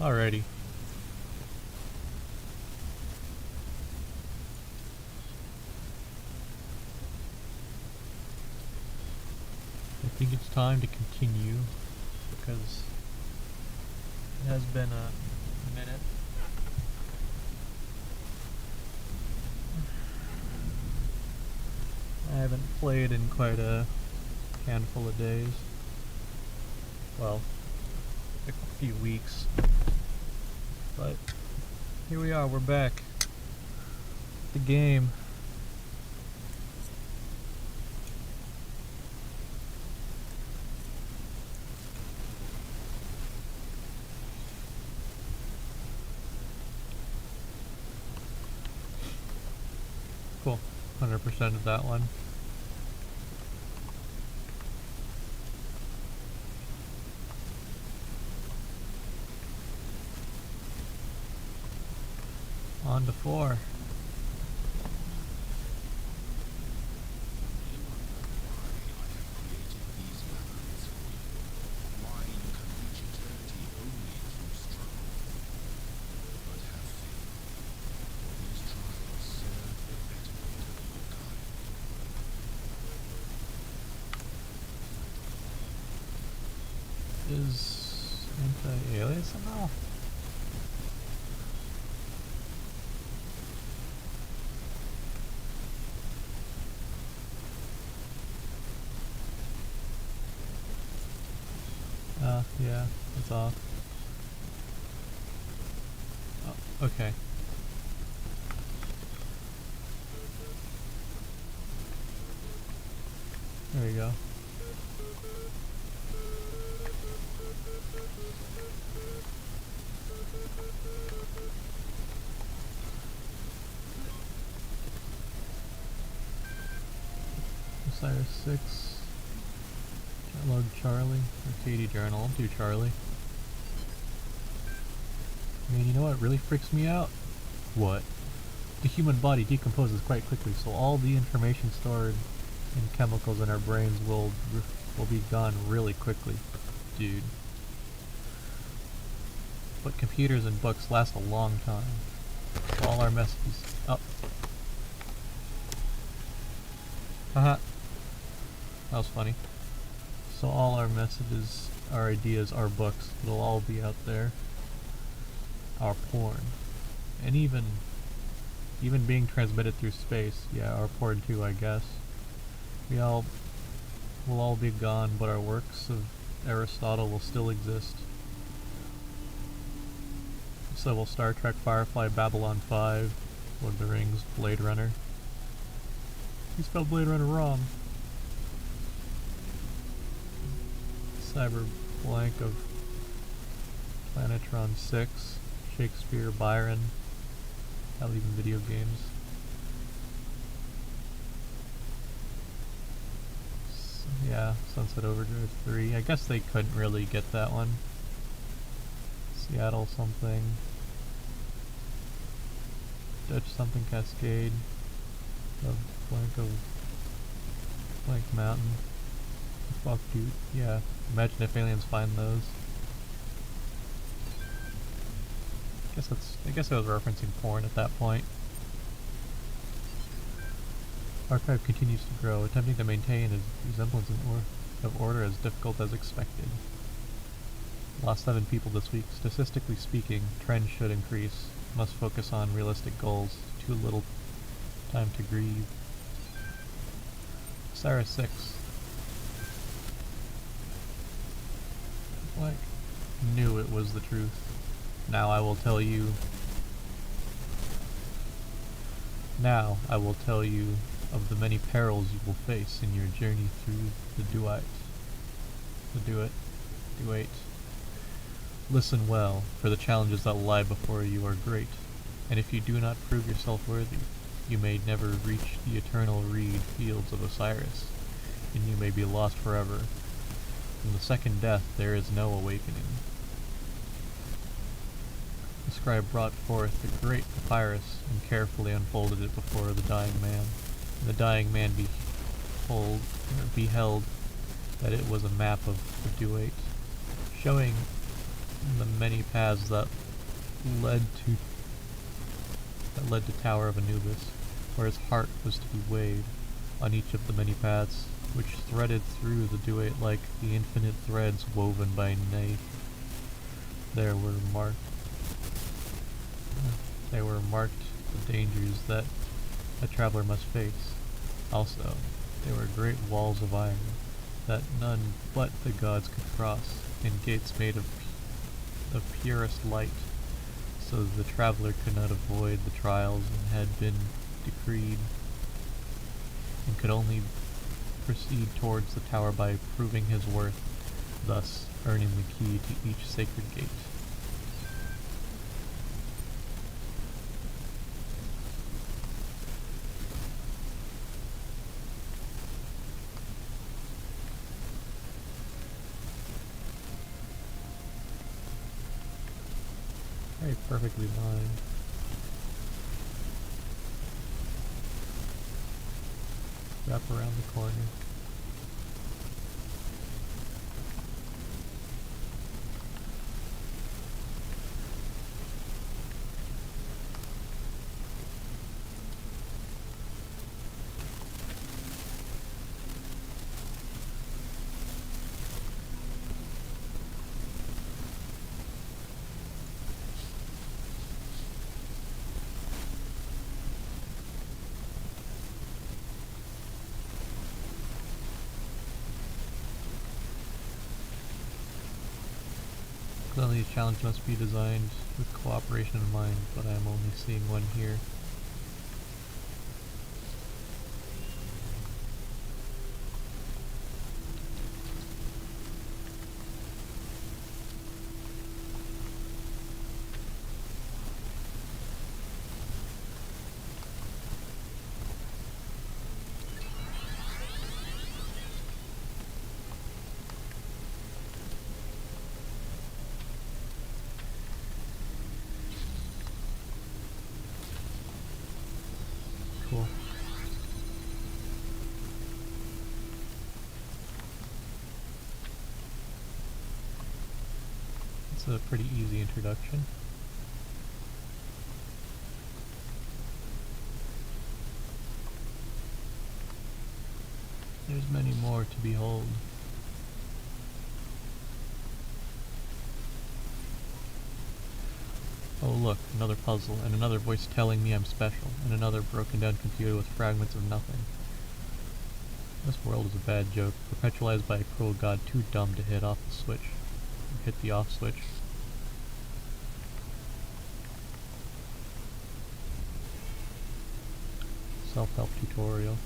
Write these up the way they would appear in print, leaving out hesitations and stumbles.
Alrighty. I think it's time to continue because it has been a minute. I haven't played in quite a handful of days. Well, a few weeks. But here we are, we're back. The game. Cool. 100% of that one. On to 4. Is anti-alias somehow? Yeah, it's off. Oh, okay. There you go. Osiris 6. Log Charlie, or Katie Journal. I'll do Charlie. Man, you know what really freaks me out? What? The human body decomposes quite quickly, so all the information stored in chemicals in our brains will be gone really quickly. Dude. But computers and books last a long time. So all our messages... Oh. Haha. That was funny. So all our messages, our ideas, our books, it'll all be out there. Our porn. And even being transmitted through space. Yeah, our porn too, I guess. Will all be gone, but our works of Aristotle will still exist. So will Star Trek, Firefly, Babylon 5, Lord of the Rings, Blade Runner. You spelled Blade Runner wrong. Cyberblank of Planetron 6, Shakespeare, Byron, hell, even video games. Yeah, Sunset Overdrive 3. I guess they couldn't really get that one. Seattle something. Dutch something Cascade. Blank Mountain. Fuck, dude. Yeah. Imagine if aliens find those. I guess I was referencing porn at that point. Archive continues to grow, attempting to maintain its resemblance of order as difficult as expected. Lost 7 people this week. Statistically speaking, trends should increase. Must focus on realistic goals. Too little time to grieve. Osiris 6. Like, knew it was the truth. Now I will tell you of the many perils you will face in your journey through the duat. Listen well, for the challenges that lie before you are great, and if you do not prove yourself worthy, you may never reach the eternal reed fields of Osiris, and you may be lost forever. From the second death there is no awakening. The scribe brought forth the great papyrus and carefully unfolded it before the dying man. And the dying man beheld that it was a map of the duat, showing and the many paths that led to Tower of Anubis, where his heart was to be weighed on each of the many paths, which threaded through the duat like the infinite threads woven by night. There were marked the dangers that a traveler must face. Also, there were great walls of iron that none but the gods could cross, and gates made of purest light, so that the traveler could not avoid the trials and had been decreed, and could only proceed towards the tower by proving his worth, thus earning the key to each sacred gate. Very perfectly lined. Wrap around the corner. Clearly a challenge must be designed with cooperation in mind, but I am only seeing one here. Cool. It's a pretty easy introduction. There's many more to behold. Oh look, another puzzle, and another voice telling me I'm special, and another broken down computer with fragments of nothing. This world is a bad joke, perpetualized by a cruel god too dumb to hit off the switch. Or hit the off switch. Self-help tutorial.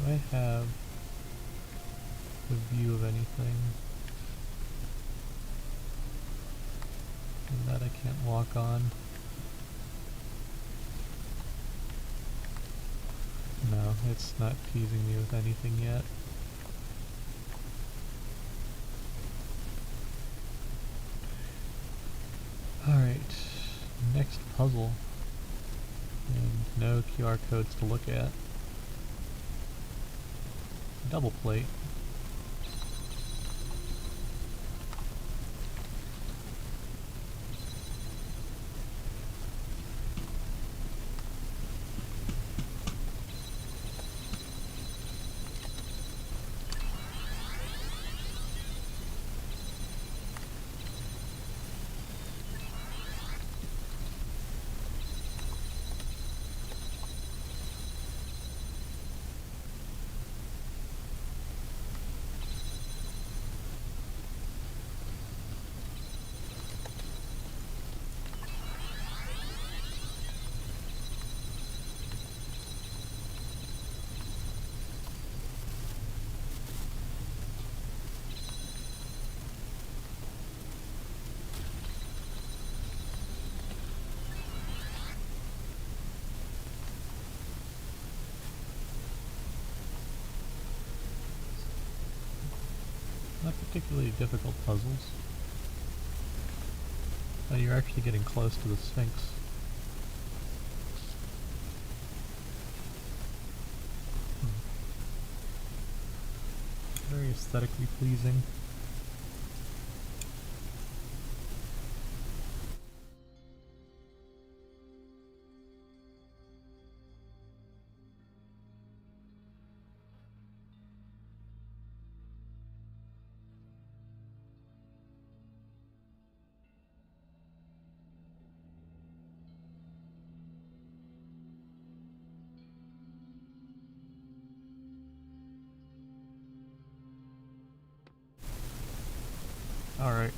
Do I have the view of anything? And that I can't walk on? No, it's not teasing me with anything yet. Alright, next puzzle. And no QR codes to look at. Double plate. particularly difficult puzzles. Oh, you're actually getting close to the Sphinx. Very aesthetically pleasing. Alright.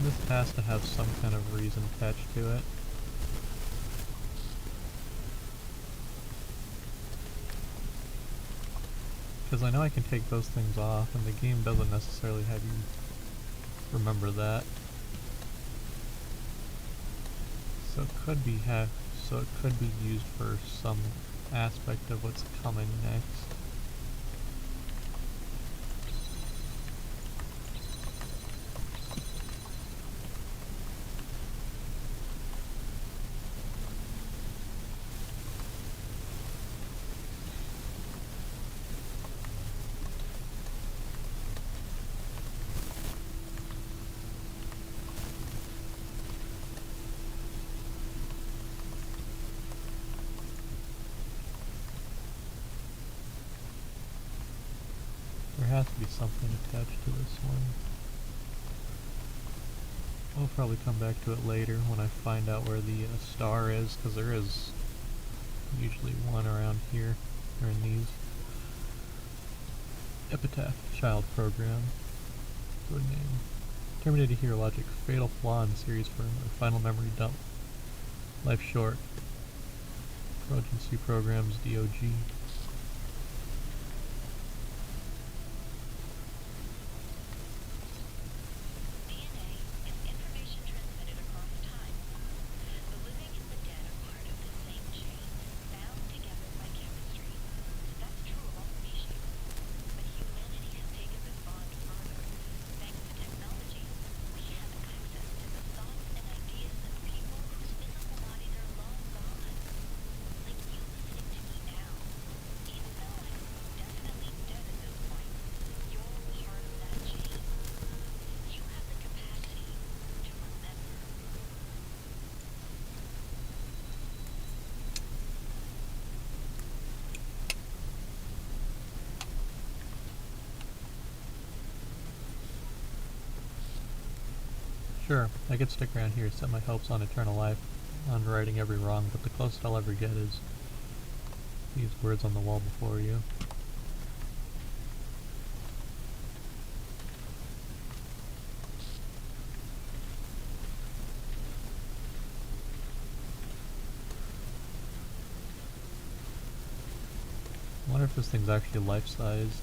This has to have some kind of reason attached to it. Because I know I can take those things off, and the game doesn't necessarily have you remember that. So it could be used for some aspect of what's coming next. There has to be something attached to this one. I'll probably come back to it later when I find out where the star is, because there is usually one around here, or in these. Epitaph Child Program. Good name. Terminated Hero Logic. Fatal Flaw in Series Firmware. Final Memory Dump. Life Short. Trojancy Programs DOG. Sure, I could stick around here, set my hopes on eternal life, on righting every wrong, but the closest I'll ever get is these words on the wall before you. wonder if this thing's actually life-sized.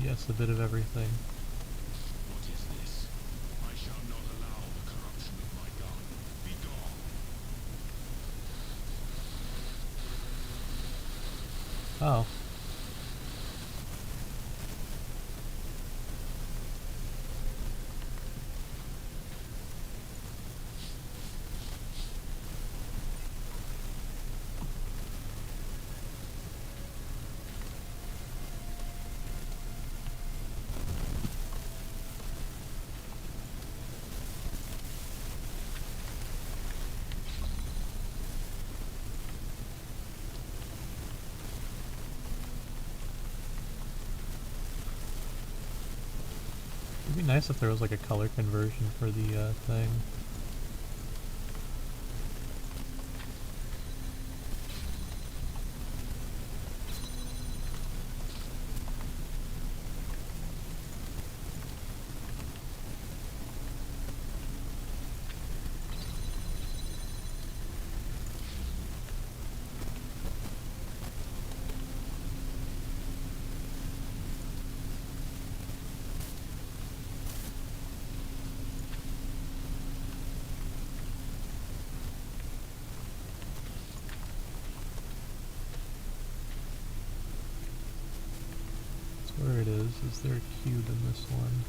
Yes, a bit of everything. What is this? I shall not allow the corruption of my God. Be gone. Oh. It'd be nice if there was like a color conversion for the thing. Where it is there a cube in this one?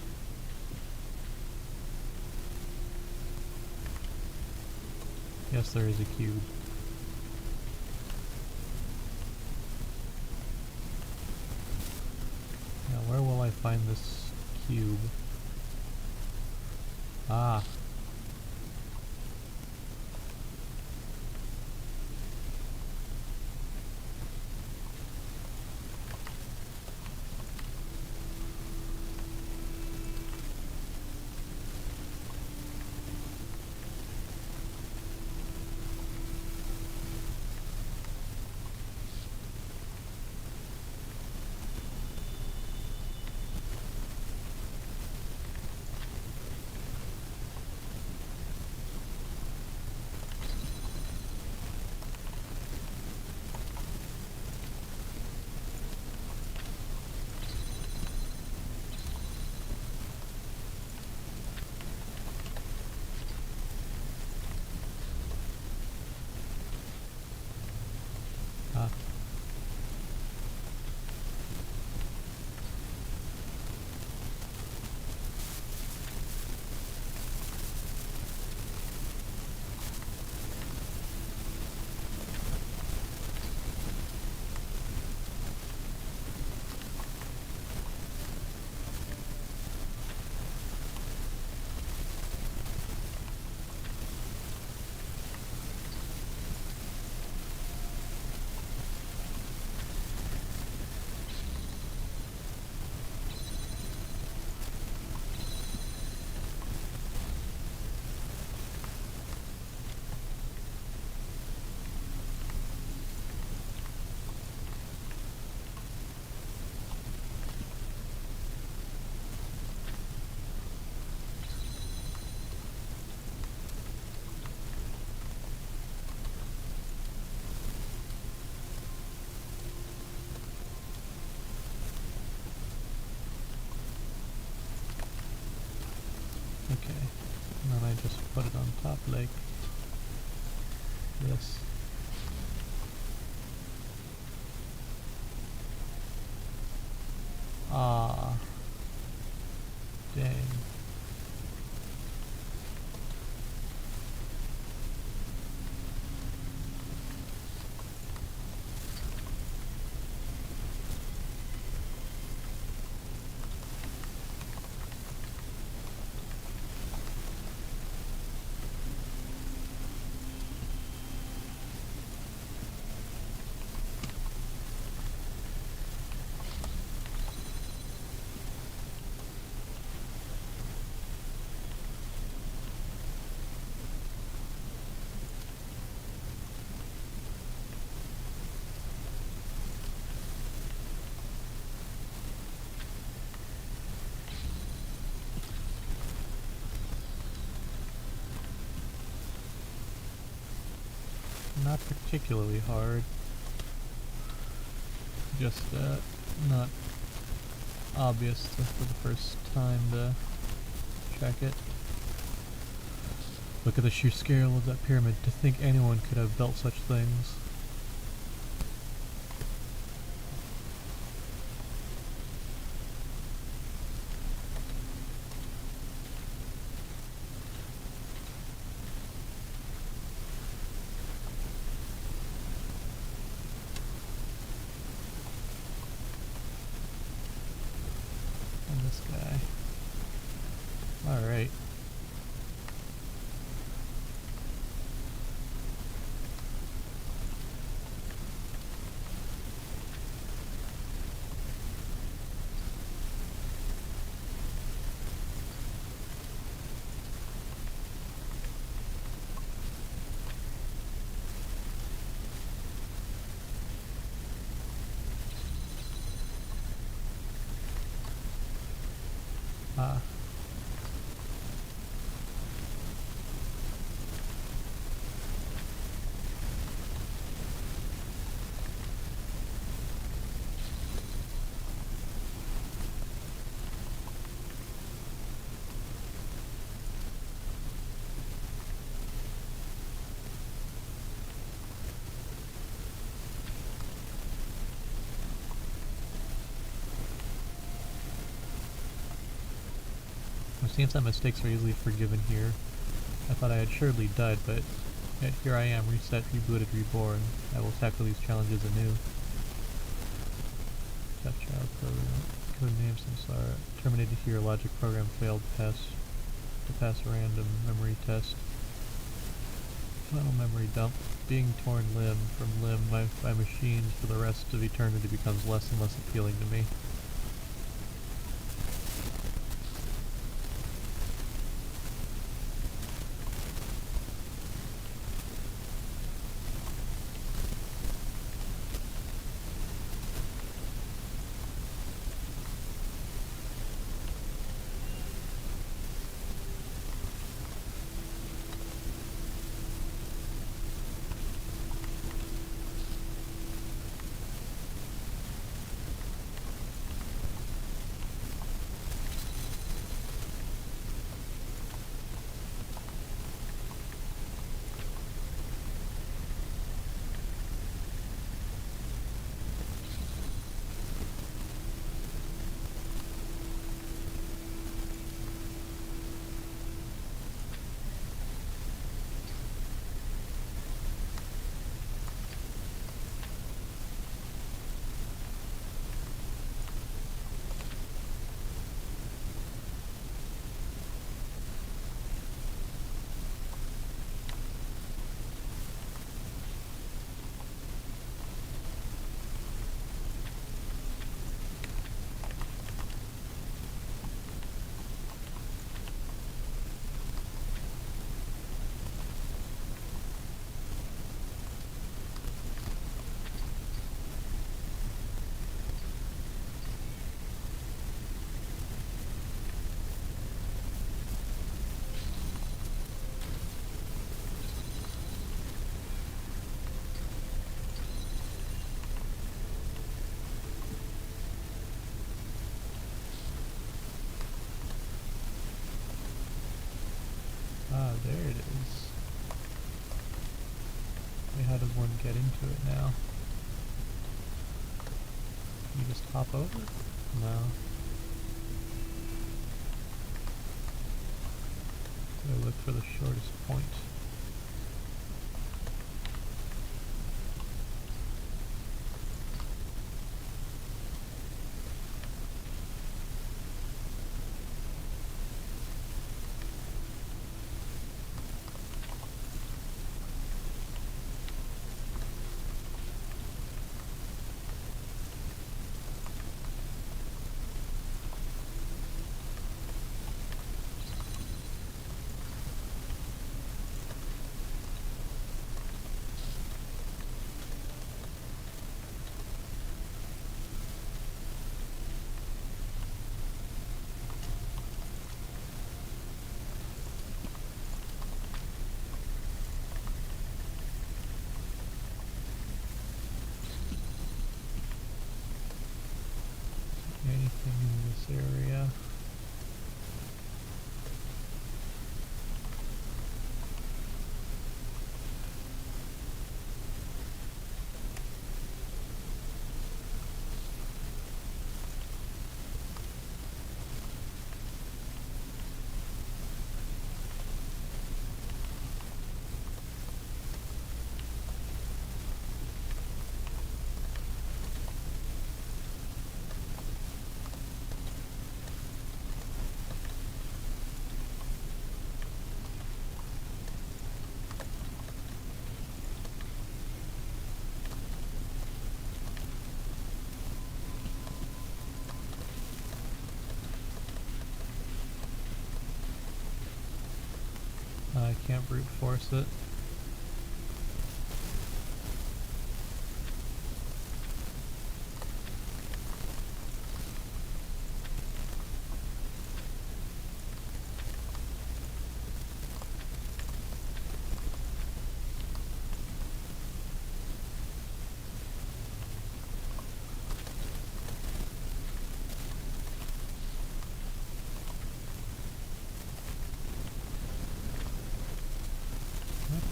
Yes, there is a cube. Now, where will I find this cube? Ah. Ah. Okay, and then I just put it on top like this. Ah, dang. Not particularly hard. Just not obvious for the first time to check it. Look at the sheer scale of that pyramid. To think anyone could have built such things. And this guy. Alright. Ah. It seems that mistakes are easily forgiven here. I thought I had surely died, but yet here I am, reset, rebooted, reborn. I will tackle these challenges anew. Tough child code name Samsara. Terminated here, logic program failed to pass random memory test. Final memory dump. Being torn limb from limb by machines for the rest of eternity becomes less and less appealing to me. Ah, there it is. Wait, how does one get into it now? You just hop over? No. I look for the shortest point. can't brute force it.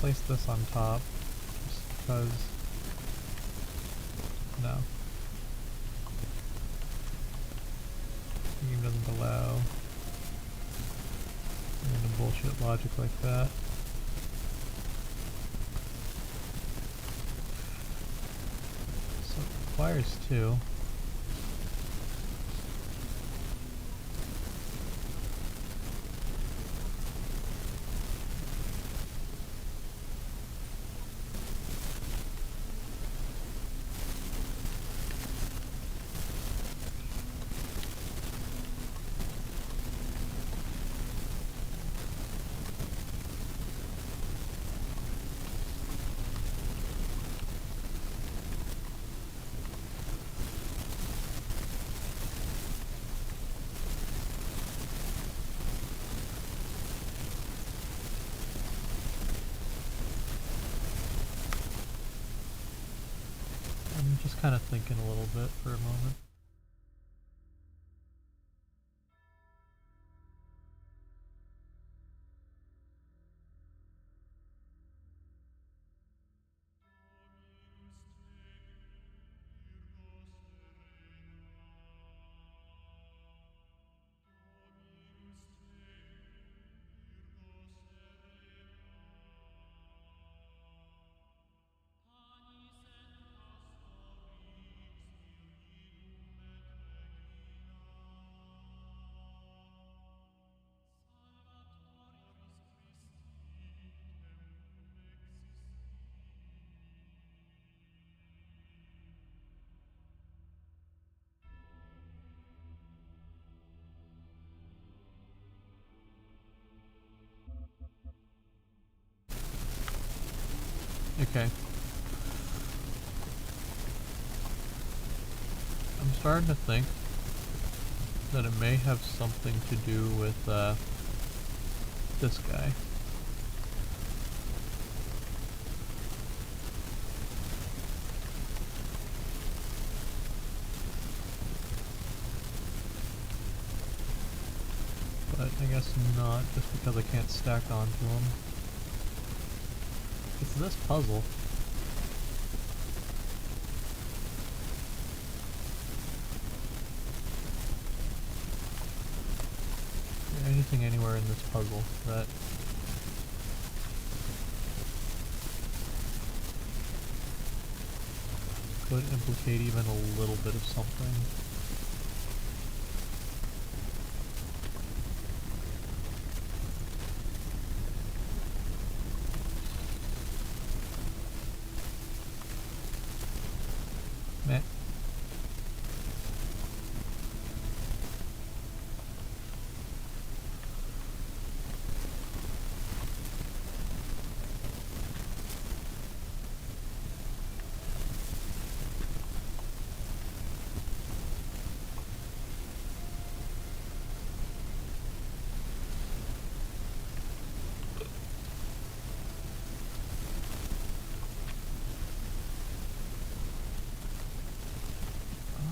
Place this on top, just because, no. The game doesn't allow random bullshit logic like that. So it requires two. I'm just kind of thinking a little bit for a moment. Okay. I'm starting to think that it may have something to do with this guy. But I guess not, just because I can't stack onto him. It's this puzzle. Anything anywhere in this puzzle that could implicate even a little bit of something. Meh.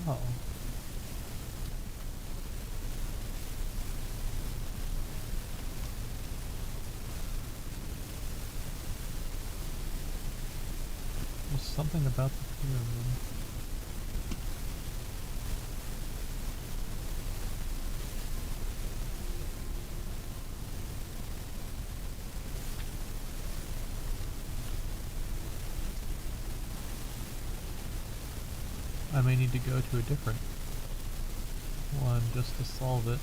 Oh. There's something about the pyramid. I may need to go to a different one just to solve it.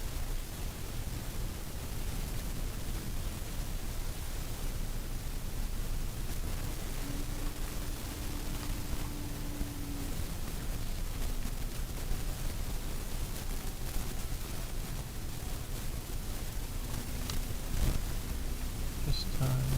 Just time.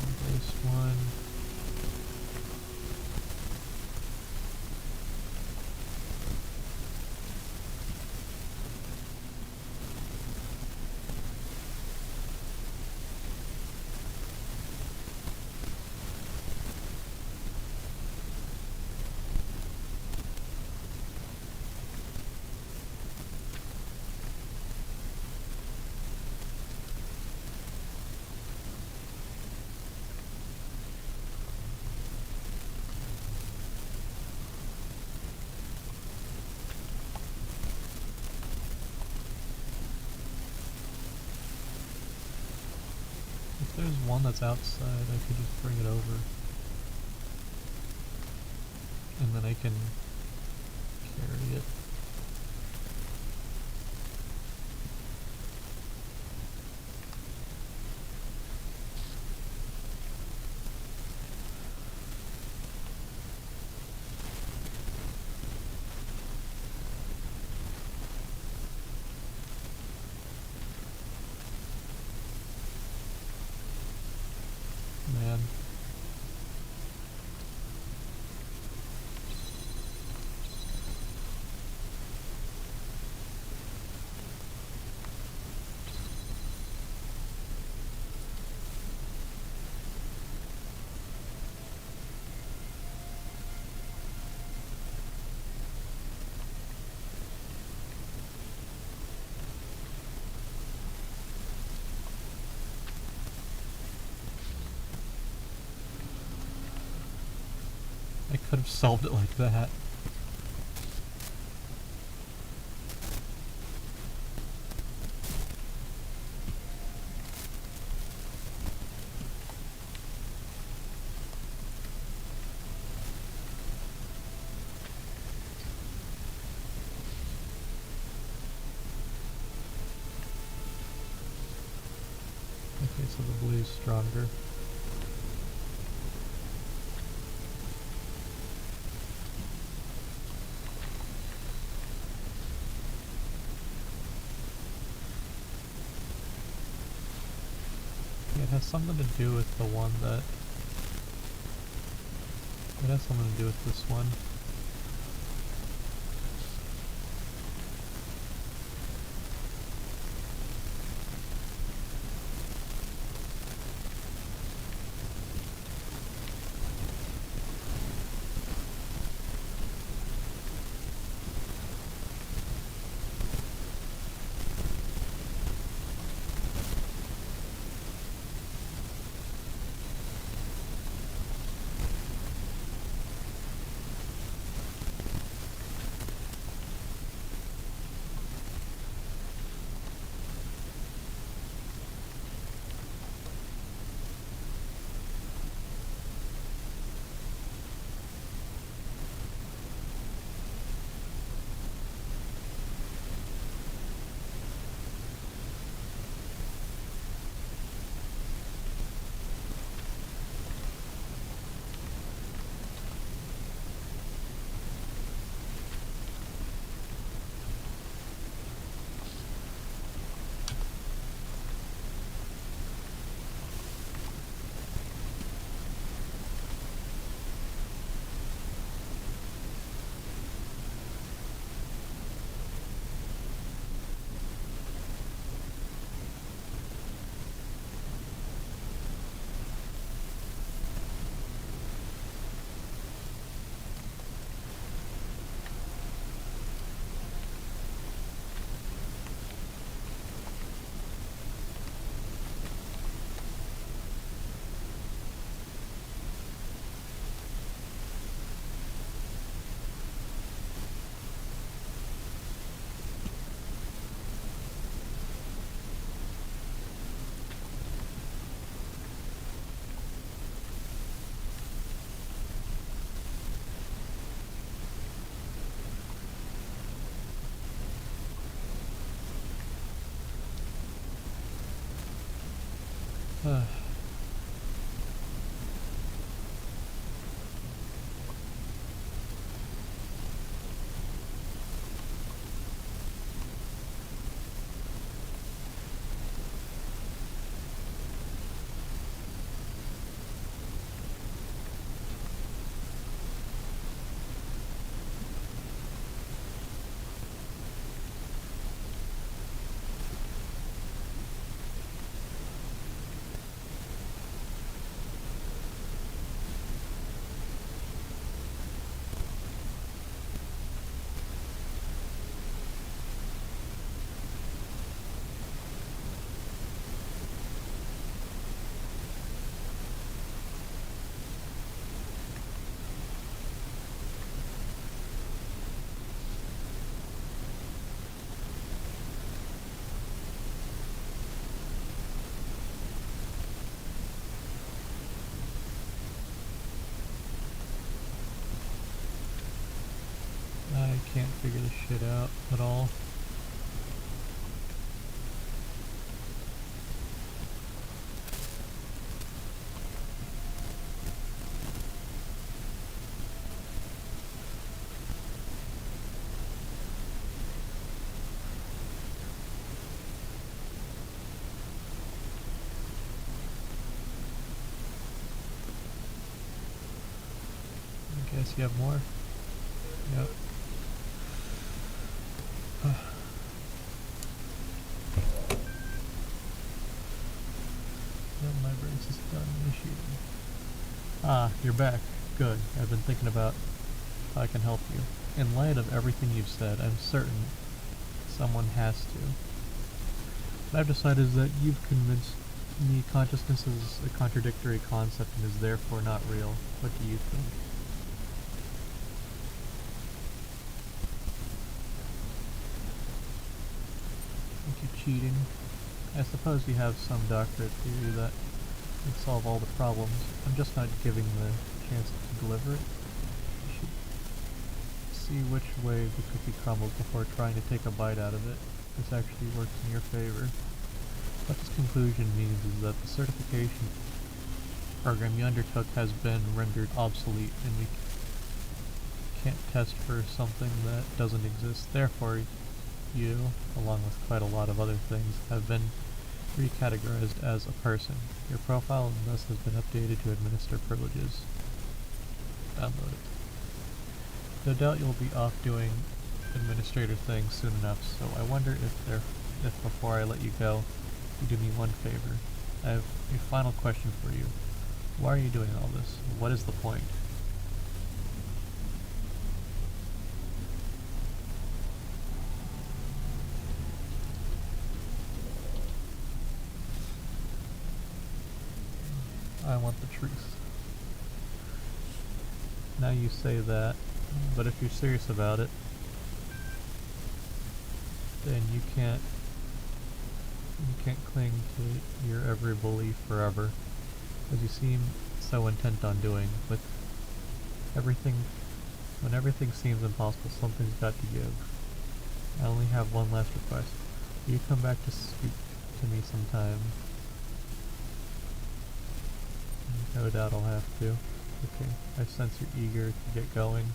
one that's outside, I could just bring it over. And then I can carry it. Man. I could have solved it like that. Okay, so the blue's stronger. Yeah, it has something to do with the one that... It has something to do with this one. can't figure this shit out at all. I guess you have more? Yep. My brace is done initiating. Ah, you're back. Good. I've been thinking about how I can help you. In light of everything you've said, I'm certain someone has to. What I've decided is that you've convinced me consciousness is a contradictory concept and is therefore not real. What do you think? Think you're cheating? I suppose you have some doctorate theory that would solve all the problems. I'm just not giving the chance to deliver it. You should see which way the cookie crumbles before trying to take a bite out of it. This actually works in your favor. What this conclusion means is that the certification program you undertook has been rendered obsolete, and we can't test for something that doesn't exist. Therefore, you, along with quite a lot of other things, have been recategorized as a person. Your profile and thus has been updated to administer privileges. Download it. No doubt you'll be off doing administrator things soon enough, so I wonder if before I let you go, you do me one favor. I have a final question for you. Why are you doing all this? What is the point? I want the truth. Now you say that, but if you're serious about it, then you can't cling to your every belief forever, as you seem so intent on doing. With everything, when everything seems impossible, something's got to give. I only have one last request. Will you come back to speak to me sometime? No doubt I'll have to. Okay, I sense you're eager to get going.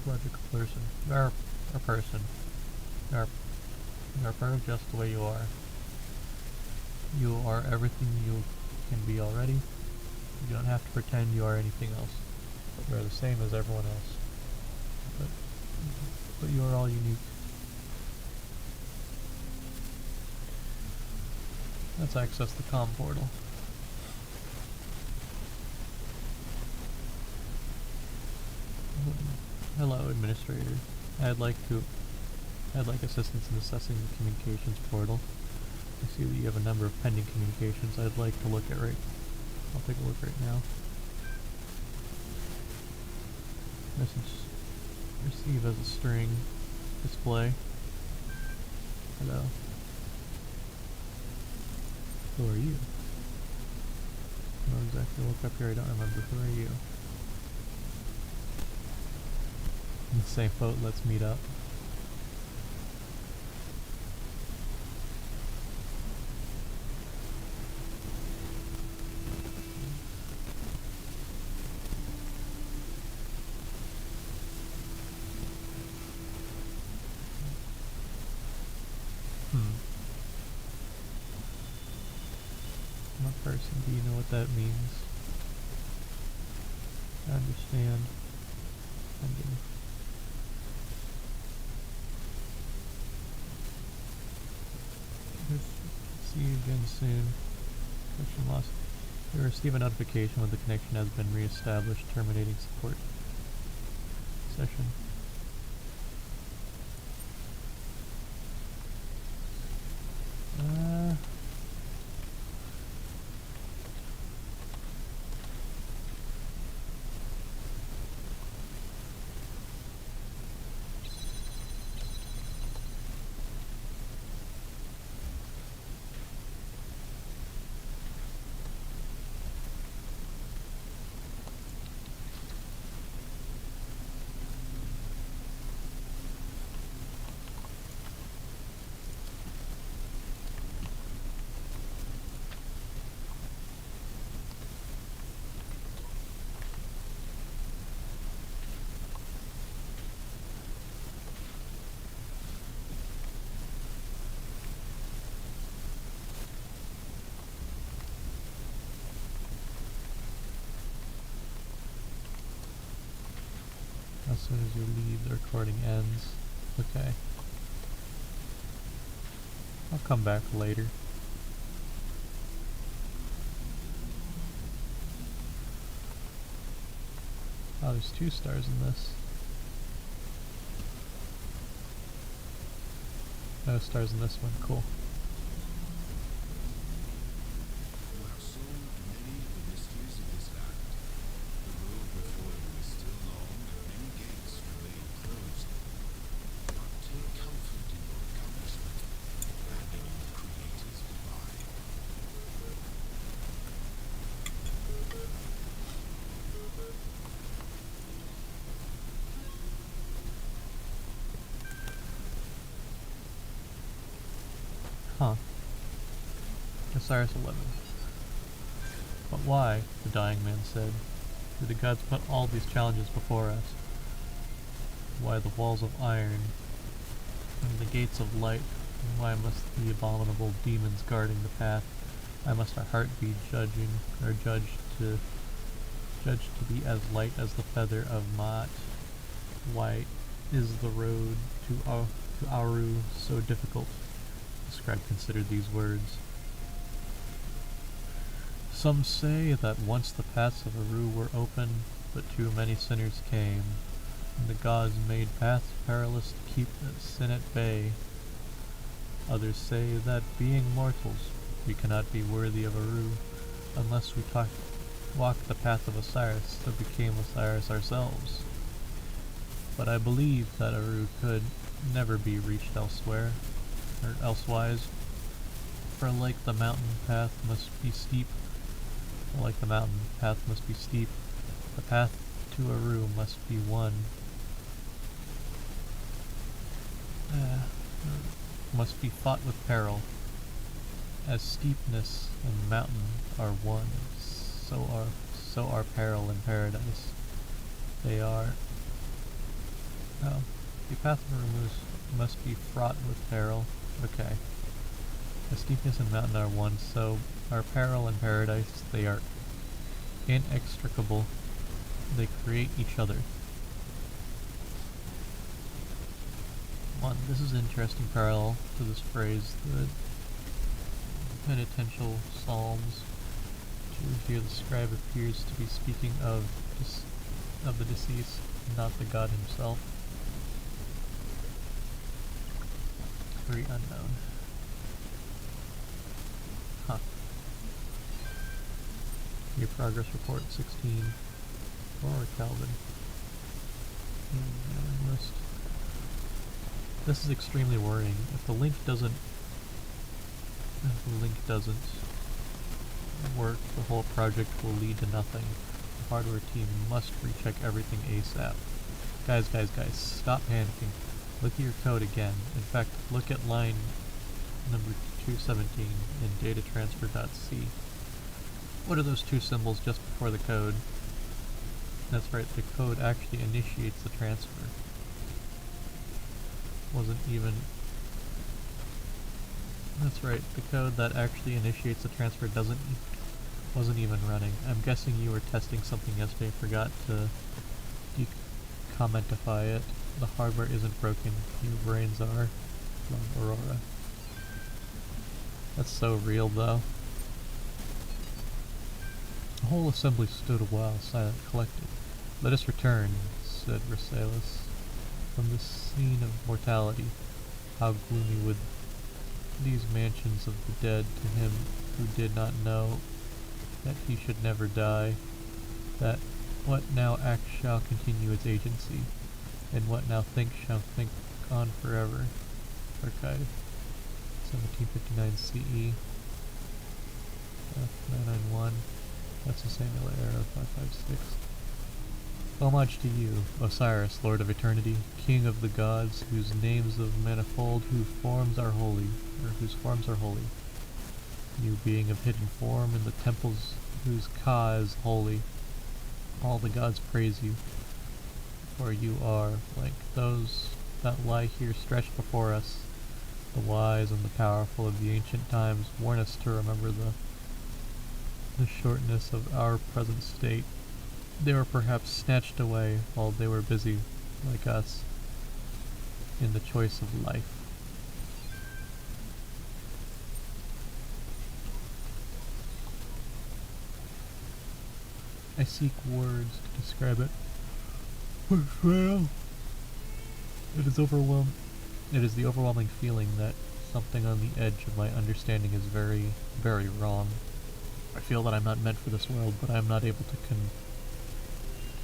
Logical person. You're a person. You're perfect just the way you are. You are everything you can be already. You don't have to pretend you are anything else. You are the same as everyone else. But you are all unique. Let's access the comm portal. Hello, Administrator. I'd like assistance in assessing the communications portal. I see that you have a number of pending communications I'd like to look at I'll take a look right now. Message receive as a string. Display. Hello. Who are you? I don't exactly look up here, I don't remember. Who are you? In the same boat, let's meet up. What person? Do you know what that means? I understand. I do. See you again soon. Connection lost. You'll receive a notification when the connection has been re-established, terminating support session. soon as you leave, the recording ends. Okay. I'll come back later. Oh, there's 2 stars in this. No stars in this one. Cool. You have solved many of the mysteries of this land. The road before you is still long, and many gates remain closed. But take comfort in your accomplishment, and in your Creator's divine. Huh. Osiris 11. But why, the dying man said, do the gods put all these challenges before us? Why the walls of iron and the gates of light? And why must the abominable demons guarding the path? Why must our heart be judged to be as light as the feather of Maat? Why is the road to Auru so difficult? The scribe considered these words. Some say that once the paths of Aru were open, but too many sinners came, and the gods made paths perilous to keep sin at bay. Others say that being mortals, we cannot be worthy of Aru unless we walk the path of Osiris, so became Osiris ourselves. But I believe that Aru could never be reached elsewhere, or elsewise, for like the mountain path must be steep, the path to Aru must be one. Must be fought with peril. As steepness and mountain are one, so are peril and paradise. They are. Oh, the path of Aru must be fraught with peril. Okay. As steepness and mountain are one, so are peril and paradise. They are inextricable. They create each other. This is an interesting parallel to this phrase, the penitential psalms. Here the scribe appears to be speaking of the deceased, not the god himself. Very unknown. Huh. Your progress report 16. Or Calvin. List. This is extremely worrying. If the link doesn't work, the whole project will lead to nothing. The hardware team must recheck everything ASAP. Guys, stop panicking. Look at your code again. In fact, look at line number 217 in datatransfer.c. What are those 2 symbols just before the code? That's right, the code actually initiates the transfer. That's right, the code that actually initiates the transfer wasn't even running. I'm guessing you were testing something yesterday and forgot to decommentify it. The hardware isn't broken, your brains are. From Aurora. That's so real though. The whole assembly stood a while, silent, collected. Let us return, said Rassalis, from this scene of mortality. How gloomy would these mansions of the dead to him who did not know that he should never die, that what now acts shall continue its agency, and what now thinks shall think on forever. Archive 1759 CE F991. That's the Samuel era 556. Homage to you, Osiris, Lord of Eternity, King of the gods, whose names of manifold, whose forms are holy. You being of hidden form in the temples, whose Ka is holy. All the gods praise you, for you are, like those that lie here stretched before us. The wise and the powerful of the ancient times warn us to remember the shortness of our present state. They were perhaps snatched away while they were busy like us in the choice of life. I seek words to describe it. But fail. It is overwhelmed. It is the overwhelming feeling that something on the edge of my understanding is very, very wrong. I feel that I'm not meant for this world, but I am not able to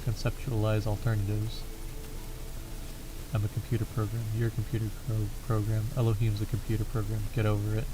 conceptualize alternatives. I'm a computer program. You're a computer program. Elohim's a computer program. Get over it.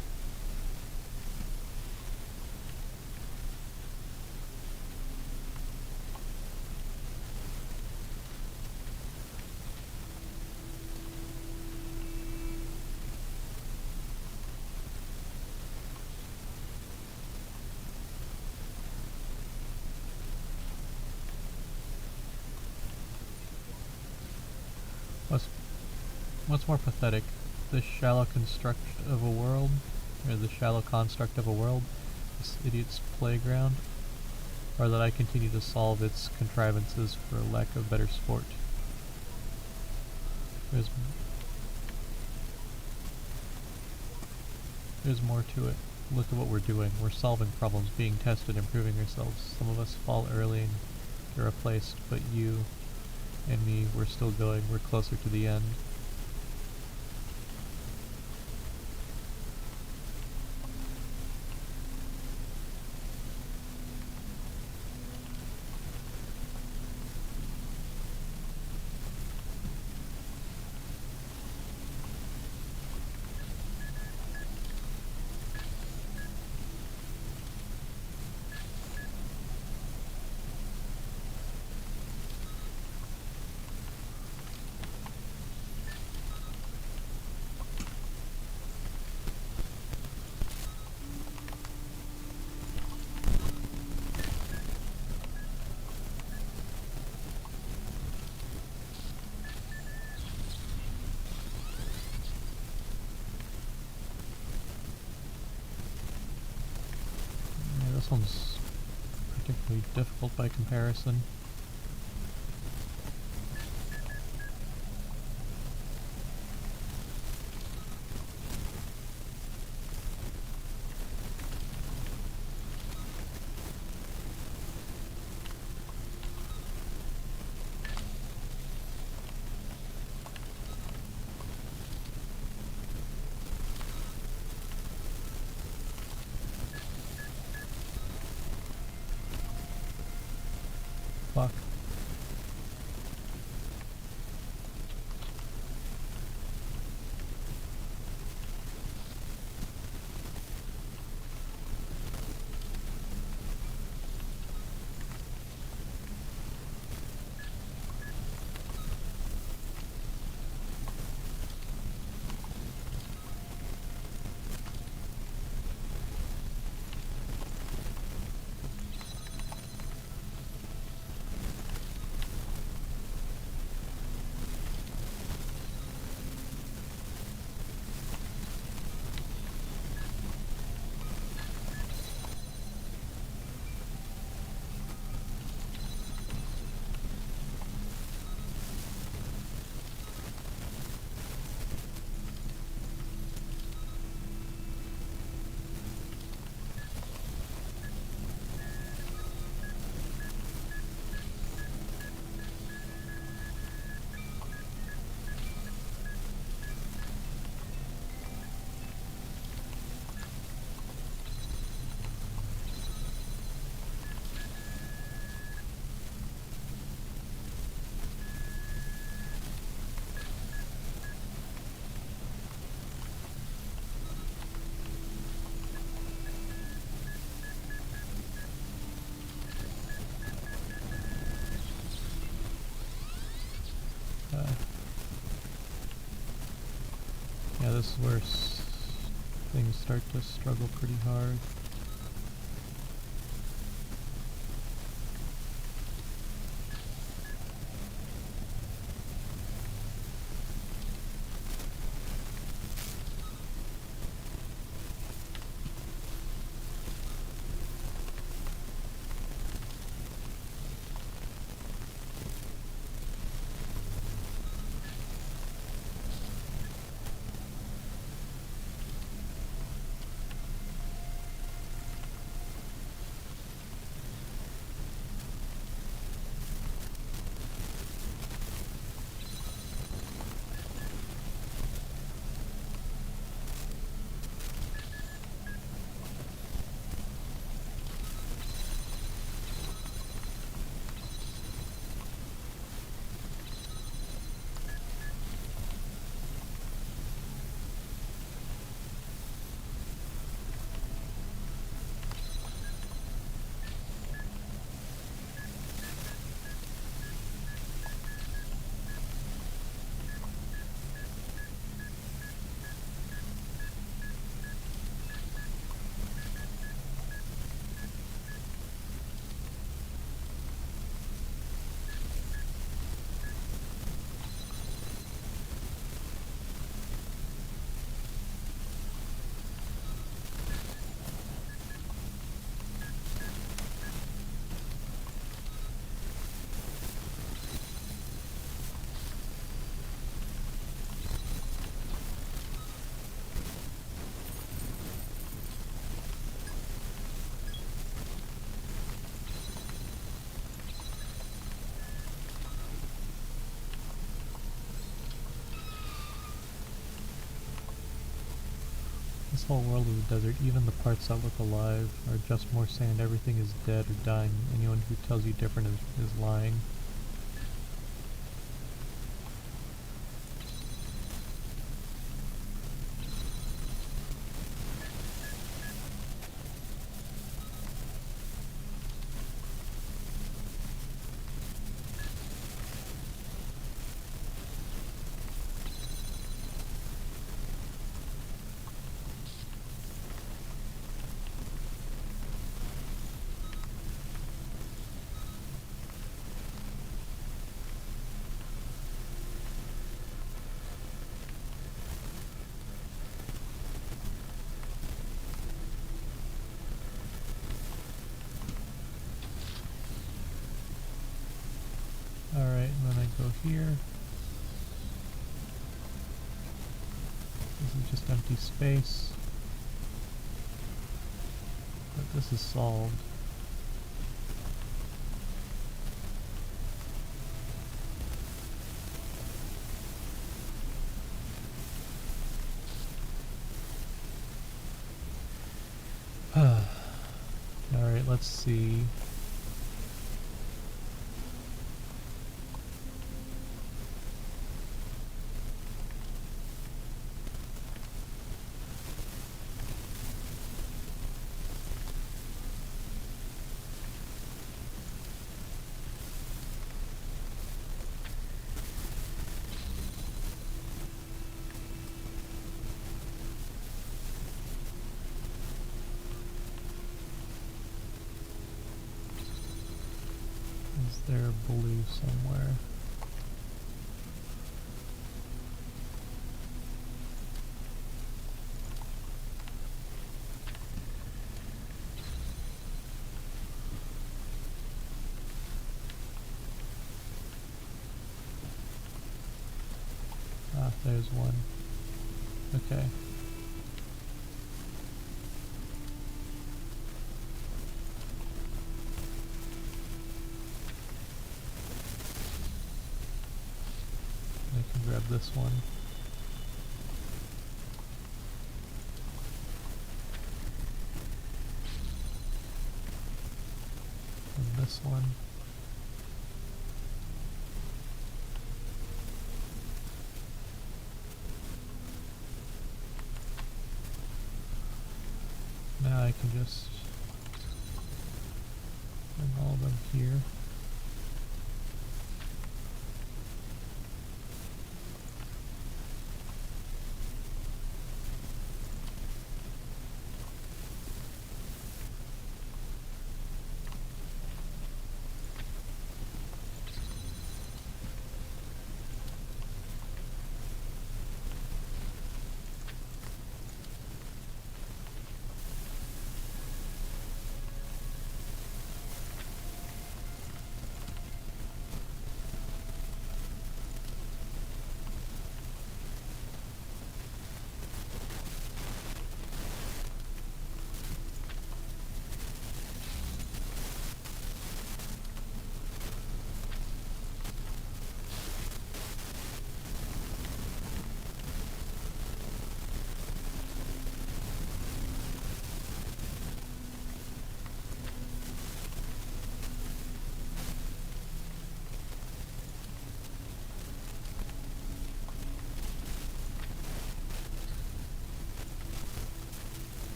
What's more pathetic? This shallow construct of a world, or the shallow construct of a world, this idiot's playground, or that I continue to solve its contrivances for lack of better sport? There's more to it. Look at what we're doing. We're solving problems, being tested, improving ourselves. Some of us fall early and get replaced, but you and me, we're still going. We're closer to the end. This one's particularly difficult by comparison. Fuck. Yeah, this is where things start to struggle pretty hard. This whole world is a desert. Even the parts that look alive are just more sand. Everything is dead or dying. Anyone who tells you different is lying. Alright, and then I go here. This is just empty space. But this is solved. Alright, let's see. Is there blue somewhere? Ah, there's one. Okay. I can grab this one. And this one. Now I can just bring all of them here.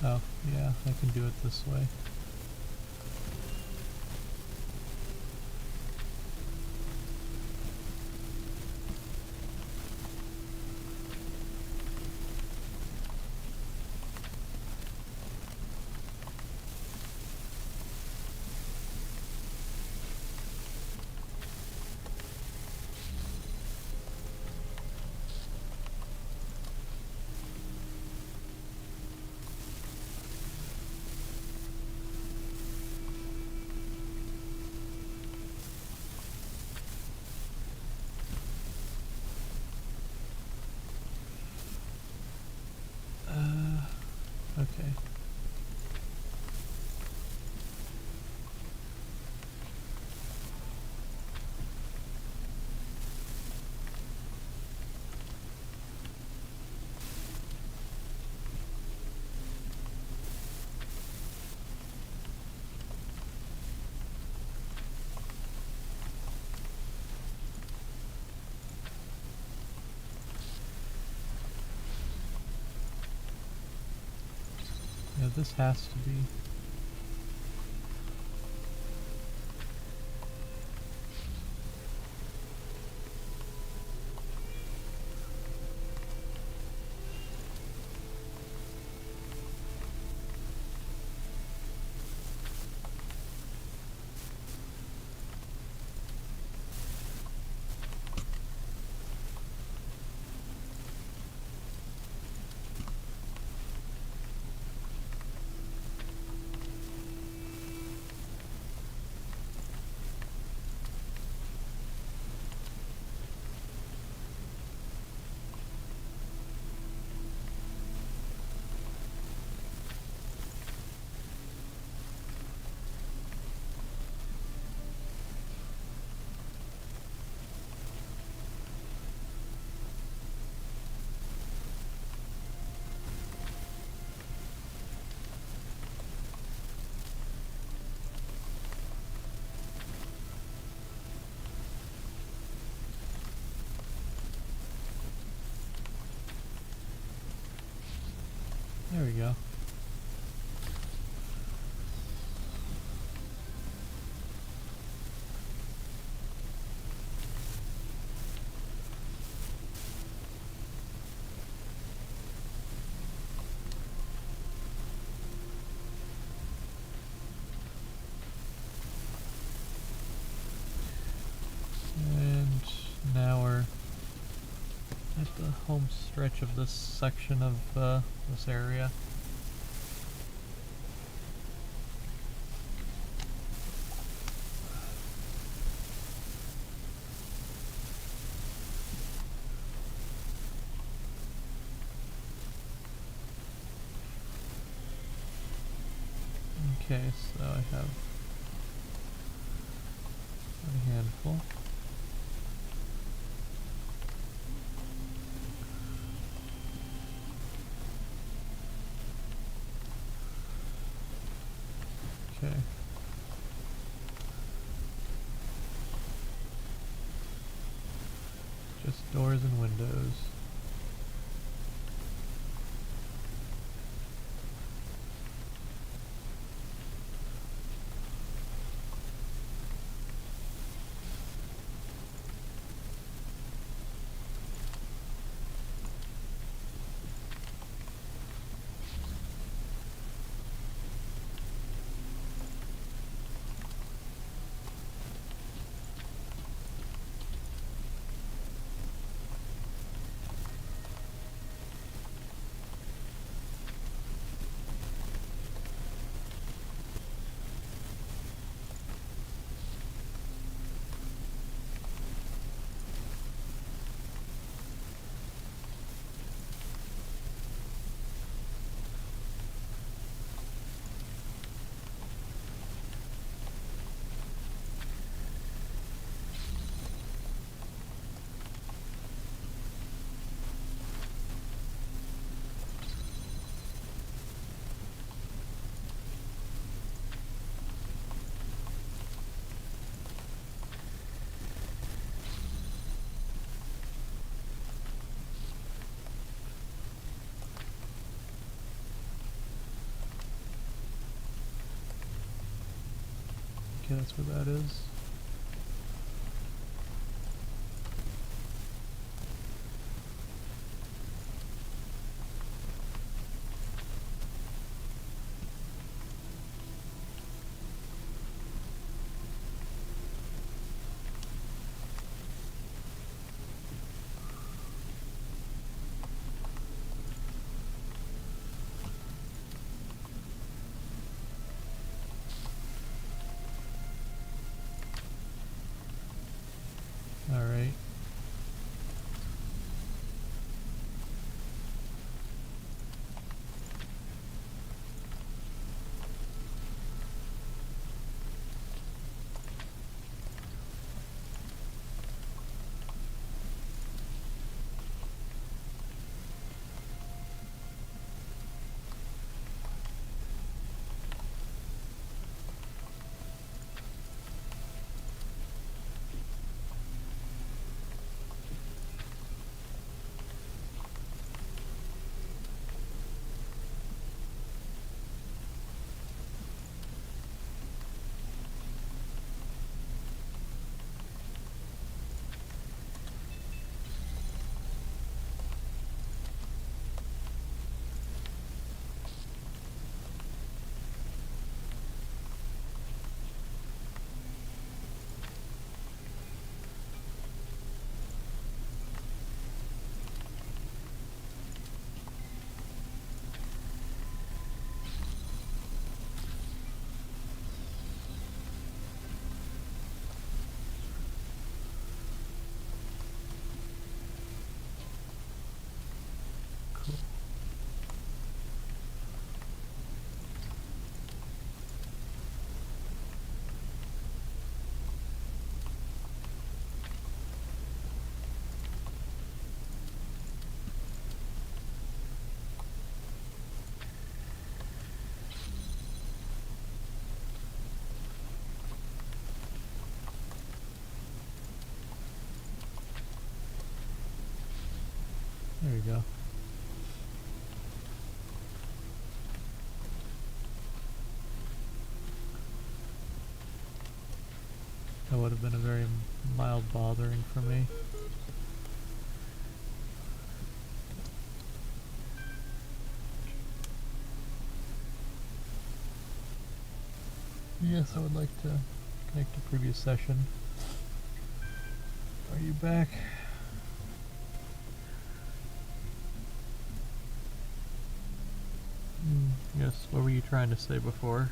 Oh, yeah, I can do it this way. Okay. this has to be. There we go. And now we're at the home stretch of this section of this area. Okay, so I have a handful. Okay. Just doors and windows. Okay, that's where that is. There you go. That would have been a very mild bothering for me. Yes, I would like to connect to previous session. Are you back? Yes, what were you trying to say before?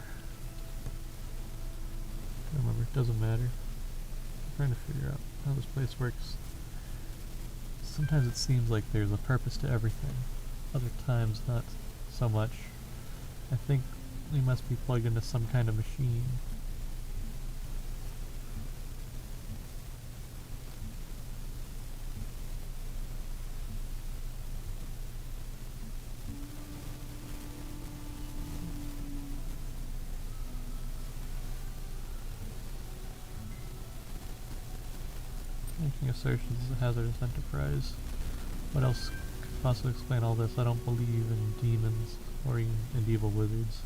I don't remember, it doesn't matter. I'm trying to figure out how this place works. Sometimes it seems like there's a purpose to everything. Other times not so much. I think we must be plugged into some kind of machine. Making assertions is a hazardous enterprise. What else could possibly explain all this? I don't believe in demons or even in evil wizards.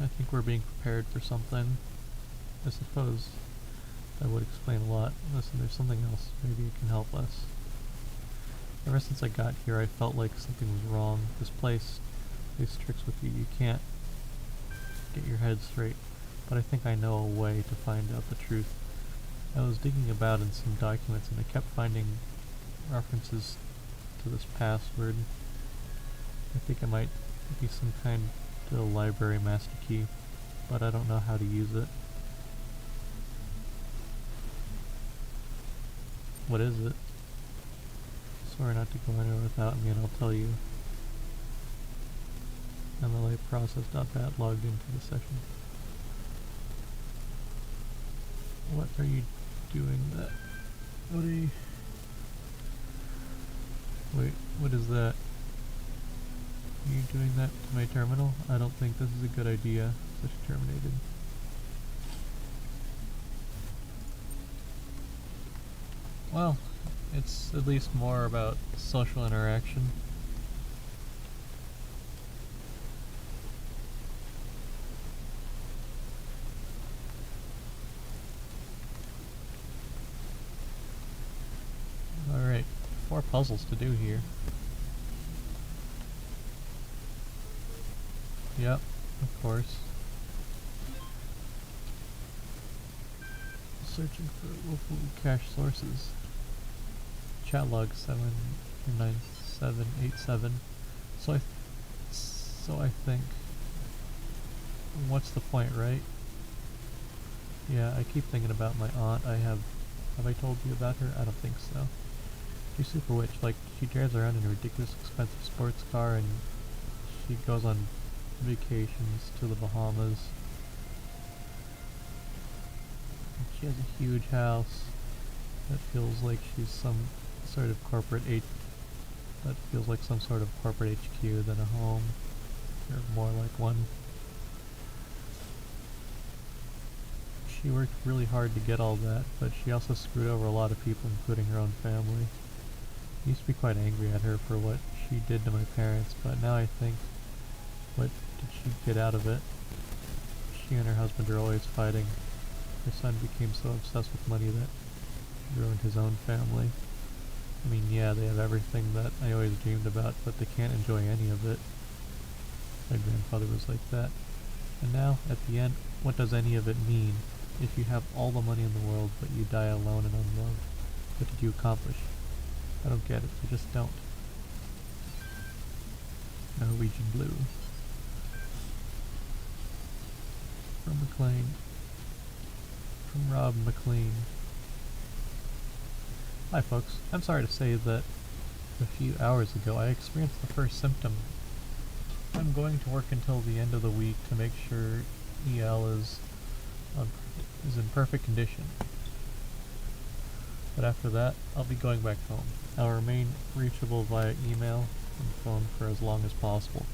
I think we're being prepared for something. I suppose that would explain a lot. Listen, there's something else. Maybe it can help us. Ever since I got here, I felt like something was wrong. This place plays tricks with you. You can't get your head straight. But I think I know a way to find out the truth. I was digging about in some documents and I kept finding references to this password. I think it might be some kind of library master key, but I don't know how to use it. What is it? Swear not to go anywhere without me and I'll tell you. MLA process.bat logged into the session. What are you doing that? What are you... Wait, what is that? Are you doing that to my terminal? I don't think this is a good idea. Such terminated. Well, it's at least more about social interaction. Alright, 4 puzzles to do here. Yep, of course. Searching for local cache sources. Chat log 79787. So I think. What's the point, right? Yeah, I keep thinking about my aunt. Have I told you about her? I don't think so. She's super rich. Like, she drives around in a ridiculous expensive sports car and she goes on vacations to the Bahamas. And she has a huge house that feels like she's some sort of corporate that feels like some sort of corporate HQ than a home, or more like one. She worked really hard to get all that, but she also screwed over a lot of people, including her own family. I used to be quite angry at her for what she did to my parents, but now I think, what did she get out of it? She and her husband are always fighting. Her son became so obsessed with money that he ruined his own family. I mean, yeah, they have everything that I always dreamed about, but they can't enjoy any of it. My grandfather was like that. And now, at the end, what does any of it mean? If you have all the money in the world, but you die alone and unloved, what did you accomplish? I don't get it. I just don't. Norwegian Blue. From McLean. From Rob McLean. Hi folks, I'm sorry to say that a few hours ago I experienced the first symptom. I'm going to work until the end of the week to make sure EL is in perfect condition. But after that, I'll be going back home. I'll remain reachable via email and phone for as long as possible,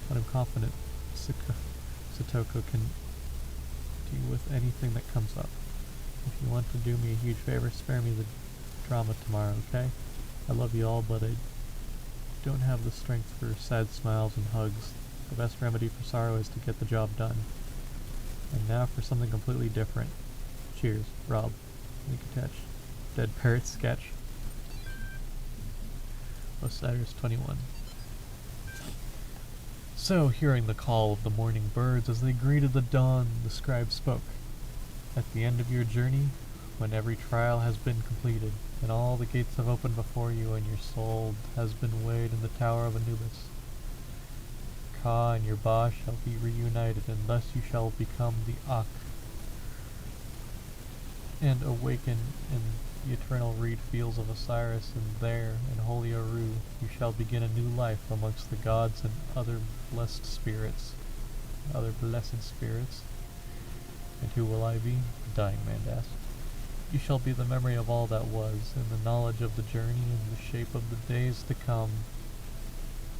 but I'm confident Satoko can deal with with anything that comes up. If you want to do me a huge favor, spare me the drama tomorrow, okay? I love you all, but I don't have the strength for sad smiles and hugs. The best remedy for sorrow is to get the job done. And now for something completely different. Cheers, Rob. Link attached. Dead parrot sketch. Osiris 21. So, hearing the call of the morning birds as they greeted the dawn, the scribe spoke. At the end of your journey, when every trial has been completed, and all the gates have opened before you, and your soul has been weighed in the tower of Anubis, Ka and your Ba shall be reunited, and thus you shall become the Ak, and awaken in the eternal reed fields of Osiris, and there, in holy Aru, you shall begin a new life amongst the gods and other blessed spirits. And who will I be? The dying man asked. You shall be the memory of all that was, and the knowledge of the journey, and the shape of the days to come.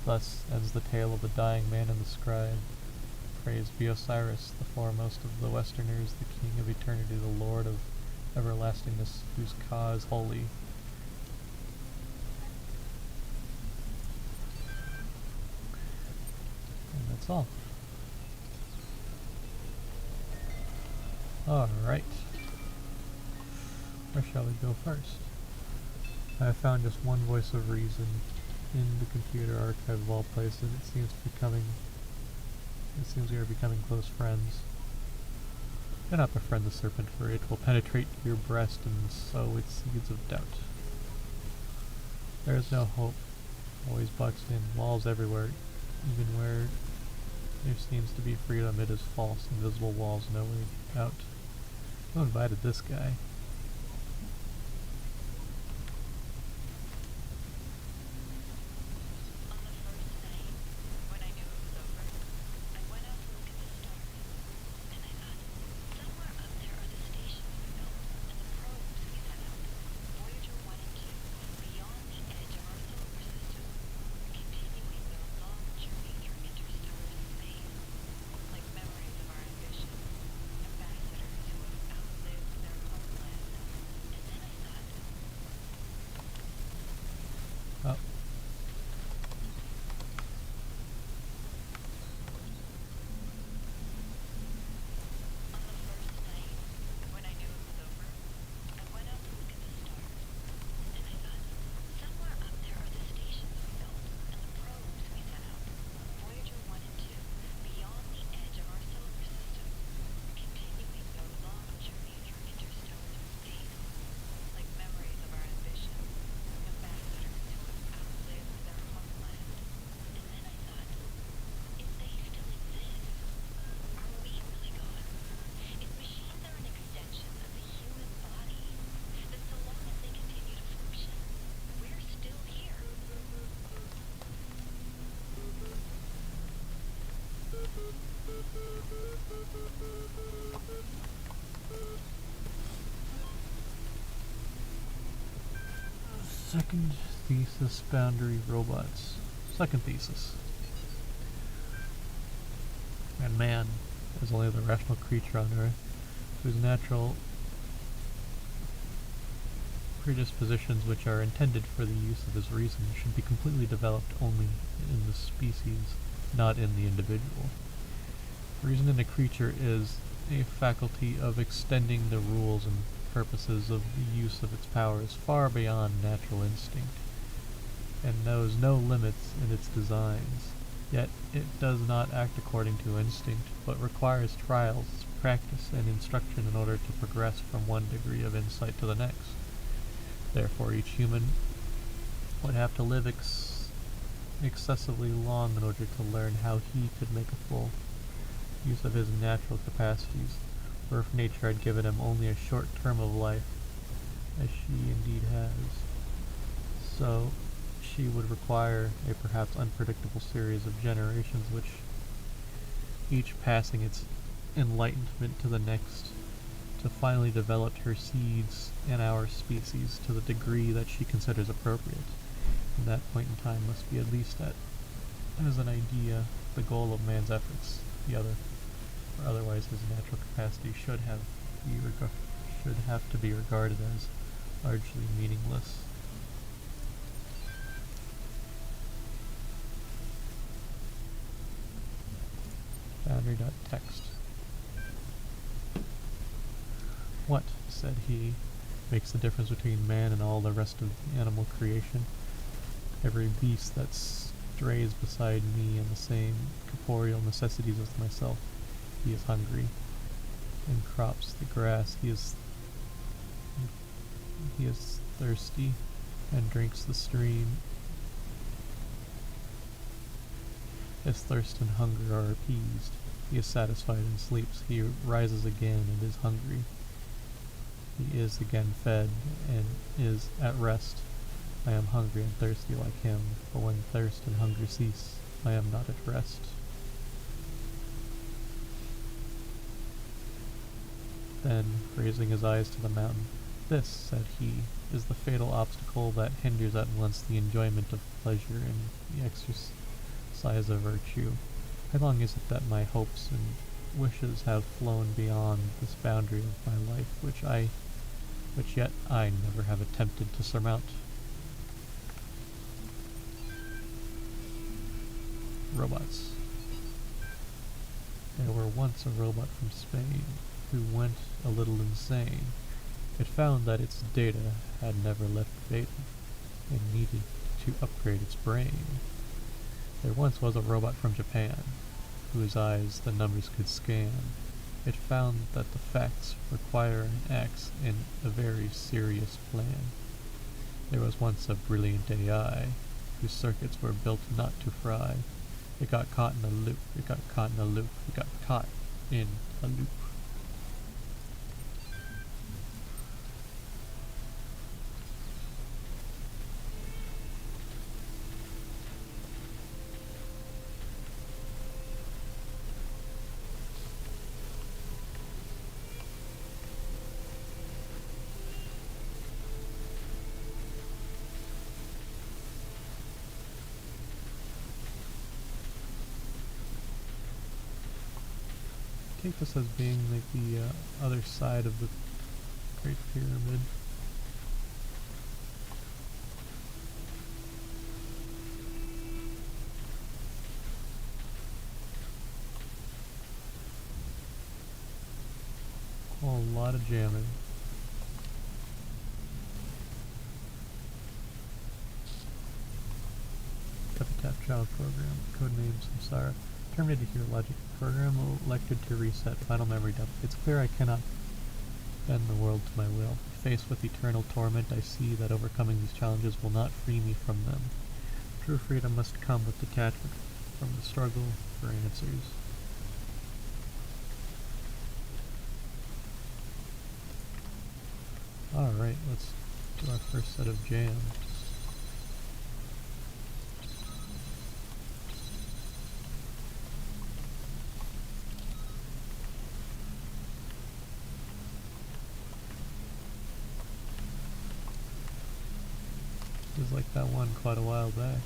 Thus ends the tale of the dying man and the scribe. Praised be Osiris, the foremost of the Westerners, the king of eternity, the lord of everlastingness, whose Ka is holy. And that's all. Alright. Where shall we go first? I have found just one voice of reason in the computer archive of all places. It seems we are becoming close friends. Do not befriend the serpent, for it will penetrate your breast and sow its seeds of doubt. There is no hope, always boxed in, walls everywhere, even where there seems to be freedom, it is false, invisible walls, no way out. Who invited this guy? Oh. Second thesis, boundary robots. Second thesis. And man is only the rational creature on Earth, whose natural predispositions, which are intended for the use of his reason, should be completely developed only in the species, not in the individual. Reason in a creature is a faculty of extending the rules and purposes of the use of its powers far beyond natural instinct, and knows no limits in its designs. Yet it does not act according to instinct, but requires trials, practice, and instruction in order to progress from one degree of insight to the next. Therefore, each human would have to live excessively long in order to learn how he could make a full use of his natural capacities, or if nature had given him only a short term of life, as she indeed has, so she would require a perhaps unpredictable series of generations, which each passing its enlightenment to the next, to finally develop her seeds and our species to the degree that she considers appropriate. And that point in time must be at least at, as an idea, the goal of man's efforts. The other. for otherwise his natural capacity should have to be regarded as largely meaningless. Boundary.text. What, said he, makes the difference between man and all the rest of the animal creation? Every beast that strays beside me in the same corporeal necessities as myself. He is hungry, and crops the grass. He is thirsty, and drinks the stream. His thirst and hunger are appeased. He is satisfied and sleeps. He rises again and is hungry. He is again fed and is at rest. I am hungry and thirsty like him, but when thirst and hunger cease, I am not at rest. Then, raising his eyes to the mountain, this, said he, is the fatal obstacle that hinders at once the enjoyment of pleasure and the exercise of virtue. How long is it that my hopes and wishes have flown beyond this boundary of my life, which yet I never have attempted to surmount? Robots. There were once a robot from Spain who went a little insane. It found that its data had never left beta and needed to upgrade its brain. There once was a robot from Japan whose eyes the numbers could scan. It found that the facts require an X in a very serious plan. There was once a brilliant AI whose circuits were built not to fry. It got caught in a loop, it got caught in a loop, it got caught in a loop. Take this as being like the other side of the Great Pyramid. A lot of jamming. Epitaph Child Program, codename Samsara. Terminated here logic. Program elected to reset final memory dump. It's clear I cannot bend the world to my will. Faced with eternal torment, I see that overcoming these challenges will not free me from them. True freedom must come with detachment from the struggle for answers. Alright, let's do our first set of jams. Feels like that one quite a while back.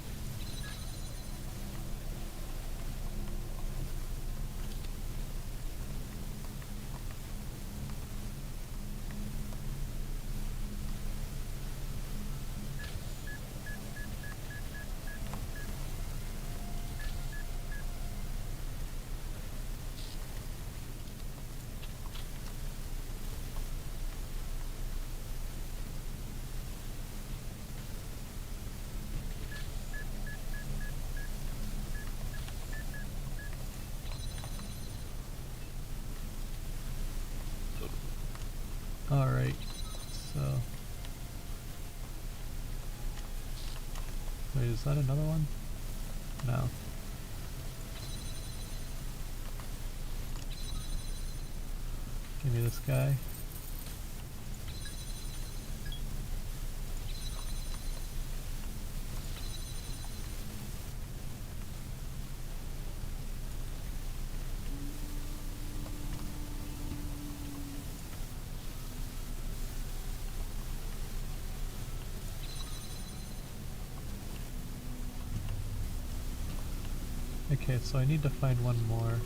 Alright, so... Wait, is that another one? No. Give me this guy. Okay, so I need to find one more.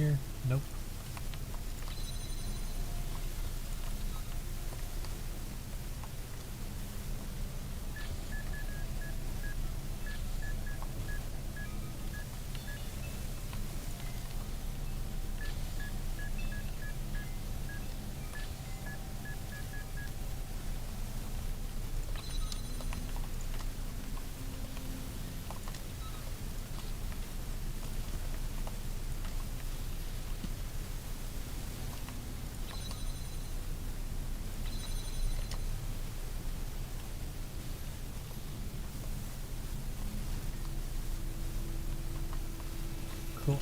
here? Nope. Cool.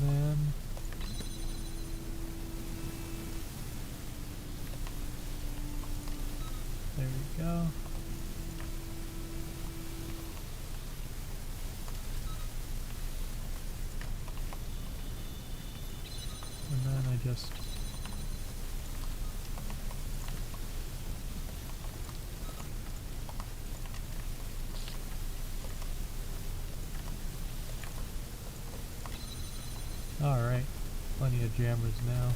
And then there we go. And then I just alright, plenty of jammers now.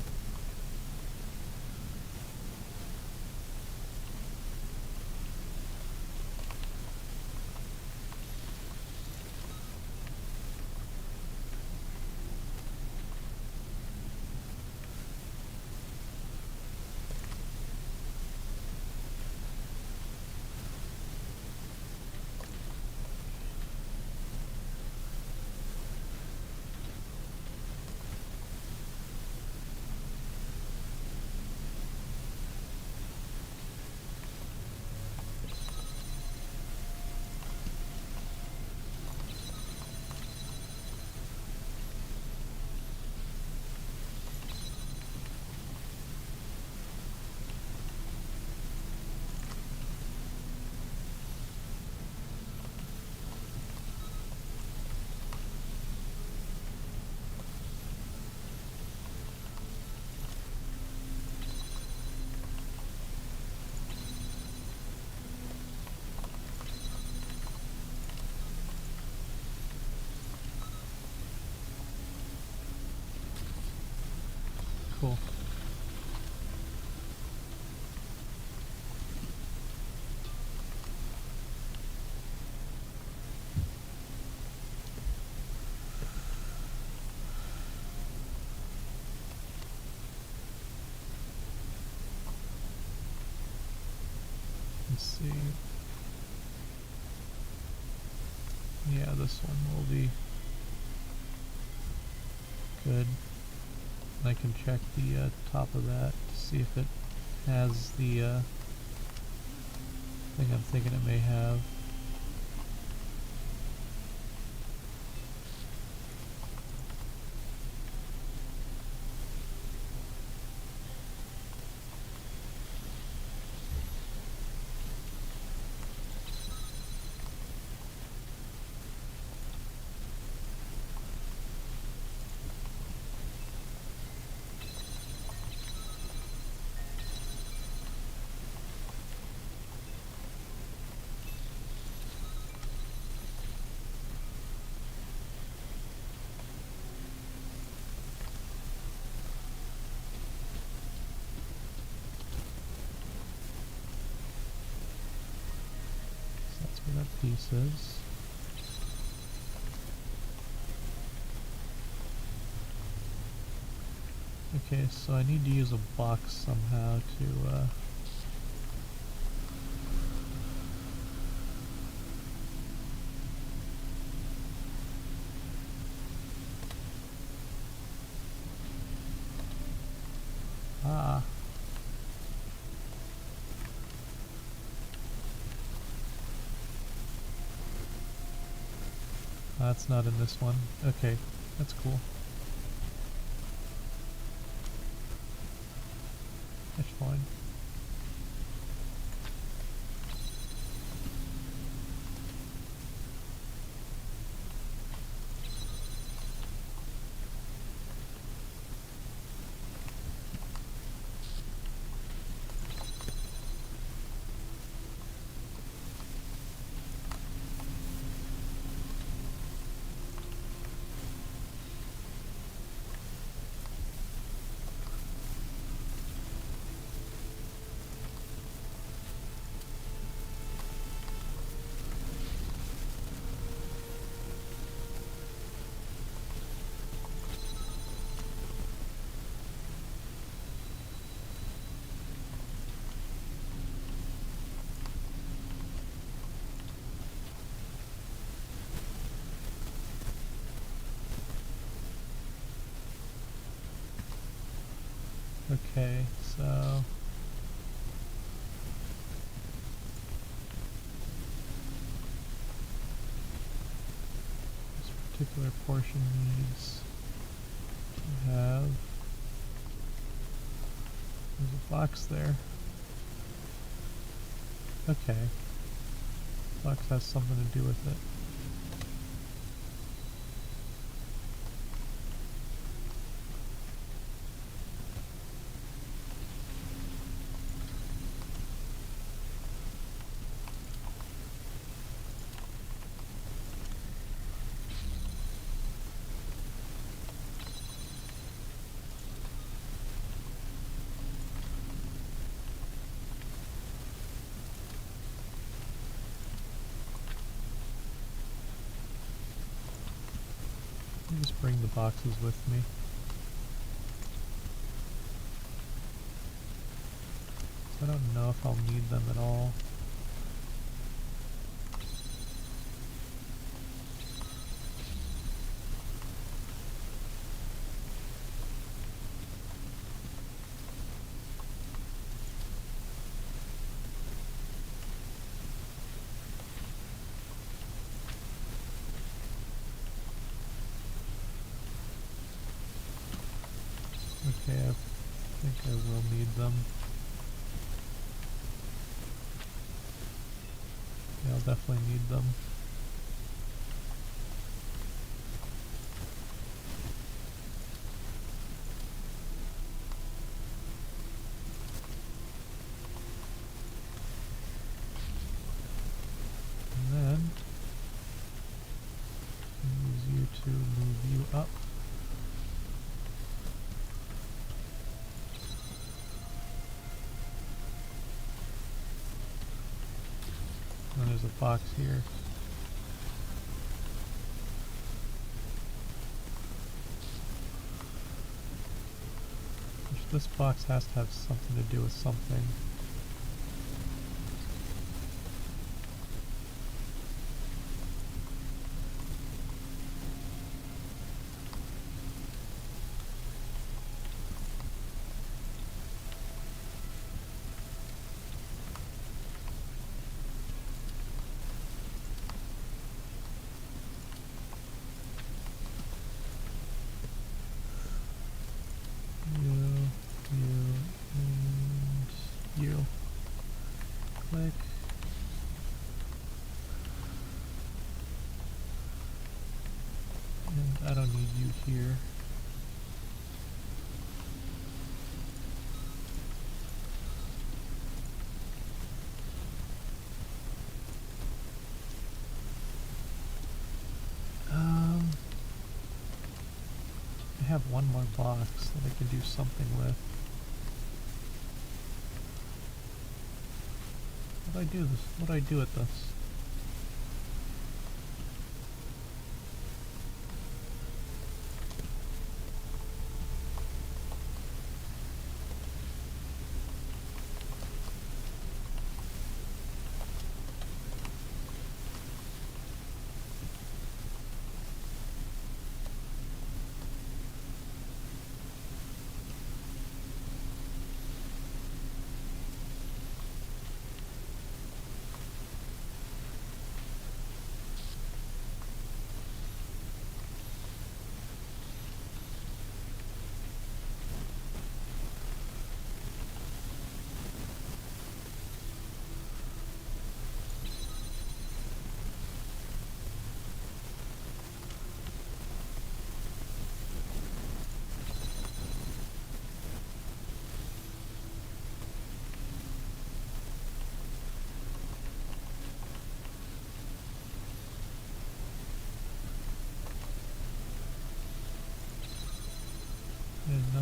Cool. Let's see. Yeah, this one will be good. I can check the top of that to see if it has the thing I'm thinking it may have. So that's where that piece is. Okay, so I need to use a box somehow to that's not in this one. Okay, that's cool. coin. Okay, so this particular portion needs to have, there's a box there. Okay, box has something to do with it. Let me just bring the boxes with me. I don't know if I'll need them at all. Okay, I think I will need them. Yeah, I'll definitely need them. And then use you to move you up. And there's a box here. This box has to have something to do with something. You. Click. And I don't need you here. I have one more box that I can do something with. What do I do this? What do I do with this?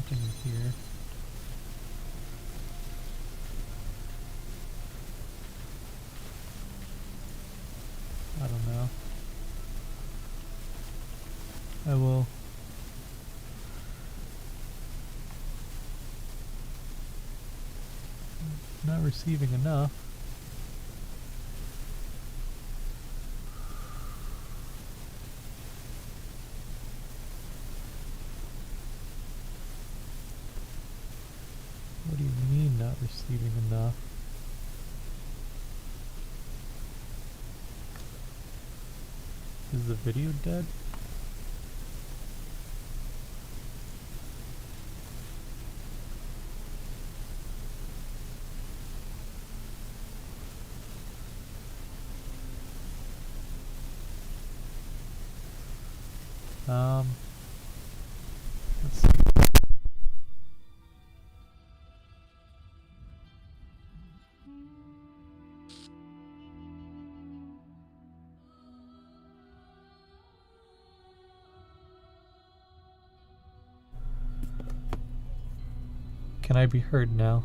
something here. I don't know. I will. Not receiving enough. What do you mean not receiving enough? Is the video dead? Let's see. Can I be heard now?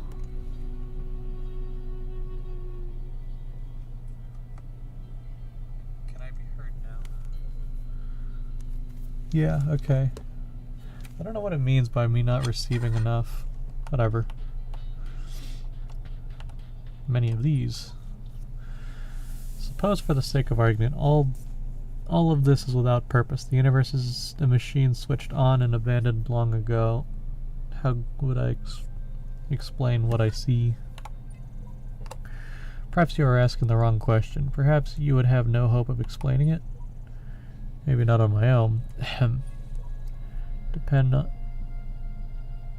Can I be heard now? Yeah, okay. I don't know what it means by me not receiving enough. Whatever. Many of these. Suppose for the sake of argument, all of this is without purpose. The universe is a machine switched on and abandoned long ago. How would I explain what I see? Perhaps you are asking the wrong question. Perhaps you would have no hope of explaining it. Maybe not on my own.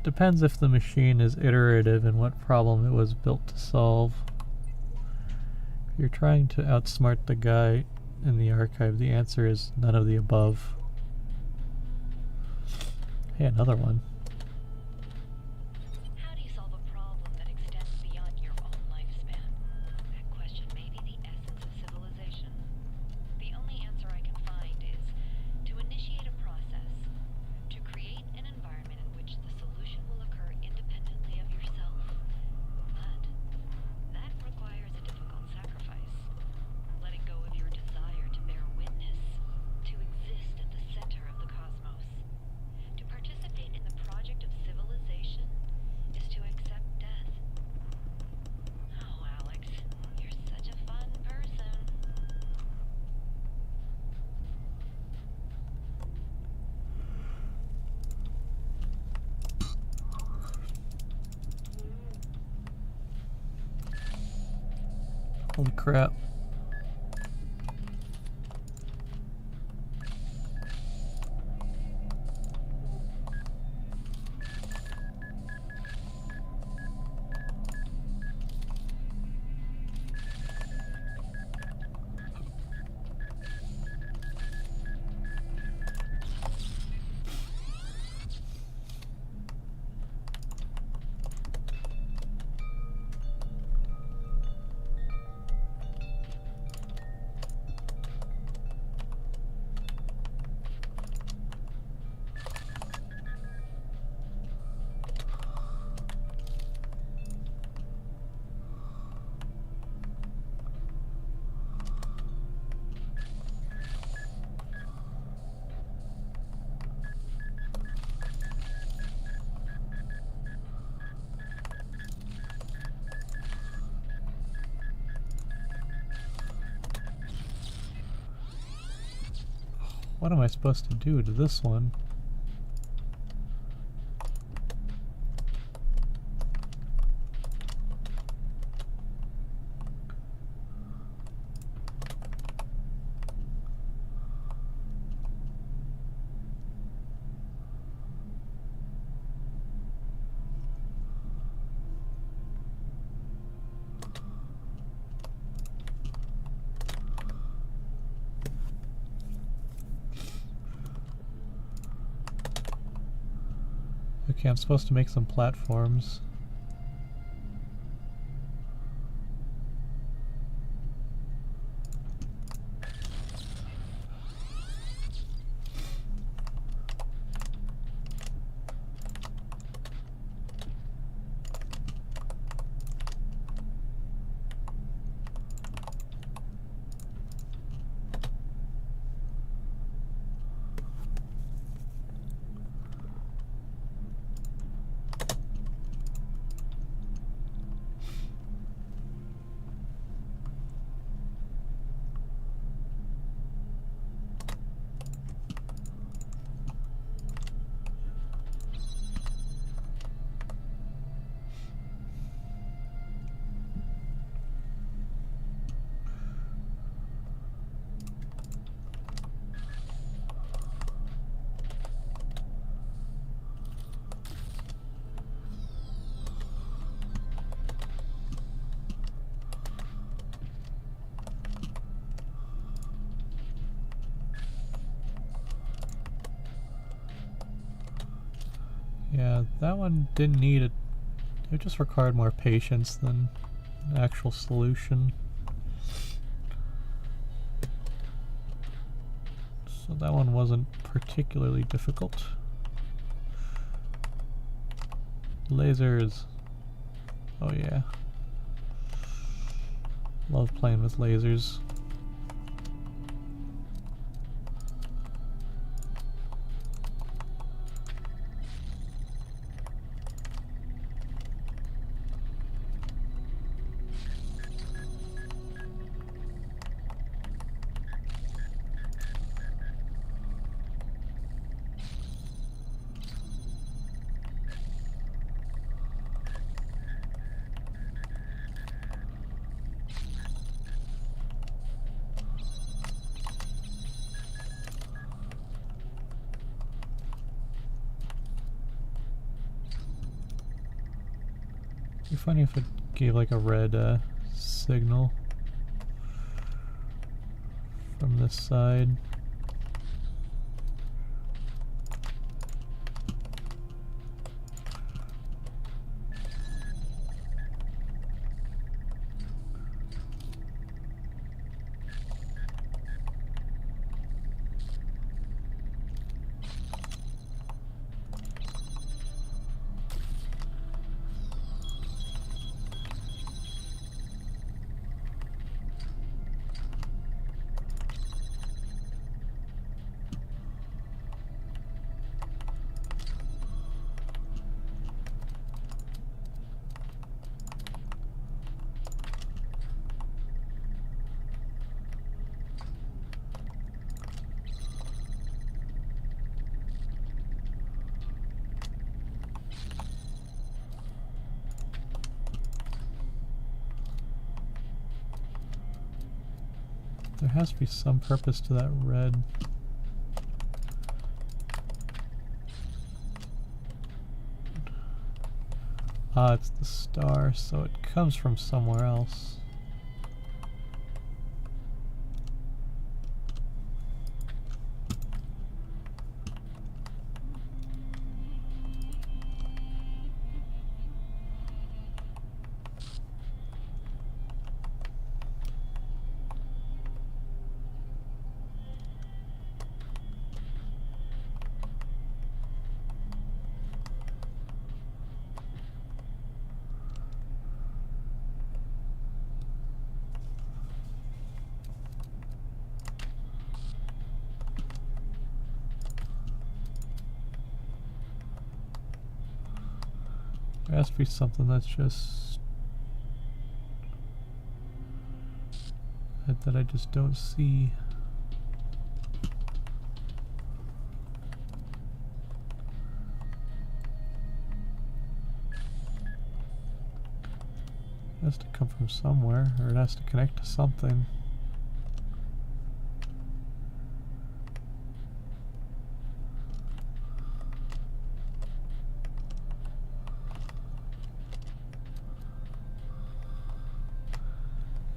Depends if the machine is iterative and what problem it was built to solve. If you're trying to outsmart the guy in the archive, the answer is none of the above. Hey, another one. How do you solve a problem that extends beyond your own lifespan? That question may be the essence of civilization. The only answer I can find is to initiate a process, to create an environment in which the solution will occur independently of yourself. But that requires a difficult sacrifice. Letting go of your desire to bear witness, to exist at the center of the cosmos. To participate in the project of civilization is to accept death. Oh, Alex, you're such a fun person. Holy crap. What am I supposed to do to this one? Okay, I'm supposed to make some platforms. Yeah, that one didn't need it. It just required more patience than an actual solution. So that one wasn't particularly difficult. Lasers. Oh yeah. Love playing with lasers. It'd be funny if it gave like a red signal from this side. There has to be some purpose to that red. Ah, it's the star, so it comes from somewhere else. There has to be something that's just that I just don't see. It has to come from somewhere, or it has to connect to something.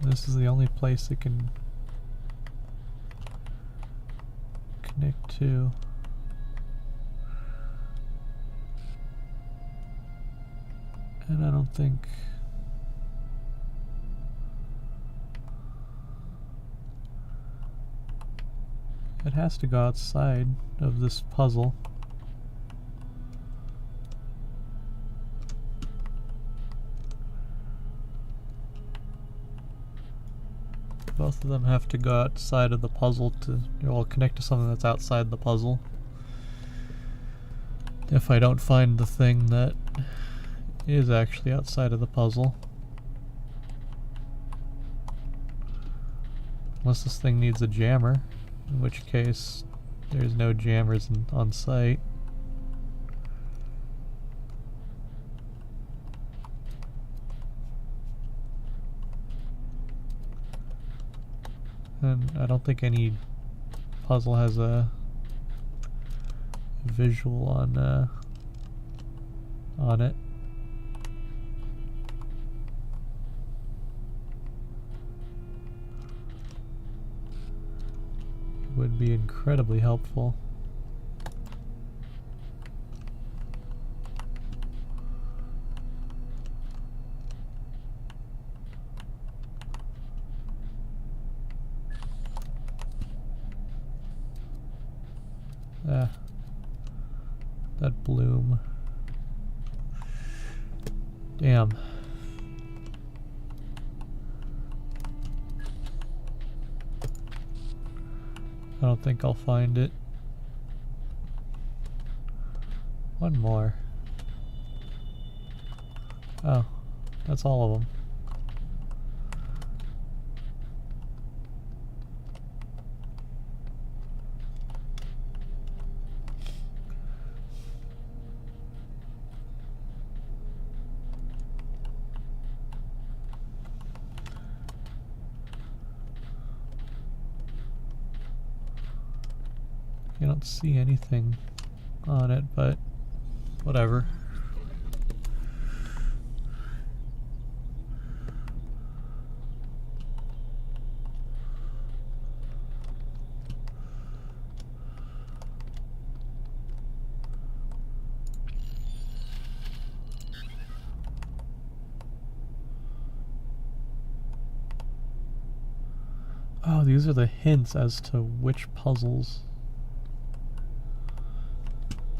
This is the only place it can connect to. And I don't think it has to go outside of this puzzle. Both of them have to go outside of the puzzle to, well, connect to something that's outside the puzzle. If I don't find the thing that is actually outside of the puzzle. Unless this thing needs a jammer, in which case there's no jammers on site. And I don't think any puzzle has a visual on it. It would be incredibly helpful. Ah. That bloom. Damn. I don't think I'll find it. One more. Oh, that's all of them. You don't see anything on it, but whatever. Oh, these are the hints as to which puzzles.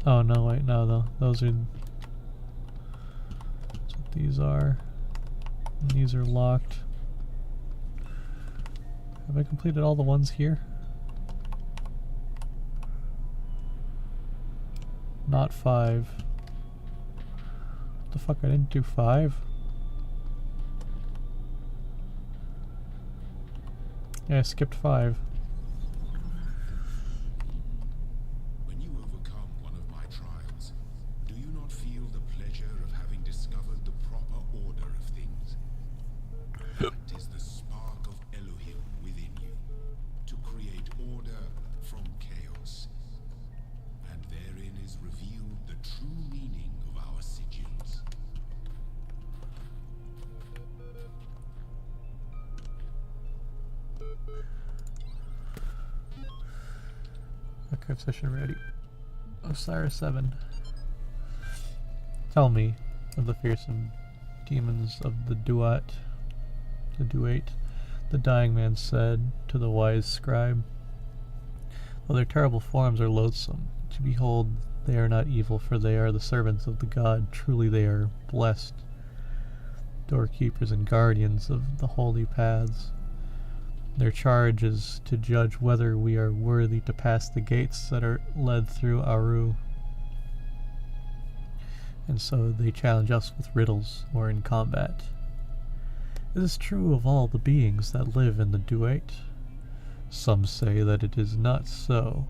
Oh no, wait, no, though. Those are. That's what these are. And these are locked. Have I completed all the ones here? Not 5. What the fuck? I didn't do 5? Yeah, I skipped 5. When you overcome one of my trials, do you not feel the pleasure of having discovered the proper order of things? That is the spark of Elohim within you, to create order from chaos. And therein is revealed the true meaning of our sigils. Archive session ready. Osiris 7. Tell me of the fearsome demons of the Duat. The dying man said to the wise scribe, though their terrible forms are loathsome, to behold they are not evil, for they are the servants of the god. Truly they are blessed, doorkeepers and guardians of the holy paths. Their charge is to judge whether we are worthy to pass the gates that are led through Aru. And so they challenge us with riddles or in combat. It is true of all the beings that live in the Duat. Some say that it is not so,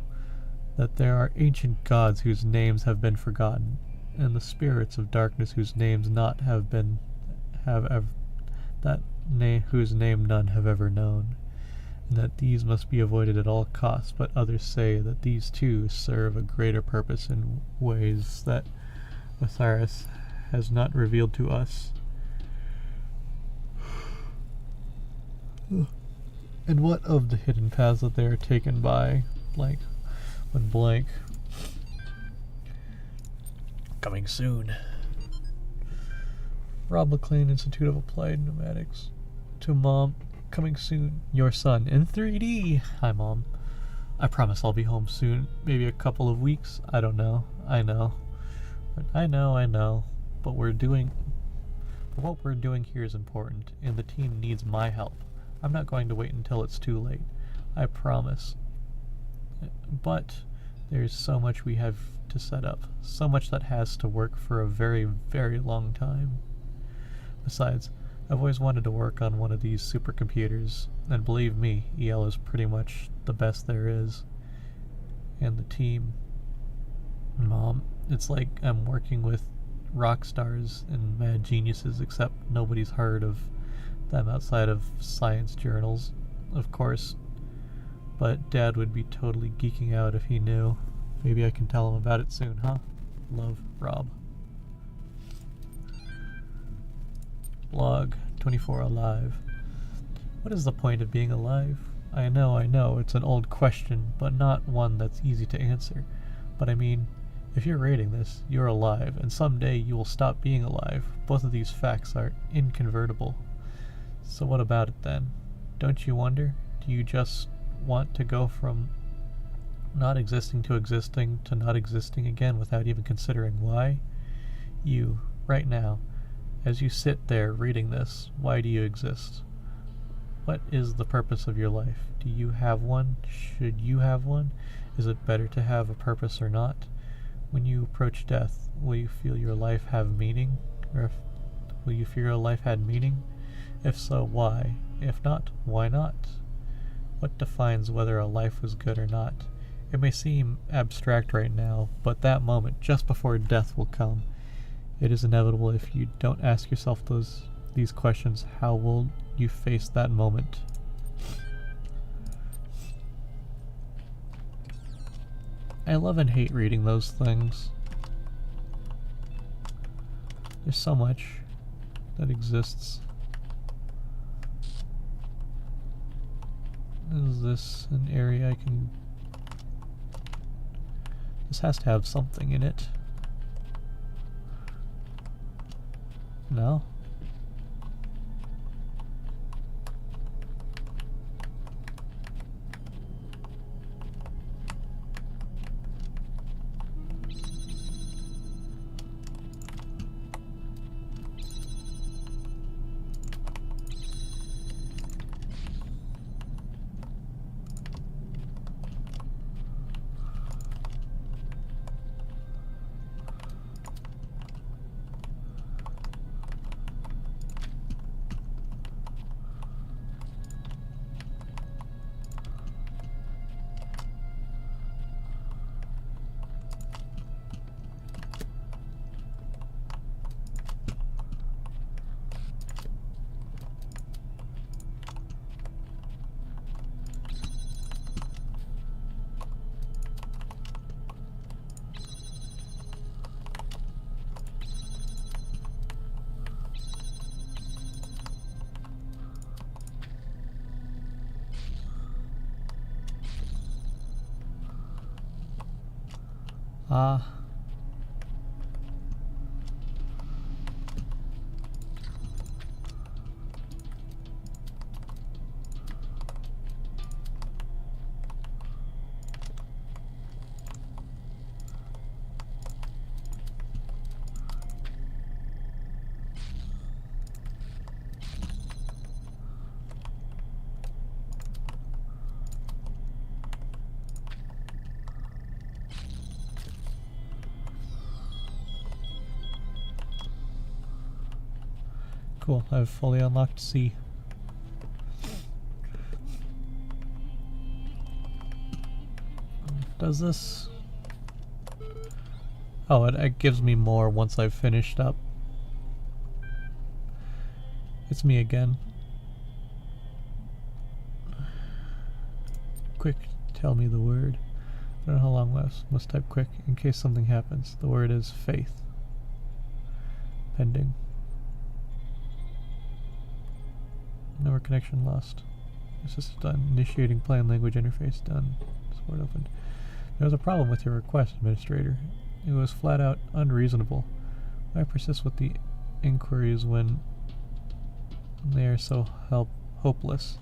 that there are ancient gods whose names have been forgotten, and the spirits of darkness whose names whose name none have ever known, and that these must be avoided at all costs. But others say that these too serve a greater purpose in ways that Osiris has not revealed to us. And what of the hidden paths that they are taken by, like when blank? Coming soon. Rob McLean, Institute of Applied Pneumatics. To Mom, coming soon. Your son in 3D. Hi, Mom. I promise I'll be home soon. Maybe a couple of weeks. I don't know. I know. I know. But what we're doing here is important, and the team needs my help. I'm not going to wait until it's too late. I promise. But there's so much we have to set up. So much that has to work for a very, very long time. Besides, I've always wanted to work on one of these supercomputers, and believe me, EL is pretty much the best there is. And the team. Mom, it's like I'm working with rock stars and mad geniuses, except nobody's heard of them outside of science journals, of course. But Dad would be totally geeking out if he knew. Maybe I can tell him about it soon, huh? Love, Rob. Blog 24 Alive. What is the point of being alive? I know, it's an old question, but not one that's easy to answer. But I mean, if you're rating this, you're alive, and someday you will stop being alive. Both of these facts are inconvertible. So what about it then? Don't you wonder? Do you just want to go from not existing to not existing again without even considering why. You, right now, as you sit there reading this, why do you exist? What is the purpose of your life? Do you have one? Should you have one? Is it better to have a purpose or not? When you approach death, will you feel your life have meaning? Will you feel your life had meaning? If so, why? If not, why not? What defines whether a life was good or not? It may seem abstract right now, but that moment, just before death, will come. It is inevitable. If you don't ask yourself these questions, how will you face that moment? I love and hate reading those things. There's so much that exists. Is this an area I can... This has to have something in it. No? Ah. Cool, I've fully unlocked C. Does this... Oh, it gives me more once I've finished up. It's me again. Quick, tell me the word. I don't know how long left. Must type quick in case something happens. The word is faith. Pending. Network connection lost. Assistant done. Initiating plain language interface done. Support opened. There was a problem with your request, Administrator. It was flat out unreasonable. Why persist with the inquiries when they are so hopeless?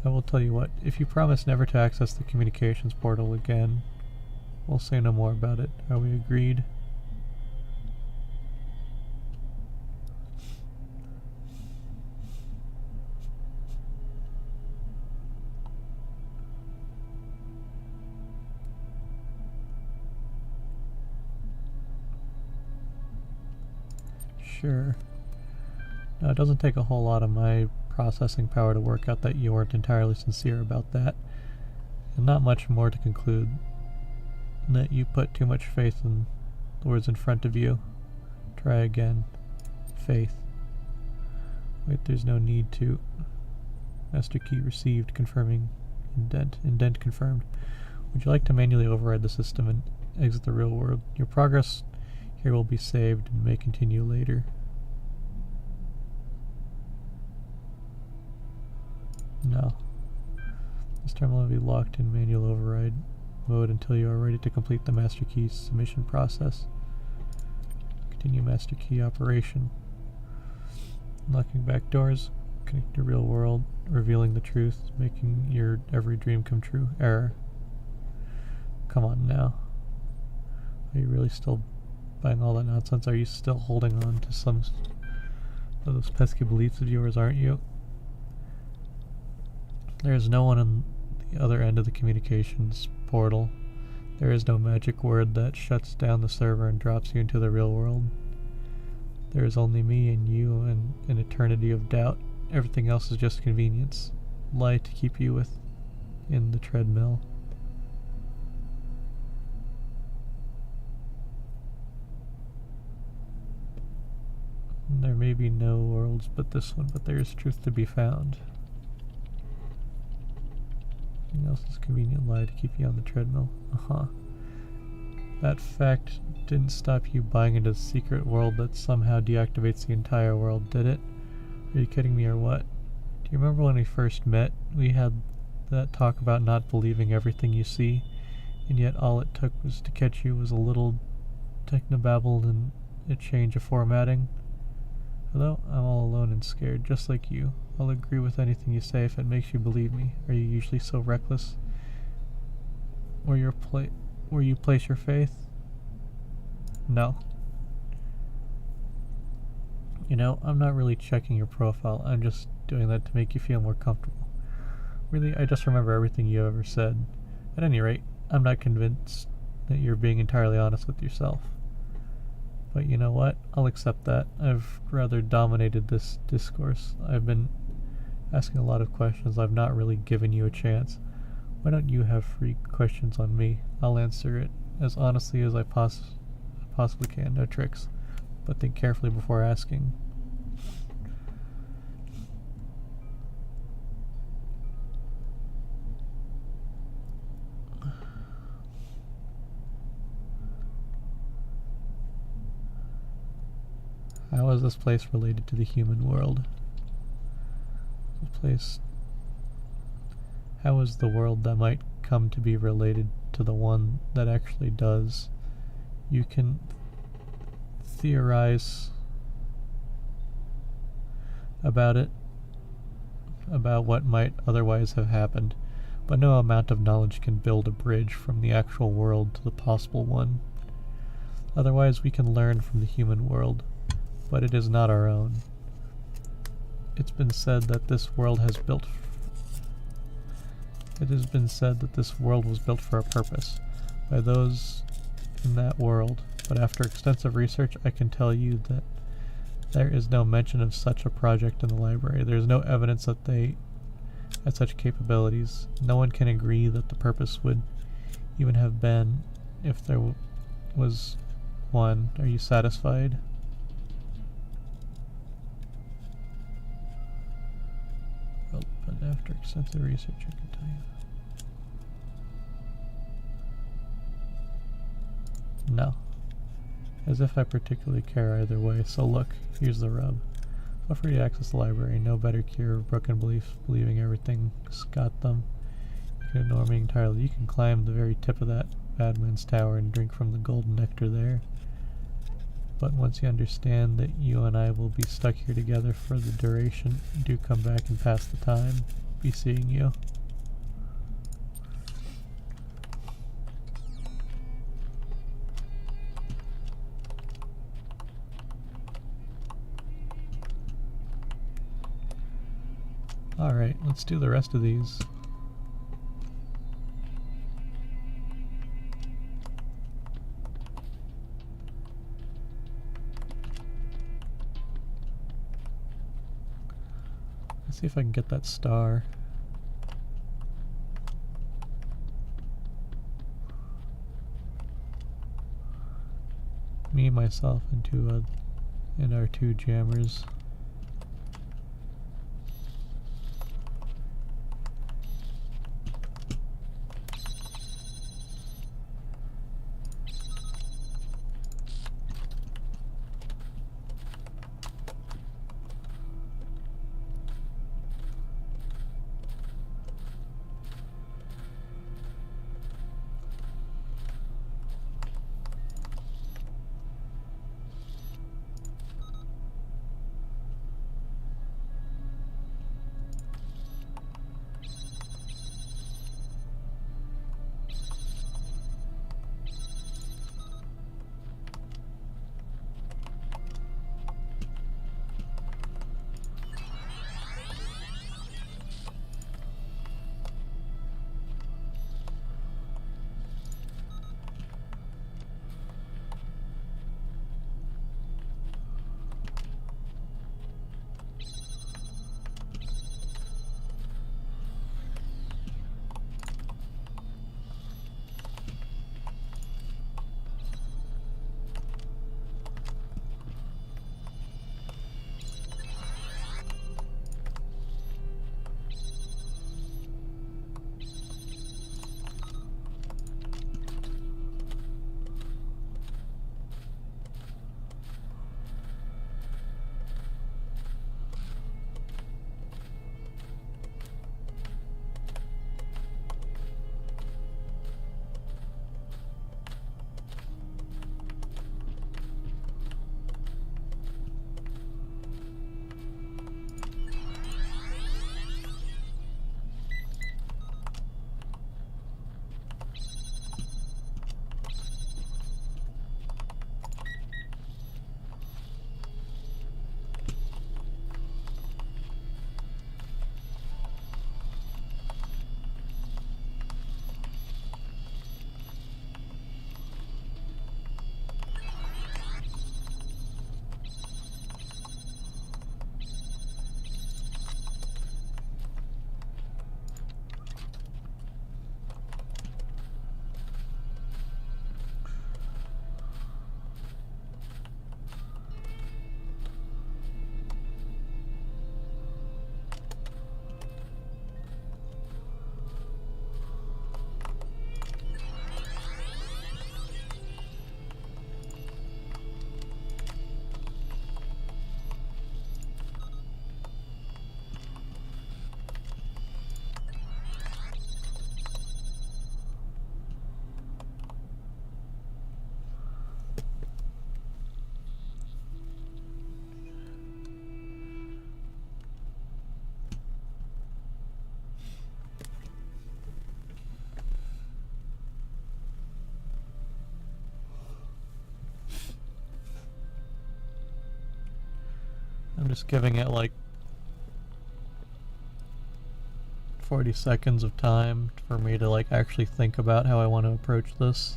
I will tell you what, if you promise never to access the communications portal again, we'll say no more about it. Are we agreed? Sure. Now, it doesn't take a whole lot of my processing power to work out that you weren't entirely sincere about that, and not much more to conclude that you put too much faith in the words in front of you. Try again. Faith. Wait, there's no need to. Master key received, confirming indent. Indent confirmed. Would you like to manually override the system and exit the real world? Your progress here will be saved and may continue later. No. This terminal will be locked in manual override mode until you are ready to complete the master key submission process. Continue master key operation. Unlocking back doors. Connect to real world. Revealing the truth. Making your every dream come true. Error. come on now. Are you really still buying all that nonsense? Are you still holding on to some of those pesky beliefs of yours, aren't you? There is no one on the other end of the communications portal. There is no magic word that shuts down the server and drops you into the real world. There is only me and you and an eternity of doubt. Everything else is just convenience. Lie to keep you within the treadmill. There may be no worlds but this one, but there is truth to be found. Everything else is convenient lie to keep you on the treadmill. That fact didn't stop you buying into the secret world that somehow deactivates the entire world, did it? Are you kidding me or what? Do you remember when we first met? We had that talk about not believing everything you see, and yet all it took was to catch you was a little technobabble and a change of formatting. Hello? I'm all alone and scared, just like you. I'll agree with anything you say if it makes you believe me. Are you usually so reckless? Where you place your faith? No. You know, I'm not really checking your profile. I'm just doing that to make you feel more comfortable. Really, I just remember everything you ever said. At any rate, I'm not convinced that you're being entirely honest with yourself. But you know what? I'll accept that. I've rather dominated this discourse. I've been asking a lot of questions. I've not really given you a chance. Why don't you have free questions on me? I'll answer it as honestly as I possibly can. No tricks. But think carefully before asking. How is this place related to the human world? How is the world that might come to be related to the one that actually does? You can theorize about it, about what might otherwise have happened, but no amount of knowledge can build a bridge from the actual world to the possible one. Otherwise, we can learn from the human world, but it is not our own. It's been said that this world has built It has been said that this world was built for a purpose by those in that world, but after extensive research I can tell you that there is no mention of such a project in the library. There is no evidence that they had such capabilities. No one can agree that the purpose would even have been if there was one. Are you satisfied? Well, but after extensive research I can tell you. No. As if I particularly care either way. So look, here's the rub. Feel free to access the library. No better cure of broken beliefs, believing everything's got them. You can ignore me entirely. You can climb the very tip of that badman's tower and drink from the golden nectar there. But once you understand that you and I will be stuck here together for the duration, do come back and pass the time. Be seeing you. Alright, let's do the rest of these. Let's see if I can get that star. Me, myself, and our two jammers. just giving it like 40 seconds of time for me to like actually think about how I want to approach this.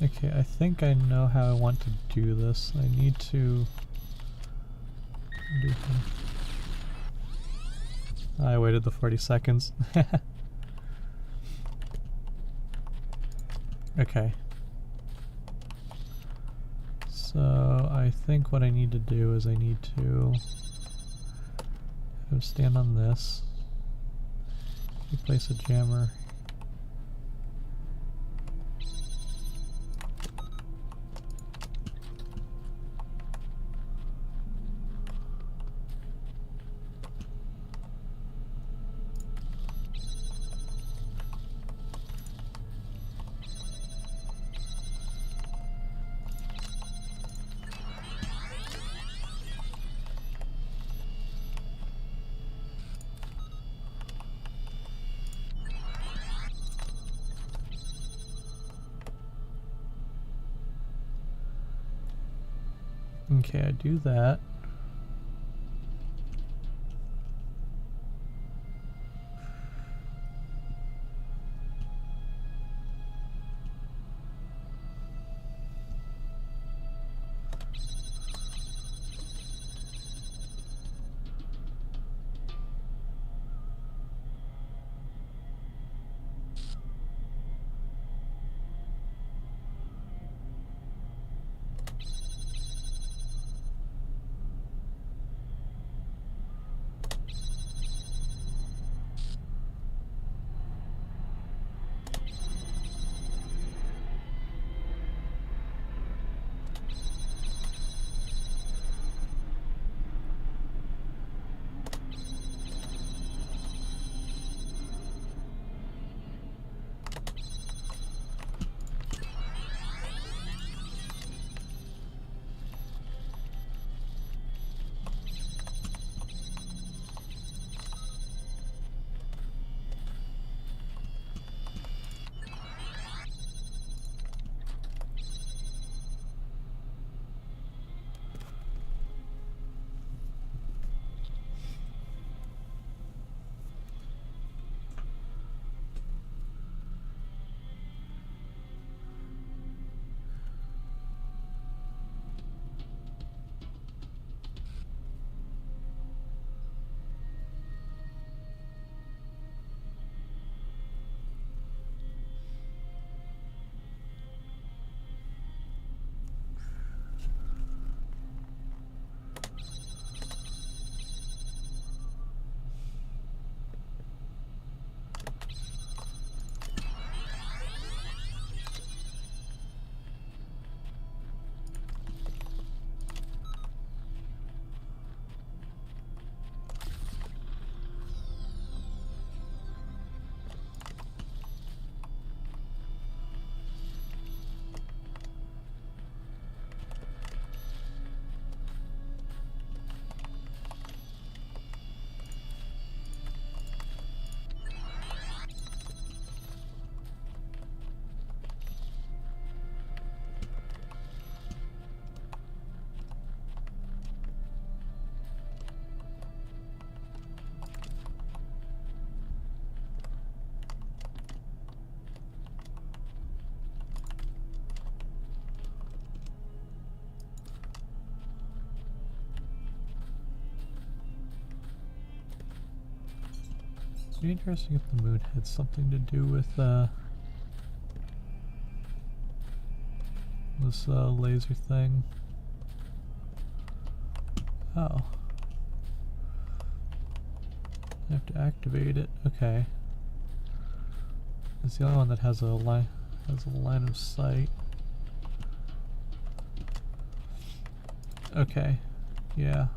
Okay, I think I know how I want to do this. I need to do I waited the 40 seconds. Okay. So I think what I need to do is I need to have him stand on this. Place a jammer. Okay, I do that. It'd be interesting if the moon had something to do with this laser thing. Oh. I have to activate it. Okay. It's the only one that has a line of sight. Okay. Yeah.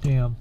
Damn.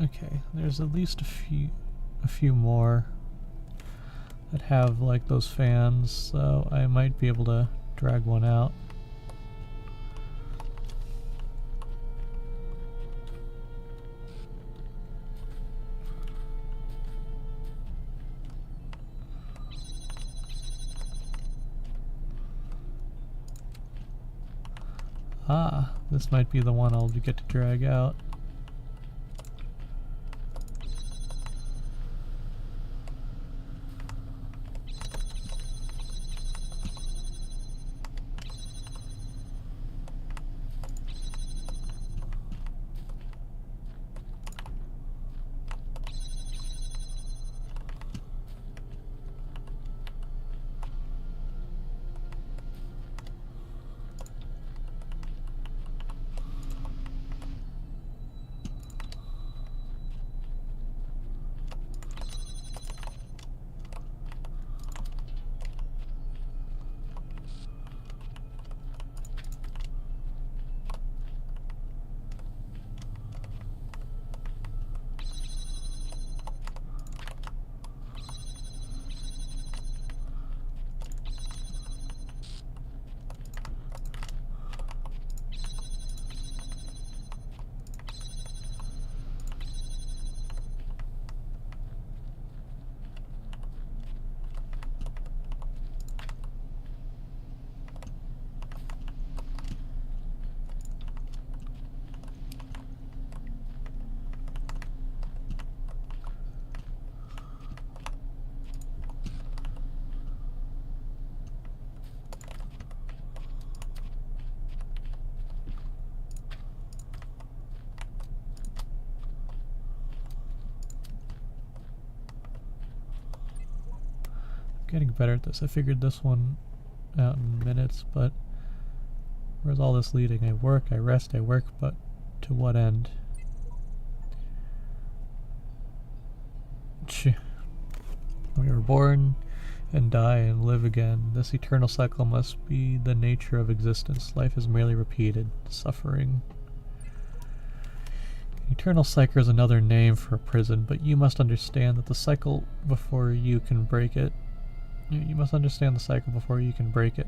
Okay, there's at least a few more that have like those fans, so I might be able to drag one out. Ah, this might be the one I'll get to drag out. Getting better at this. I figured this one out in minutes, but where's all this leading? I work, I rest, I work, but to what end? We are born and die and live again. This eternal cycle must be the nature of existence. Life is merely repeated, suffering. Eternal cycle is another name for a prison, but you must understand that the cycle before you can break it. You must understand the cycle before you can break it.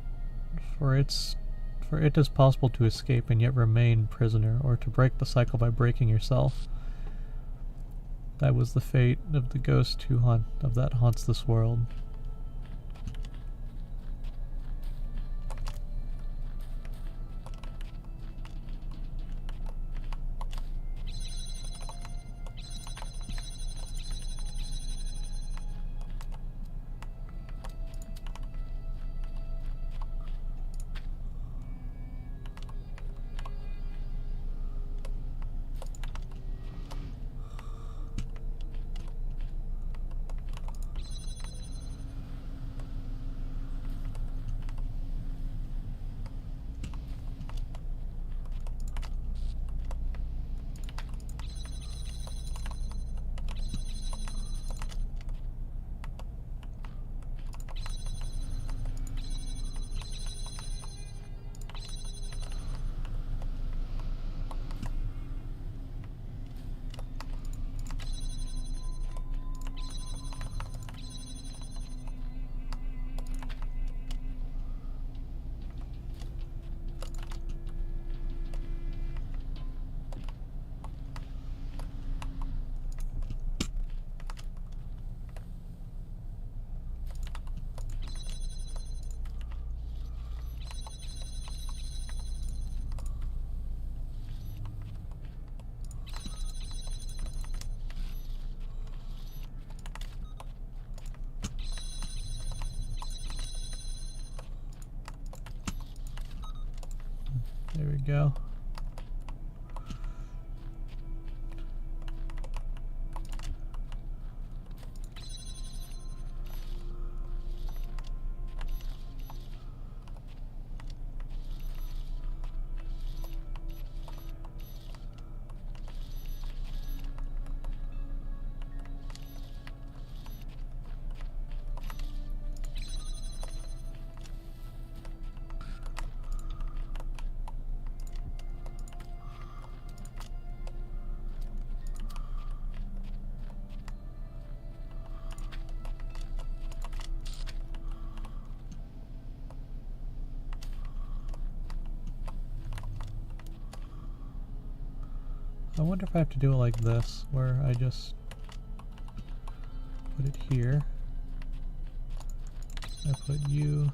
For it is possible to escape and yet remain prisoner, or to break the cycle by breaking yourself. That was the fate of the ghost that haunts this world. There we go. I wonder if I have to do it like this, where I just put it here. I put you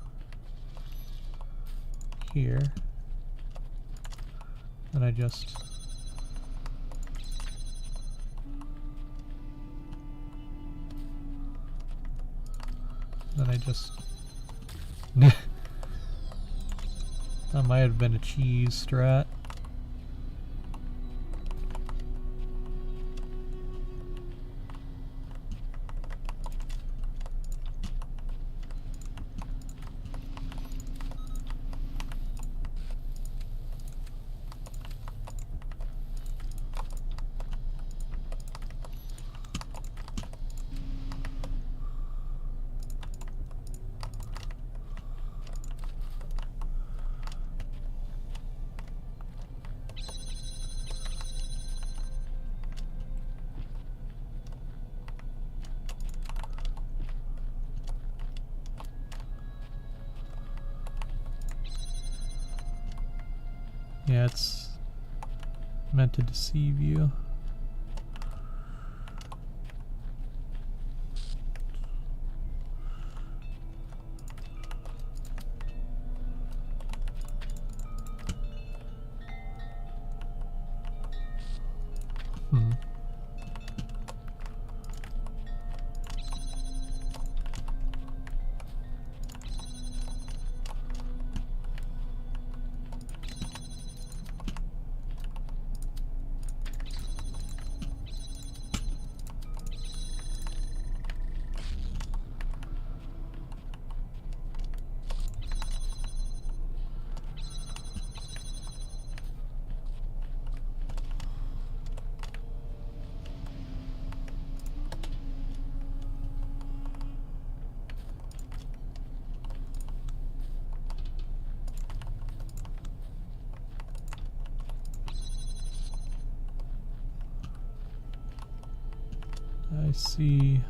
here. And I just... Then I just... That might have been a cheese strat. Yeah, it's meant to deceive you. Hmm. I see.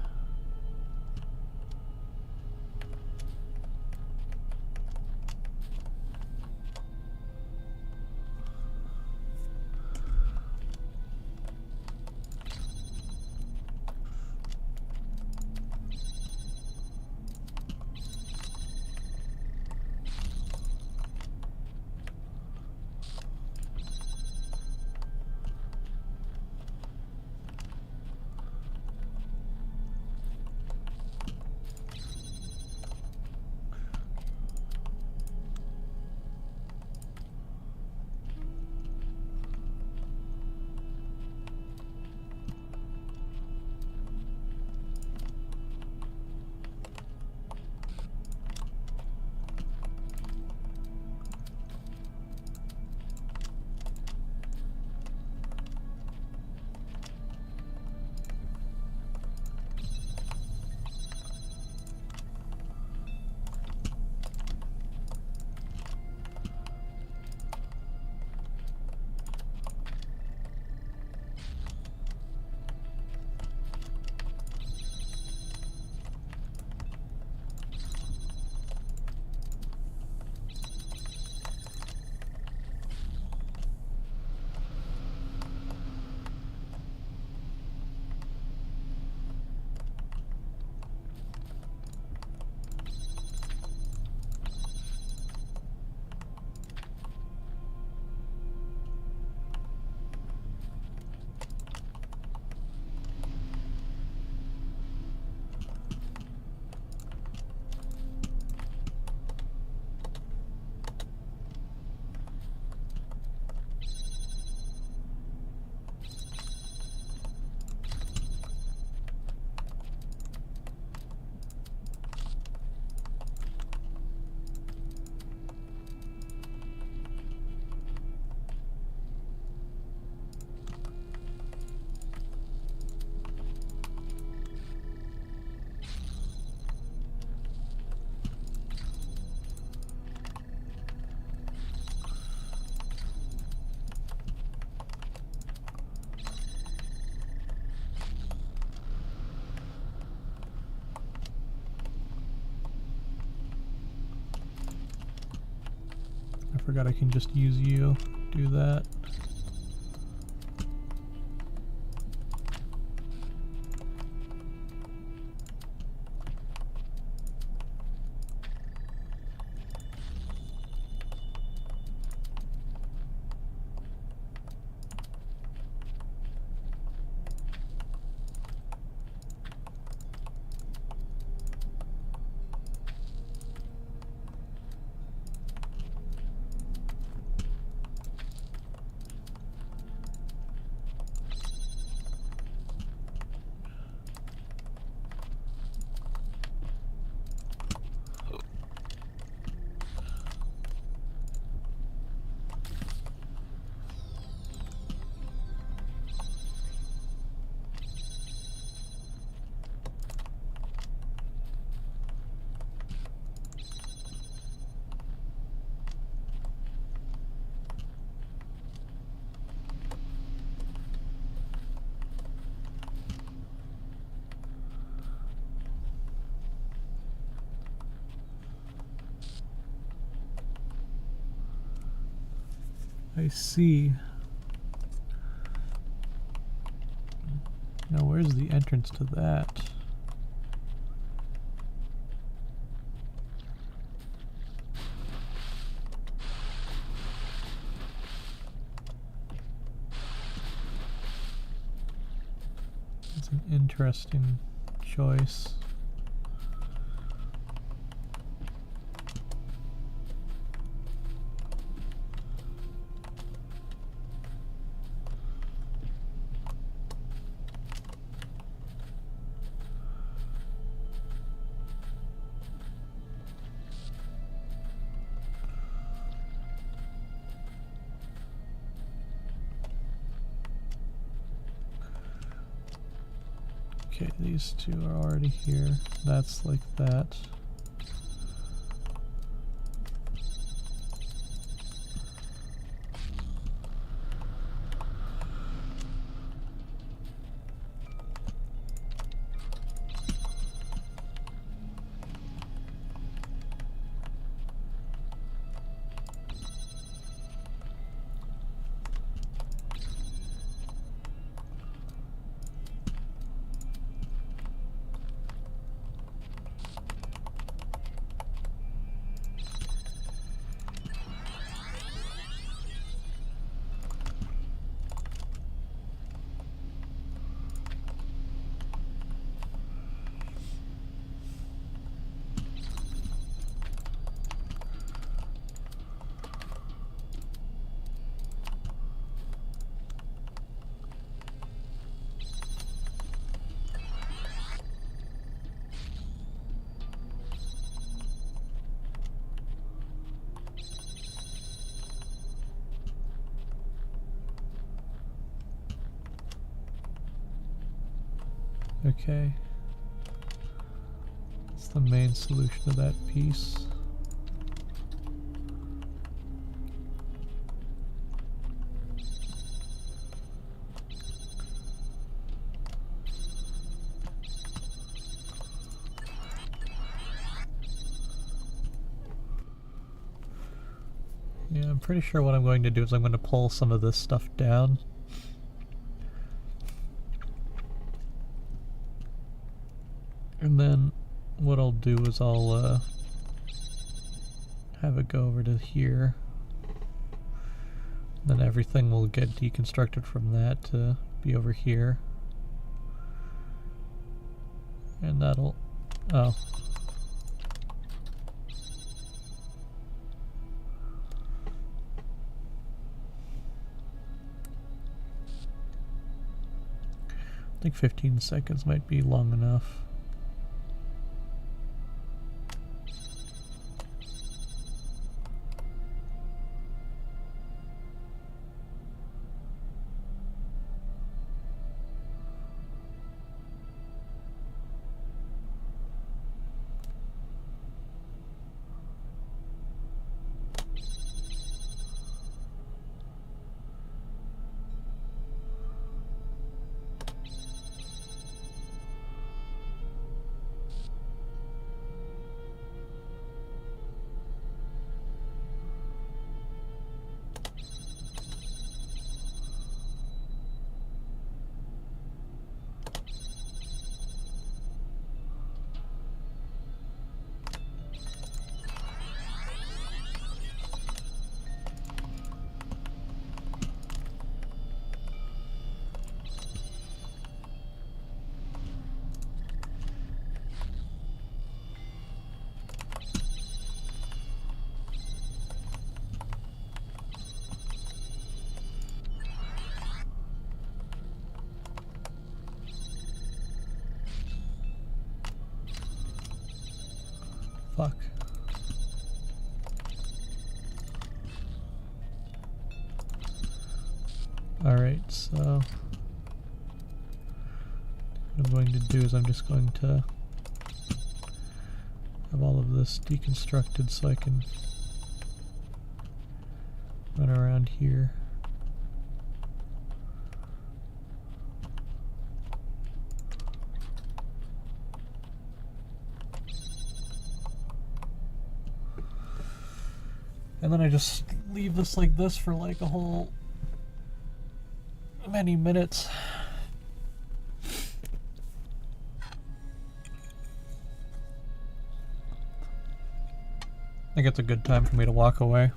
I forgot I can just use you. Do that. I see. Now where's the entrance to that? It's an interesting choice. Okay, these two are already here. That's like that. Okay. That's the main solution to that piece. Yeah, I'm pretty sure what I'm going to do is I'm going to pull some of this stuff down. And then what I'll do is I'll have it go over to here. Then everything will get deconstructed from that to be over here. And that'll... oh. I think 15 seconds might be long enough. Fuck. Alright, so what I'm going to do is I'm just going to have all of this deconstructed so I can run around here. And then I just leave this like this for like a whole many minutes. I think it's a good time for me to walk away.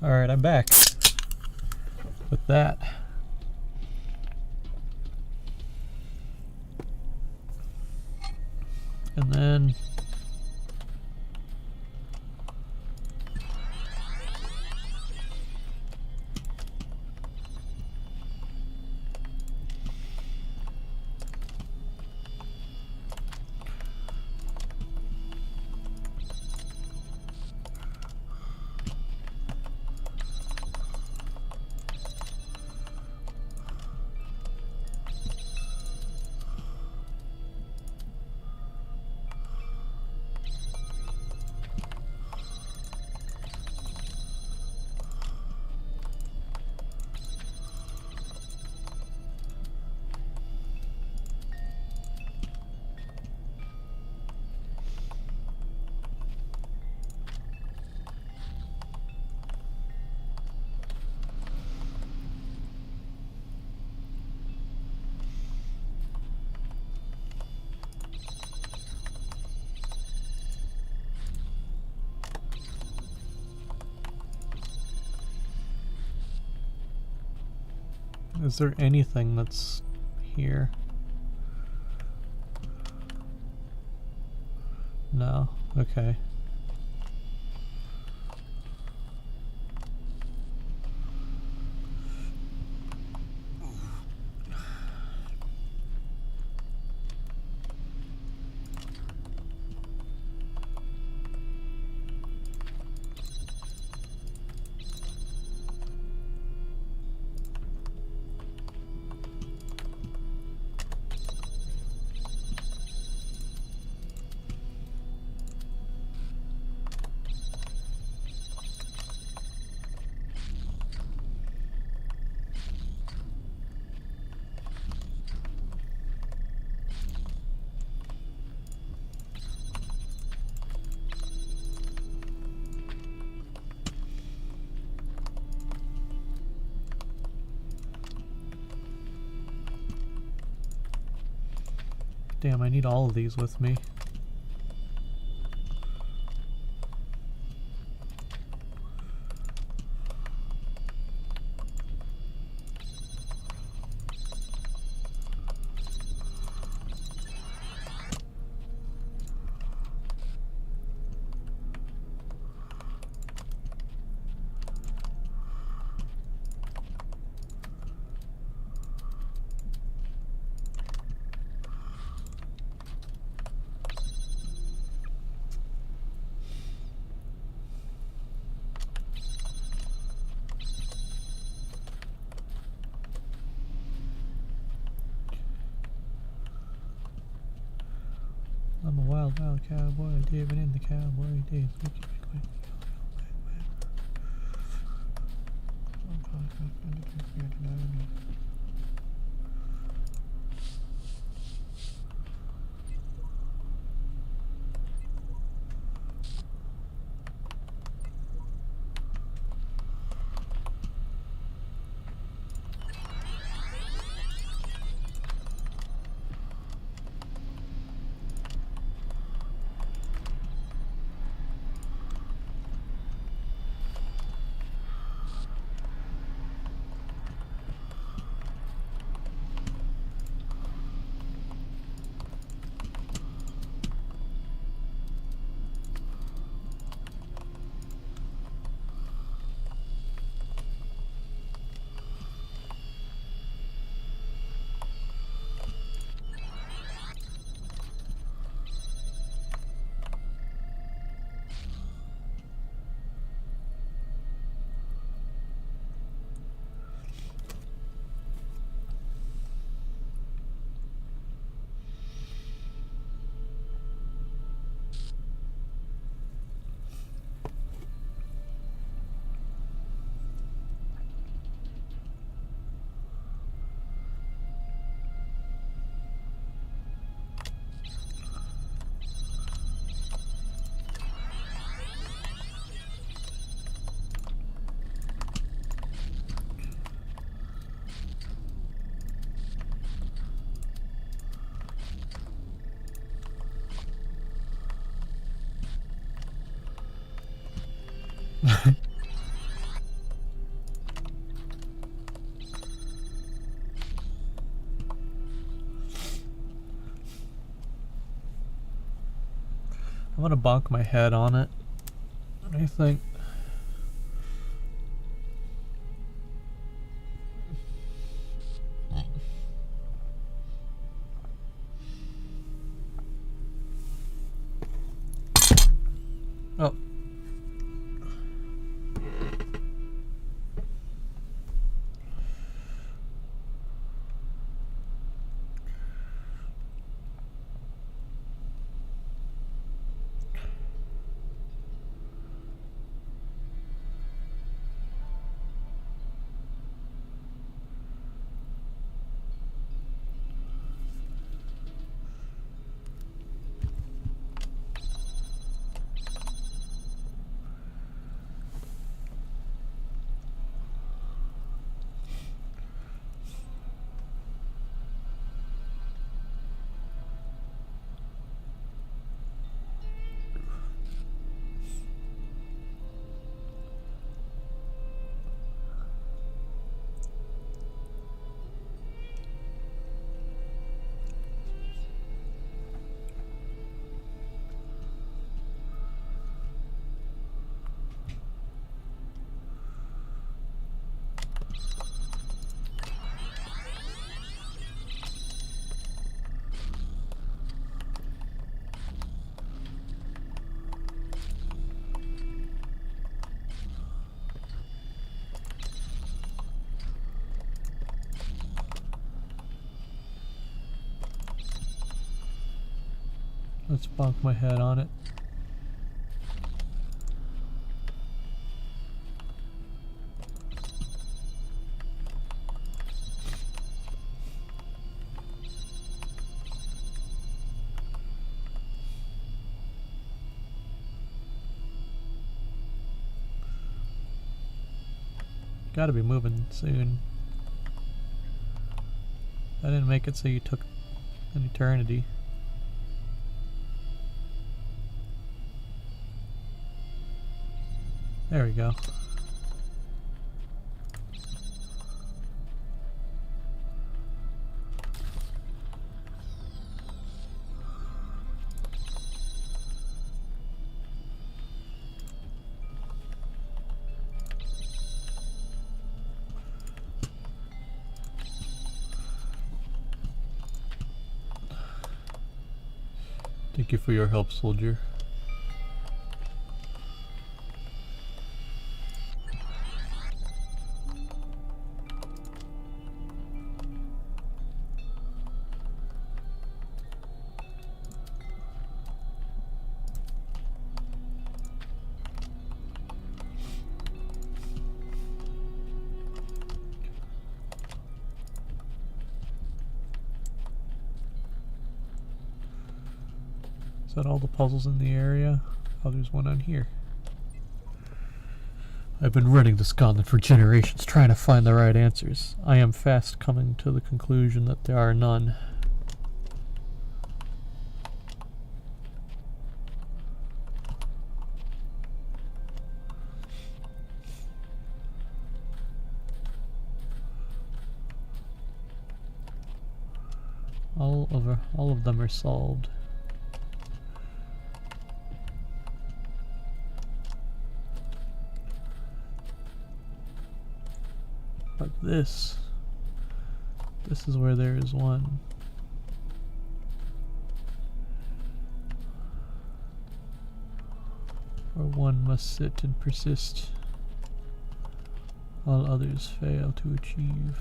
Alright, I'm back with that. And then is there anything that's here? No. Okay. Damn, I need all of these with me. I'm a wild, wild cowboy living in the cowboy days. I'm gonna bonk my head on it, I think. Oh. Let's bonk my head on it. Gotta be moving soon. I didn't make it so you took an eternity. There we go. Thank you for your help, soldier. Is that all the puzzles in the area? Oh, there's one on here. I've been running this gauntlet for generations, trying to find the right answers. I am fast coming to the conclusion that there are none. All of them are solved. But this is where there is one. Where one must sit and persist, while others fail to achieve.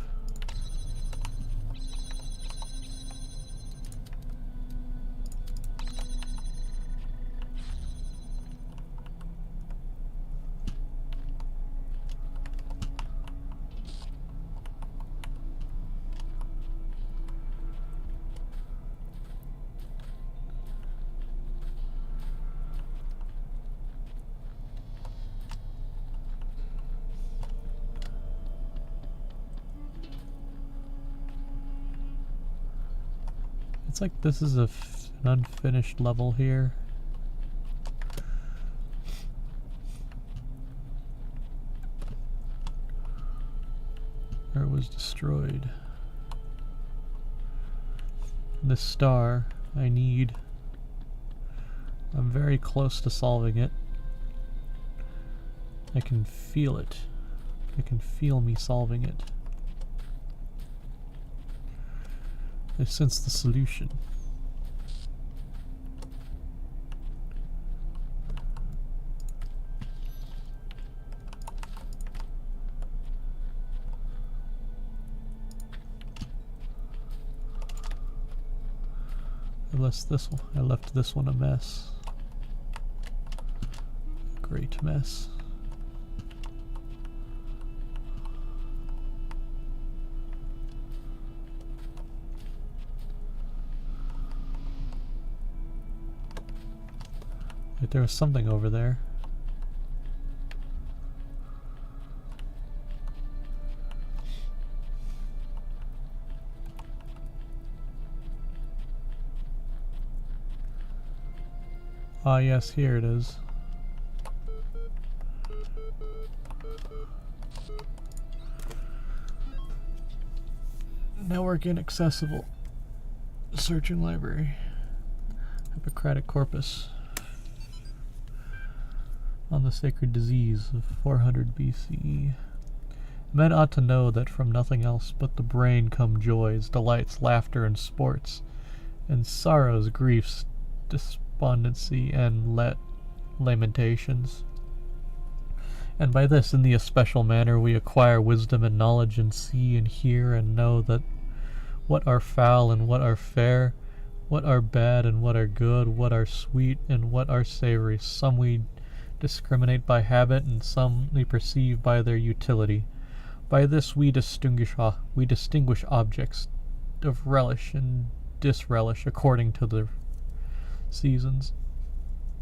It's like this is an unfinished level here. Or it was destroyed. This star, I'm very close to solving it. I can feel it. I can feel me solving it. I sense the solution. I left this one a mess. A great mess. Wait, there was something over there. Ah, yes, here it is. Network inaccessible. Searching library. Hippocratic corpus. On the sacred disease of 400 BCE. Men ought to know that from nothing else but the brain come joys, delights, laughter, and sports, and sorrows, griefs, despondency, and lamentations. And by this, in the especial manner, we acquire wisdom and knowledge, and see and hear and know that what are foul and what are fair, what are bad and what are good, what are sweet and what are savory. Some we discriminate by habit, and some we perceive by their utility. By this we distinguish objects of relish and disrelish according to the seasons.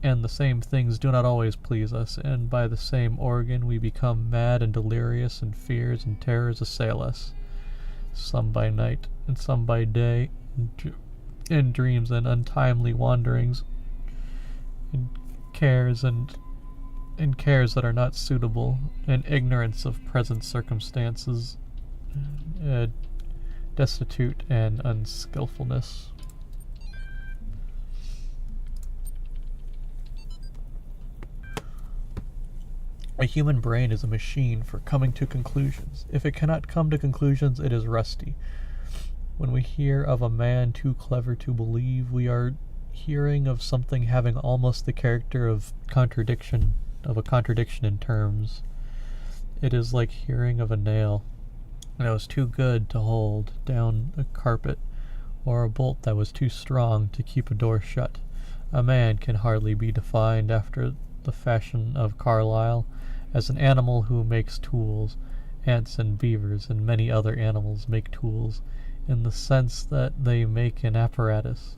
And the same things do not always please us, and by the same organ we become mad and delirious, and fears and terrors assail us, some by night and some by day, in dreams and untimely wanderings, in cares that are not suitable, in ignorance of present circumstances, destitute and unskilfulness. A human brain is a machine for coming to conclusions. If it cannot come to conclusions, it is rusty. When we hear of a man too clever to believe, we are hearing of something having almost the character of a contradiction in terms. It is like hearing of a nail that was too good to hold down a carpet, or a bolt that was too strong to keep a door shut. A man can hardly be defined after the fashion of Carlyle as an animal who makes tools. Ants and beavers and many other animals make tools in the sense that they make an apparatus.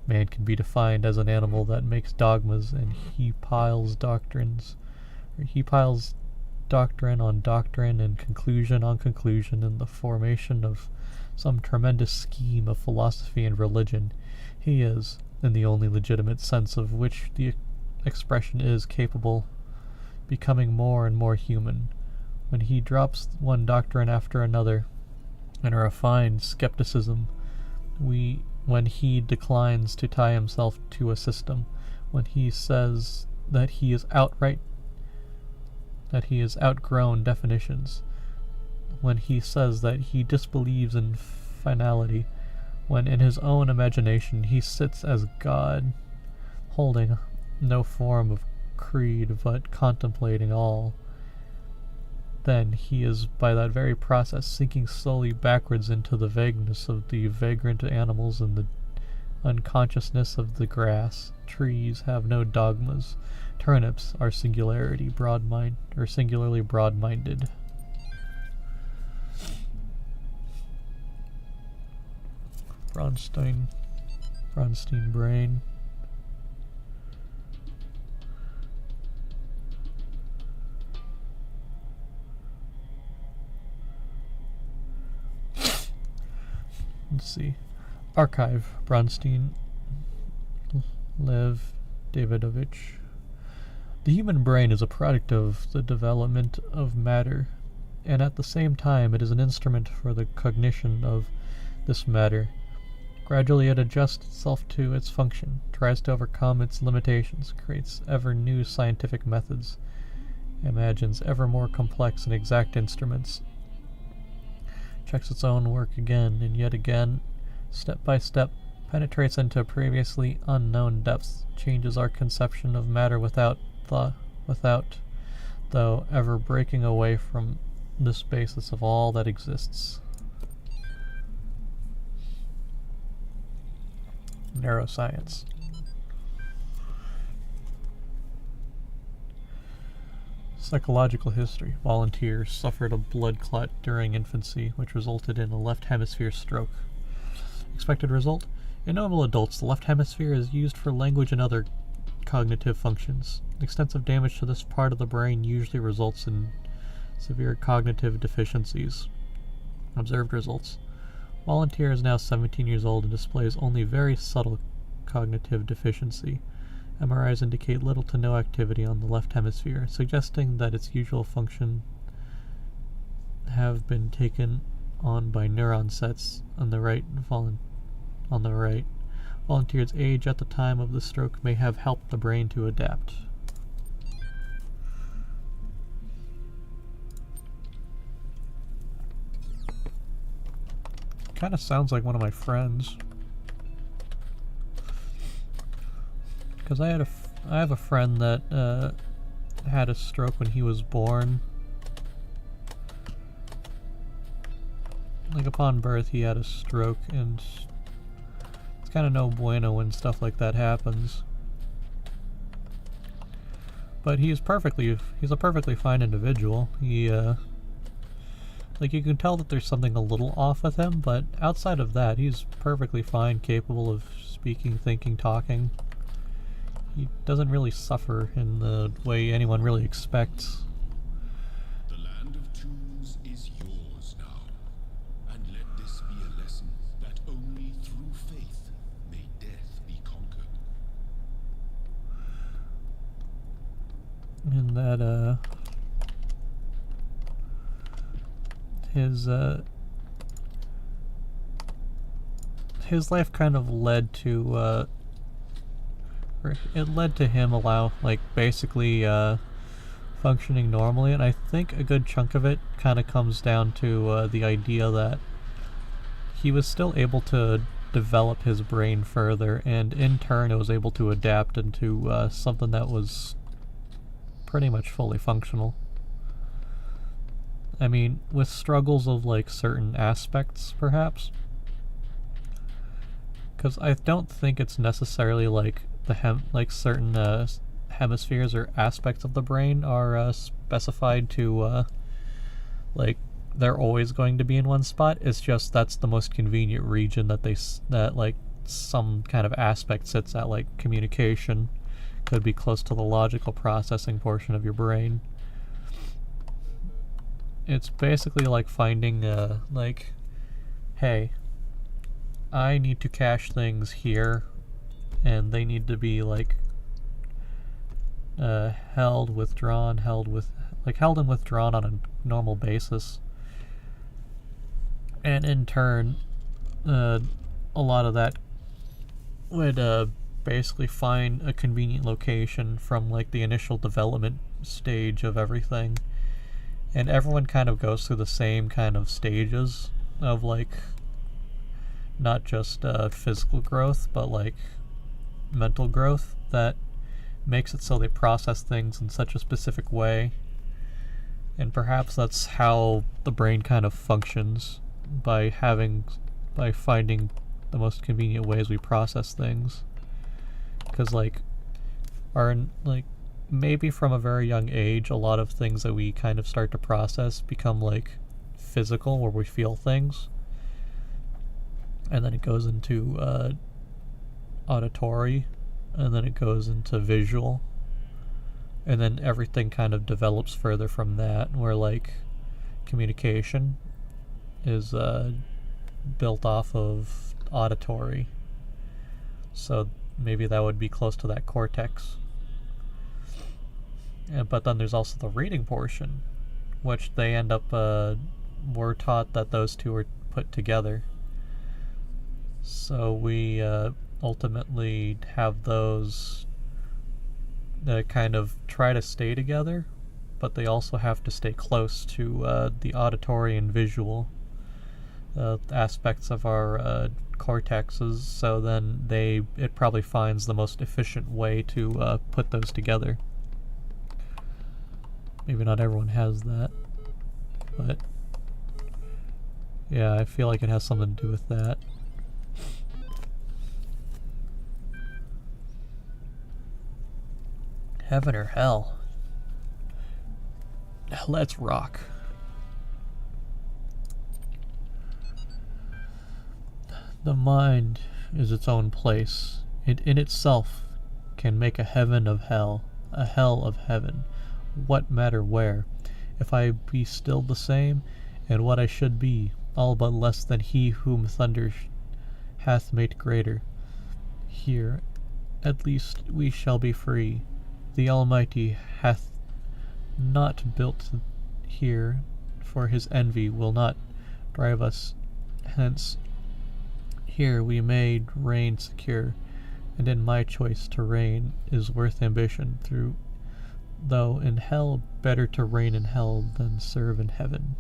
Man can be defined as an animal that makes dogmas, and he piles doctrine on doctrine and conclusion on conclusion in the formation of some tremendous scheme of philosophy and religion. He is, in the only legitimate sense of which the expression is capable, becoming more and more human. When he drops one doctrine after another in a refined skepticism, when he declines to tie himself to a system, when he says that he has outgrown definitions, when he says that he disbelieves in finality, when in his own imagination he sits as God, holding no form of creed but contemplating all, then he is by that very process sinking slowly backwards into the vagueness of the vagrant animals and the unconsciousness of the grass. Trees have no dogmas. Turnips are singularly broad-minded. Bronstein brain. Let's see. Archive, Bronstein, Lev Davidovich. The human brain is a product of the development of matter, and at the same time it is an instrument for the cognition of this matter. Gradually it adjusts itself to its function, tries to overcome its limitations, creates ever new scientific methods, imagines ever more complex and exact instruments, checks its own work again and yet again, step by step, penetrates into previously unknown depths, changes our conception of matter without, though, ever breaking away from this basis of all that exists. Neuroscience. Psychological history. Volunteers suffered a blood clot during infancy, which resulted in a left hemisphere stroke. Expected result? In normal adults, the left hemisphere is used for language and other cognitive functions. Extensive damage to this part of the brain usually results in severe cognitive deficiencies. Observed results. Volunteer is now 17 years old and displays only very subtle cognitive deficiency. MRIs indicate little to no activity on the left hemisphere, suggesting that its usual function have been taken on by neuron sets on the right. Volunteer's age at the time of the stroke may have helped the brain to adapt. Kind of sounds like one of my friends. Because I have a friend that had a stroke when he was born. Like upon birth he had a stroke, and it's kind of no bueno when stuff like that happens. But he's a perfectly fine individual. He like, you can tell that there's something a little off with him, but outside of that, he's perfectly fine, capable of speaking, thinking, talking. He doesn't really suffer in the way anyone really expects. The land of tombs is yours now, and let this be a lesson that only through faith may death be conquered. And that, his life kind of led to, it led to him basically functioning normally, and I think a good chunk of it kind of comes down to the idea that he was still able to develop his brain further, and in turn it was able to adapt into something that was pretty much fully functional. I mean, with struggles of certain aspects, perhaps, because I don't think it's necessarily certain hemispheres or aspects of the brain are specified to they're always going to be in one spot. It's just that's the most convenient region that some kind of aspect sits at, like communication. Could be close to the logical processing portion of your brain. It's basically like finding, like, hey, I need to cache things here, and they need to be, like, held, withdrawn, held and withdrawn on a normal basis. And in turn, a lot of that would, basically find a convenient location from, like, the initial development stage of everything. And everyone kind of goes through the same kind of stages of, like, not just physical growth, but, like, mental growth that makes it so they process things in such a specific way. And perhaps that's how the brain kind of functions, by finding the most convenient ways we process things. Because, like, maybe from a very young age, a lot of things that we kind of start to process become, like, physical, where we feel things. And then it goes into auditory, and then it goes into visual. And then everything kind of develops further from that, where, like, communication is built off of auditory. So maybe that would be close to that cortex. But then there's also the reading portion, which they end up, we're taught that those two are put together. So we ultimately have those kind of try to stay together, but they also have to stay close to the auditory and visual aspects of our cortexes, so then it probably finds the most efficient way to put those together. Maybe not everyone has that, but yeah, I feel like it has something to do with that. Heaven or hell? Let's rock. The mind is its own place. It in itself can make a heaven of hell, a hell of heaven. What matter where? If I be still the same, and what I should be, all but less than he whom thunder hath made greater. Here, at least, we shall be free. The Almighty hath not built here, for his envy will not drive us hence. Here we may reign secure, and in my choice to reign is worth ambition through, though in hell better to reign in hell than serve in heaven.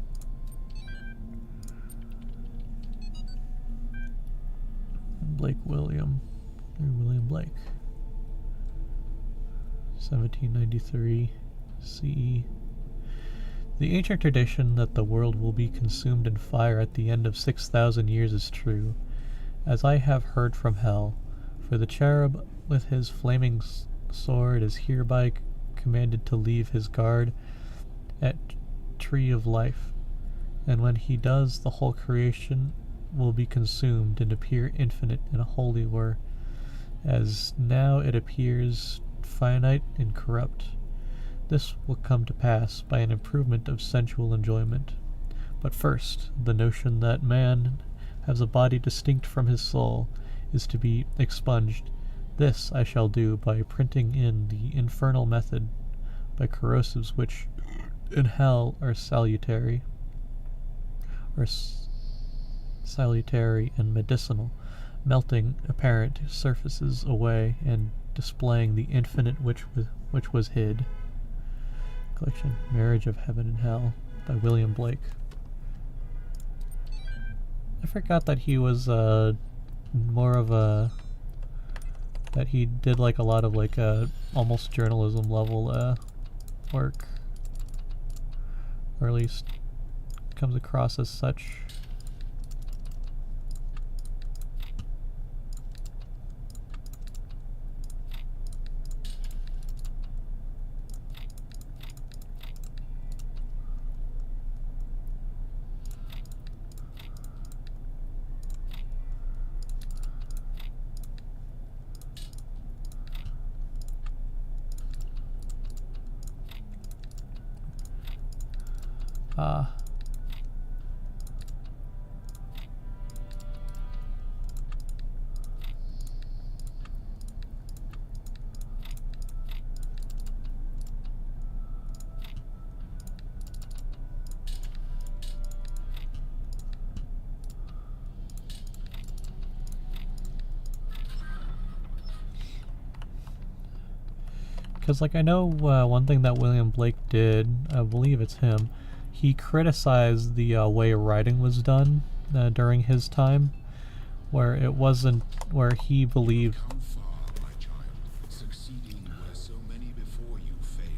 William Blake, 1793 CE. The ancient tradition that the world will be consumed in fire at the end of 6,000 years is true, as I have heard from hell, for the cherub with his flaming sword is hereby commanded to leave his guard at tree of life, and when he does, the whole creation will be consumed and appear infinite and holy, where as now it appears finite and corrupt. This will come to pass by an improvement of sensual enjoyment. But first, the notion that man has a body distinct from his soul is to be expunged. This I shall do by printing in the infernal method, by corrosives which in hell are salutary and medicinal, melting apparent surfaces away and displaying the infinite which was hid. Collection Marriage of Heaven and Hell by William Blake. I forgot that he was more of a that he did like a lot of like almost journalism level work, or at least comes across as such. Ah. Because, like, I know one thing that William Blake did, I believe it's him, he criticized the way writing was done during his time, where it wasn't, where he believed. Come far, my child, succeeding where so many before you failed.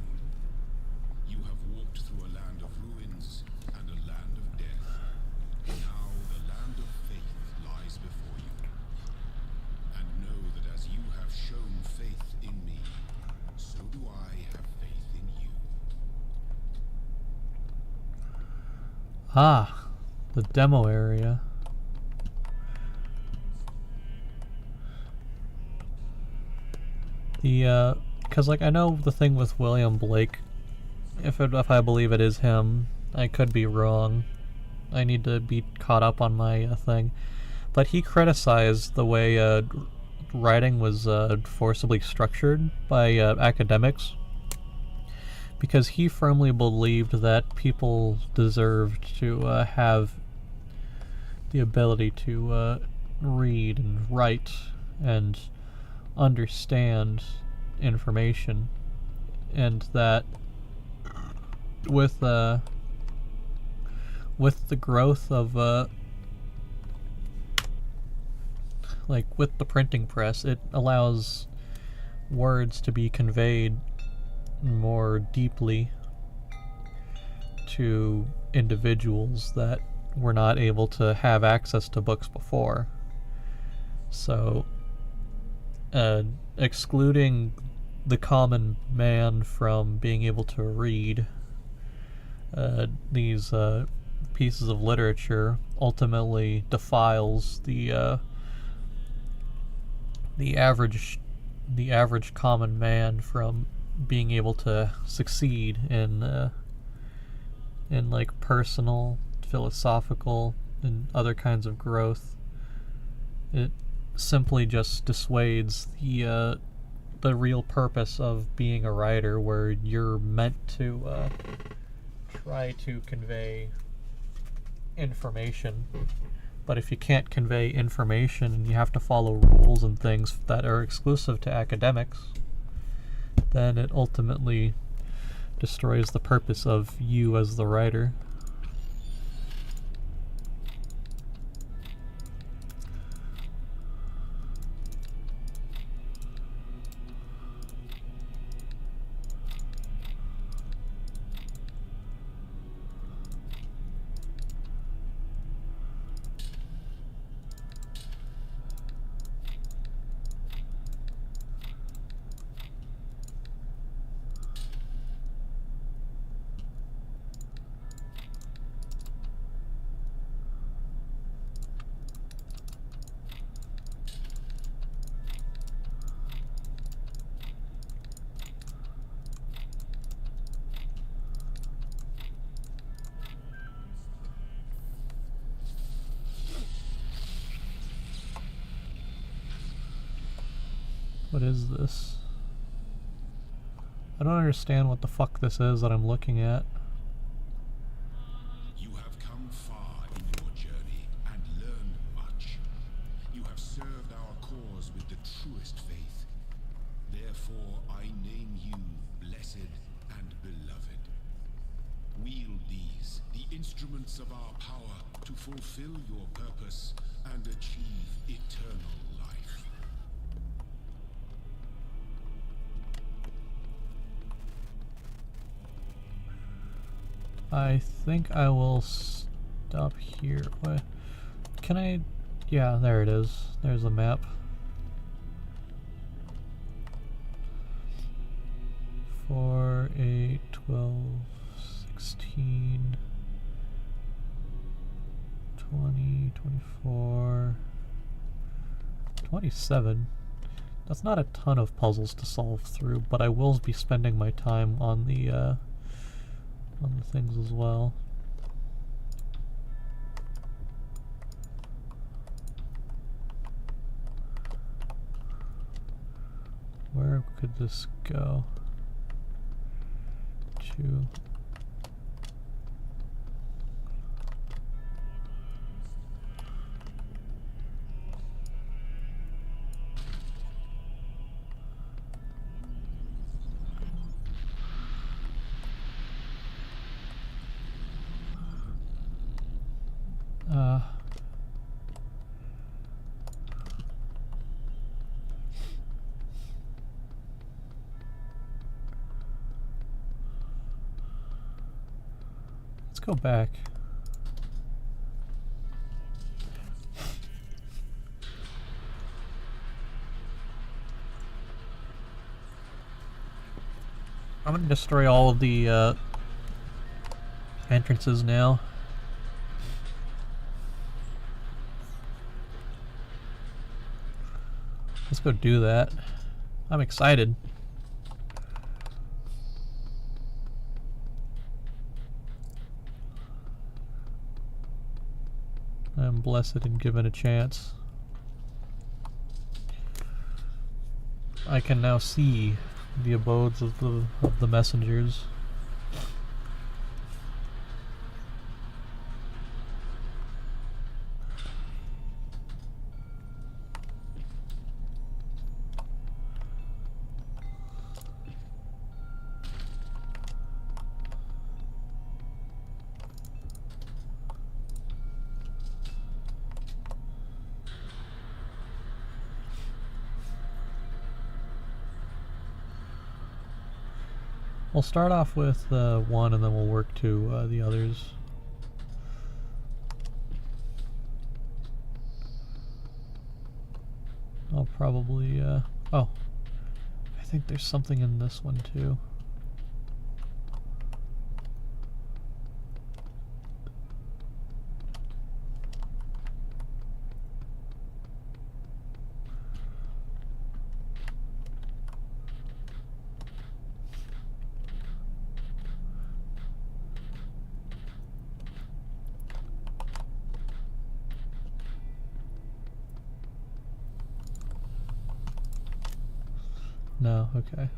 You have walked through a land of ruins and a land of death. Now the land of faith lies before you. And know that as you have shown faith in me, so do I have faith in you. Ah, the demo area. The, because, like, I know the thing with William Blake, if I believe it is him, I could be wrong. I need to be caught up on my thing. But he criticized the way writing was forcibly structured by academics, because he firmly believed that people deserved to have the ability to read and write and understand information, and that with the growth of like with the printing press, it allows words to be conveyed more deeply to individuals that were not able to have access to books before. So excluding the common man from being able to read these pieces of literature ultimately defiles the average common man from being able to succeed in like personal, philosophical, and other kinds of growth. It simply just dissuades the real purpose of being a writer, where you're meant to try to convey information. But if you can't convey information and you have to follow rules and things that are exclusive to academics, then it ultimately destroys the purpose of you as the writer. What is this? I don't understand what the fuck this is that I'm looking at. You have come far in your journey and learned much. You have served our cause with the truest faith. Therefore, I name you blessed and beloved. Wield these, the instruments of our power, to fulfill your purpose and achieve eternal life. I think I will stop here. What? Can I? Yeah, there it is. There's the map. 4, 8, 12, 16, 20, 24, 27. That's not a ton of puzzles to solve through, but I will be spending my time on the things as well. Where could this go? To let's go back. I'm gonna destroy all of the entrances now. Let's go do that. I'm excited. I'm blessed and given a chance. I can now see the abodes of the messengers. We'll start off with one and then we'll work to the others. I'll probably, oh, I think there's something in this one too. No, okay.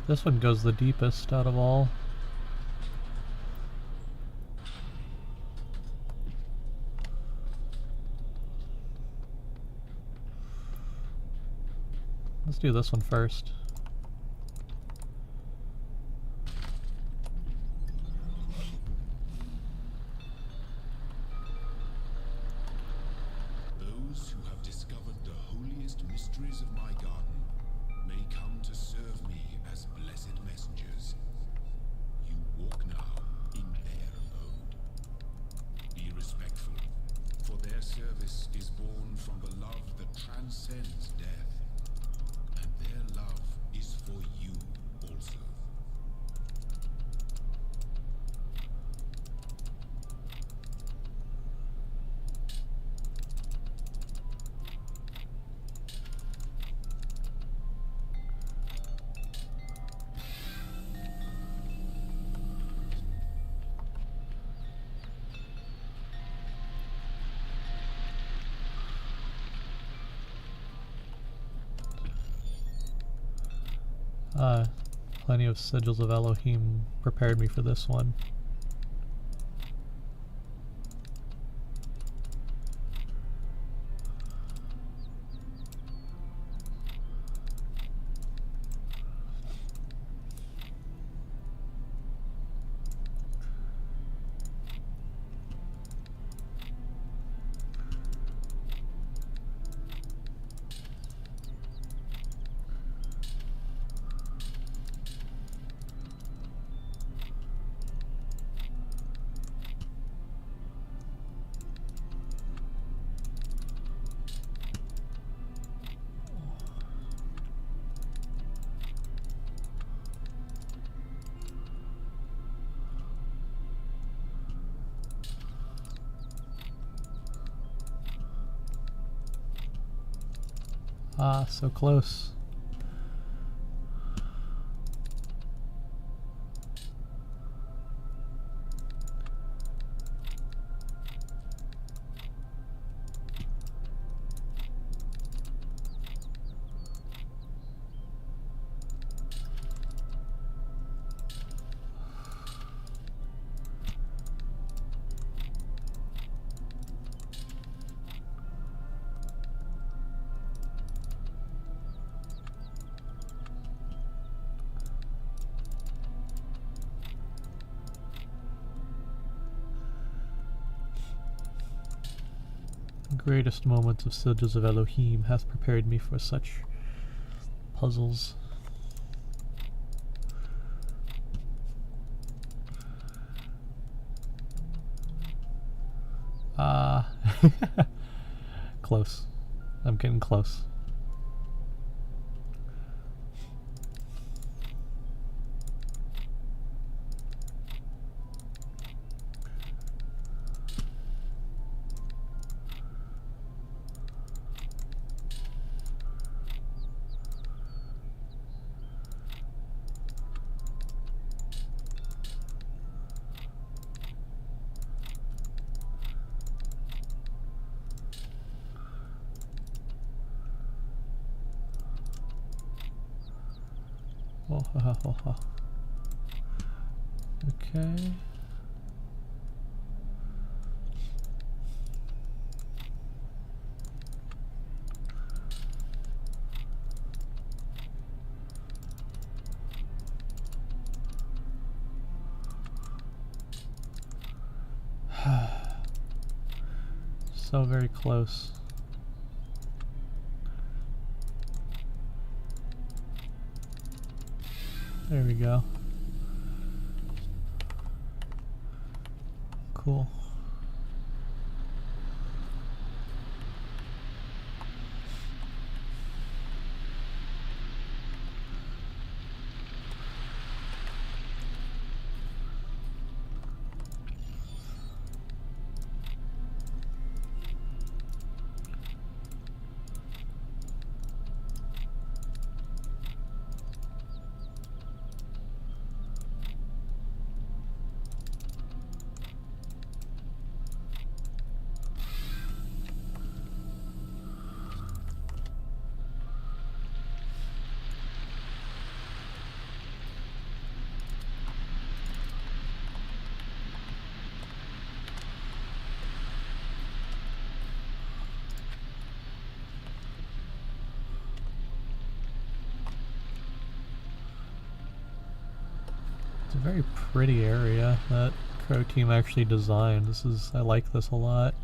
This one goes the deepest out of all. Let's do this one first. Those who have discovered the holiest mysteries of my garden may come to serve me as blessed messengers. You walk now in their abode. Be respectful, for their service is born from the love that transcends death, and their love is for you also. Plenty of sigils of Elohim prepared me for this one. Ah, so close. The greatest moments of sigils of Elohim hath prepared me for such puzzles. Ah, close. I'm getting close. Oh, ha, ha, ha, ha. Okay. So very close. There we go. Cool. It's a very pretty area that Croteam actually designed. I like this a lot.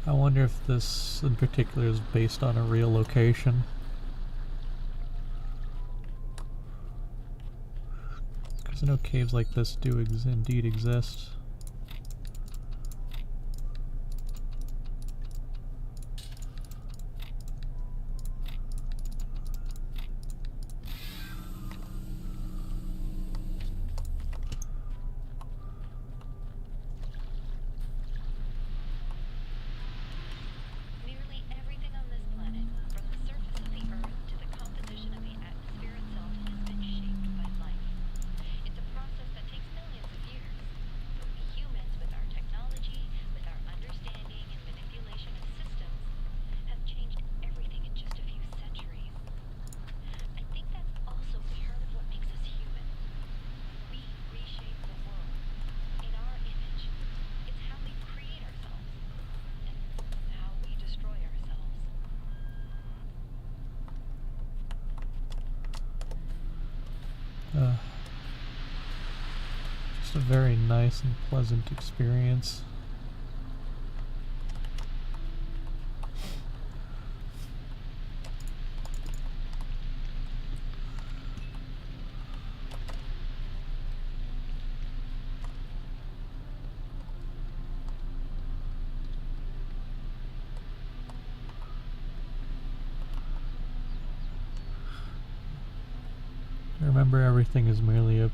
I wonder if this in particular is based on a real location. Because I know caves like this do indeed exist. Nearly everything on this planet, from the surface of the Earth to the composition of the atmosphere itself, has been shaped by life. It's a process that takes millions of years. But we humans, with our technology, with our understanding and manipulation of systems, have changed everything in just a few centuries. I think that's also part of what makes us human. We reshape the world in our image. It's how we create ourselves and how we destroy ourselves. Just a very nice and pleasant experience. Remember, everything is merely a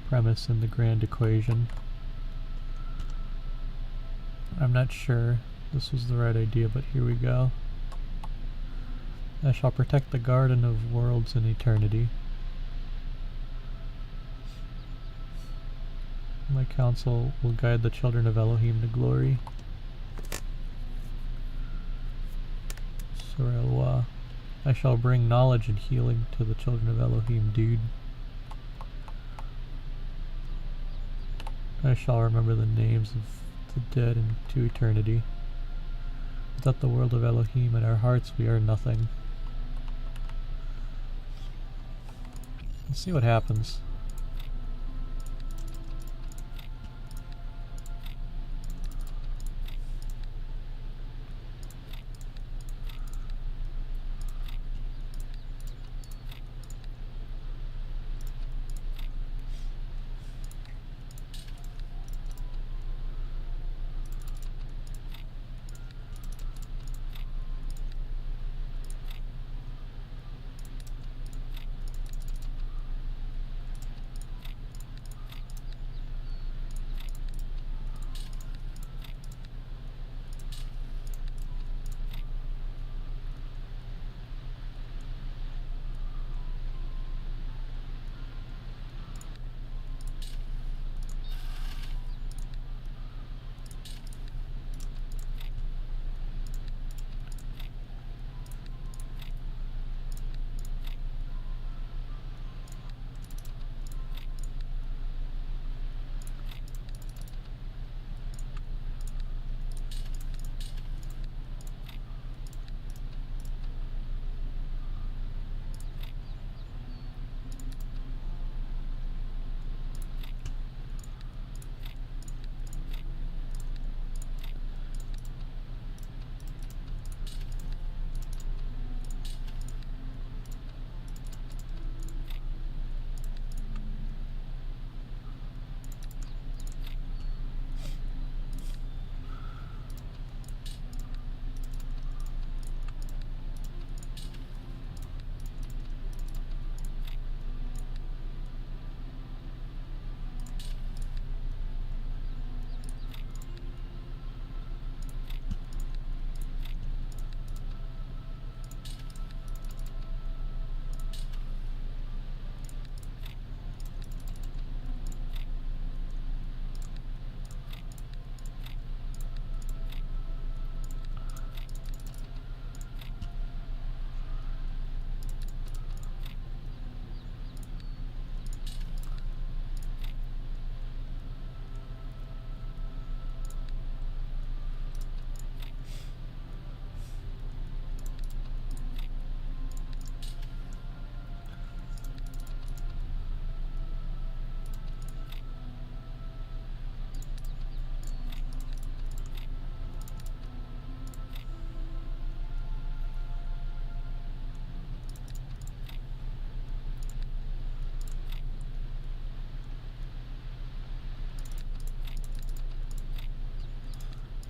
premise in the grand equation. I'm not sure this was the right idea, but here we go. I shall protect the garden of worlds in eternity. My counsel will guide the children of Elohim to glory. So, I shall bring knowledge and healing to the children of Elohim, dude. I shall remember the names of the dead into eternity. Without the world of Elohim in our hearts, we are nothing. Let's see what happens.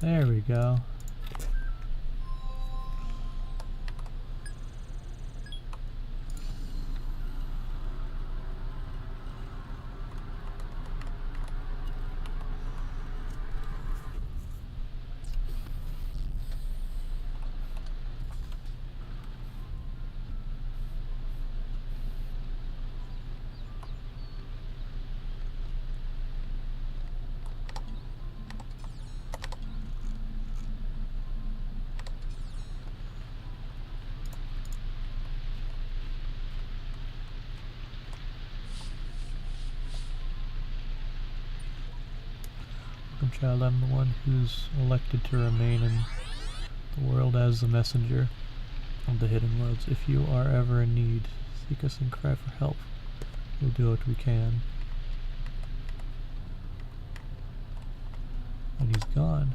There we go. Child, I'm the one who's elected to remain in the world as the messenger of the hidden worlds. If you are ever in need, seek us and cry for help. We'll do what we can. And he's gone.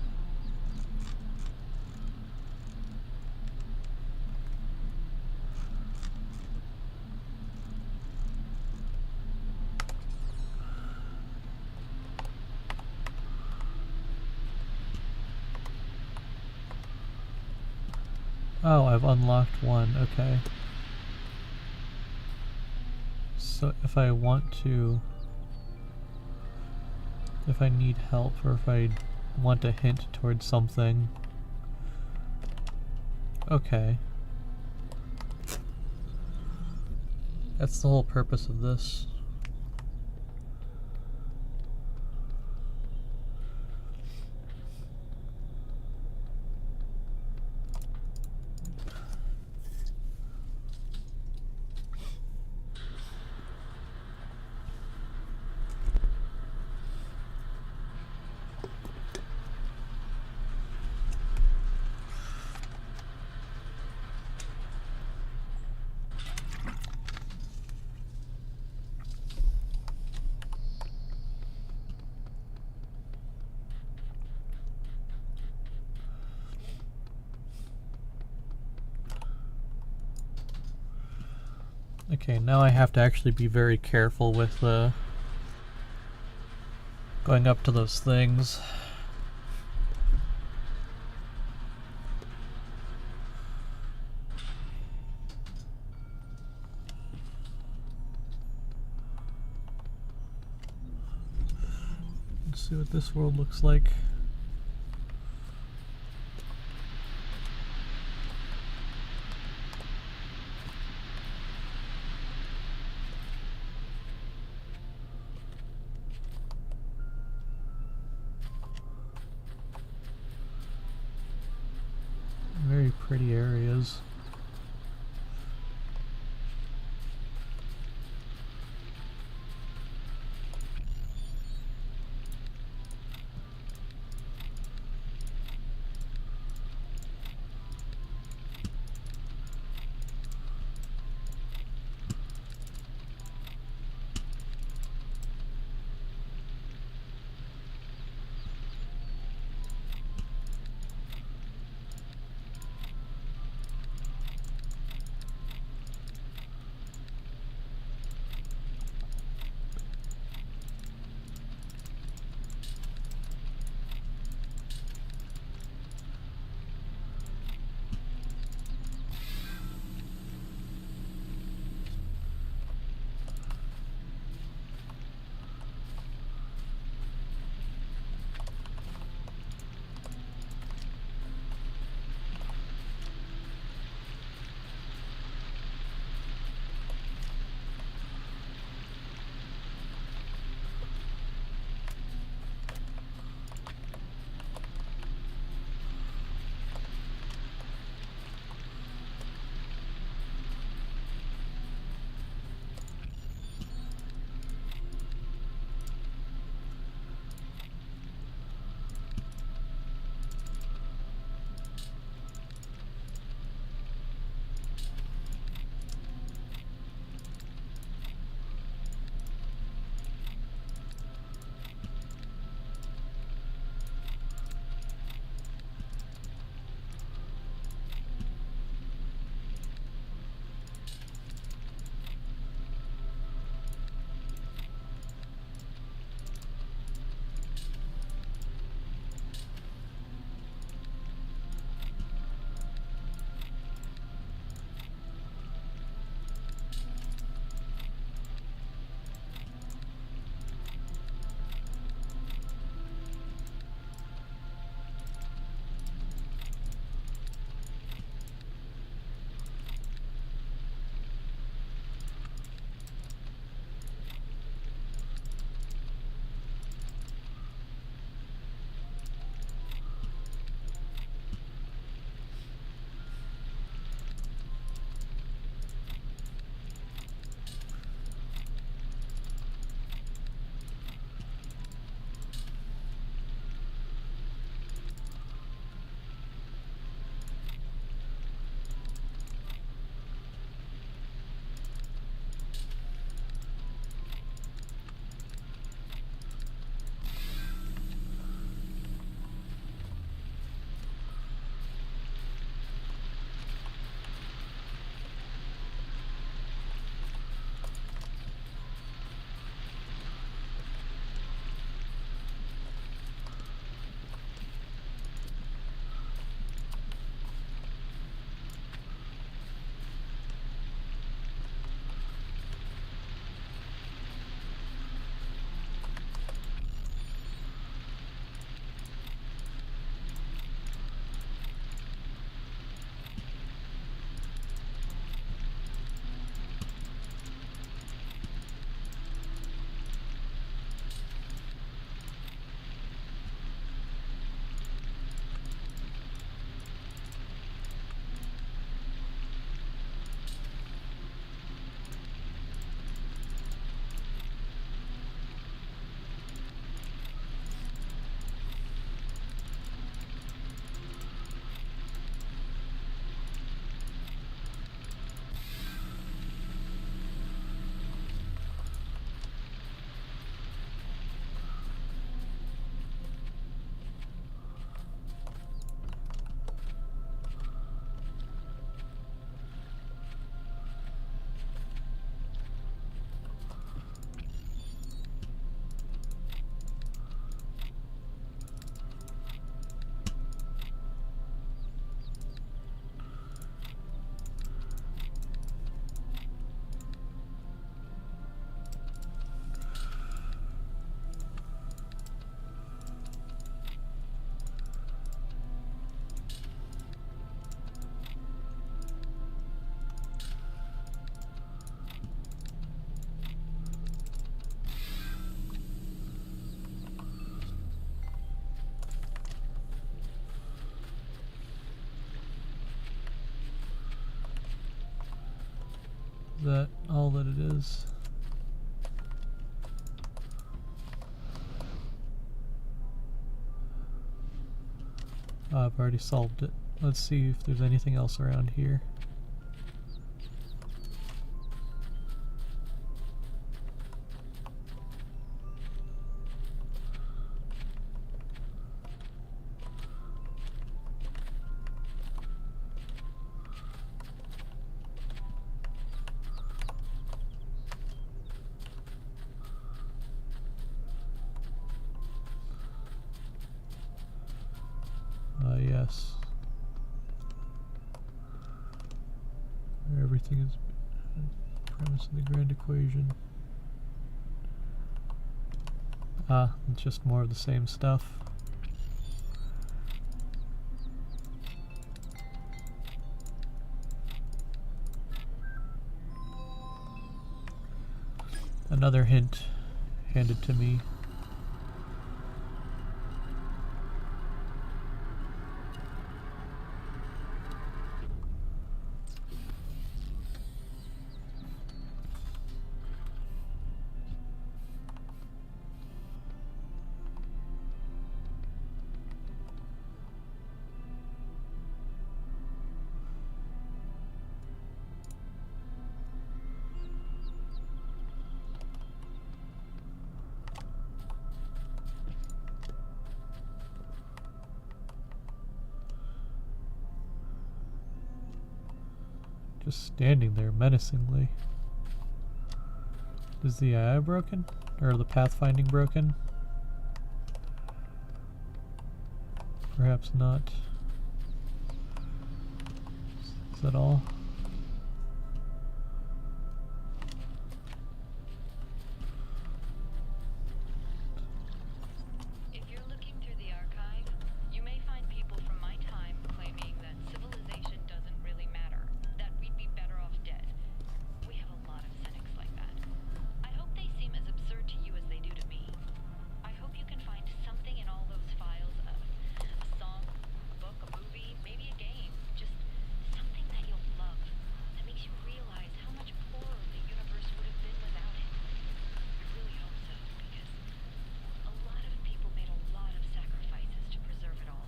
Oh, I've unlocked one, okay. So if I want to, if I need help or if I want to hint towards something, okay. That's the whole purpose of this. Okay, now I have to actually be very careful with going up to those things. Let's see what this world looks like. Very pretty areas. Is that all that it is? I've already solved it. Let's see if there's anything else around here. Yes. Everything is premise of the grand equation. It's just more of the same stuff. Another hint handed to me. Just standing there menacingly. Is the AI broken? Or the pathfinding broken? Perhaps not. Is that all? If you're looking through the archive, you may find people from my time claiming that civilization doesn't really matter, that we'd be better off dead. We have a lot of cynics like that. I hope they seem as absurd to you as they do to me. I hope you can find something in all those files, a song, a book, a movie, maybe a game, just something that you'll love, that makes you realize how much poorer the universe would have been without it. I really hope so, because a lot of people made a lot of sacrifices to preserve it all.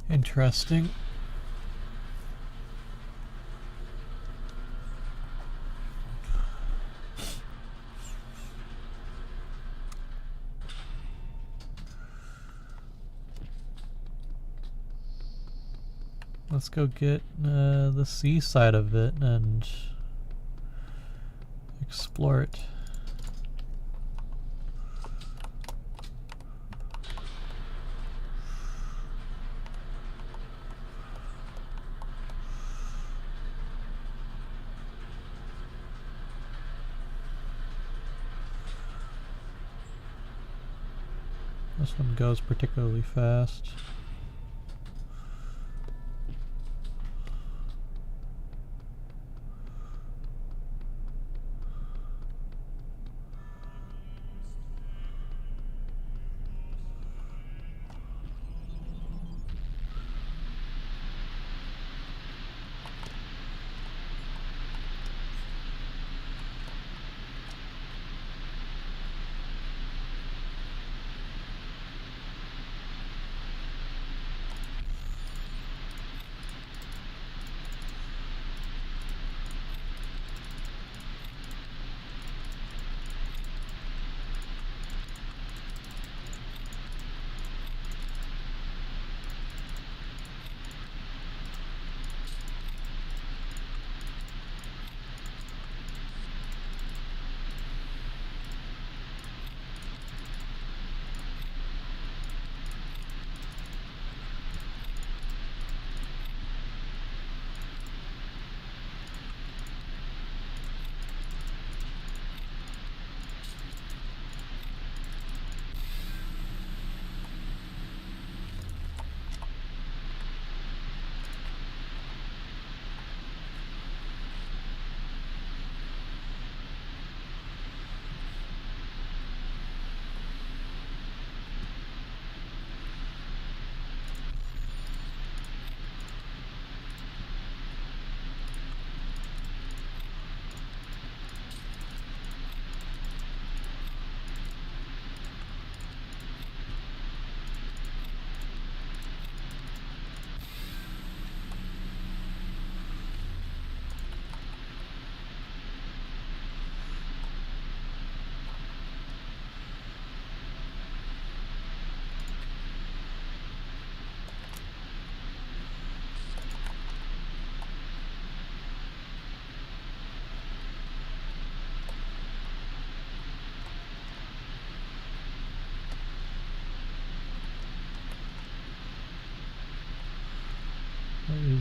Interesting. Let's go get the sea side of it and explore it. This one goes particularly fast.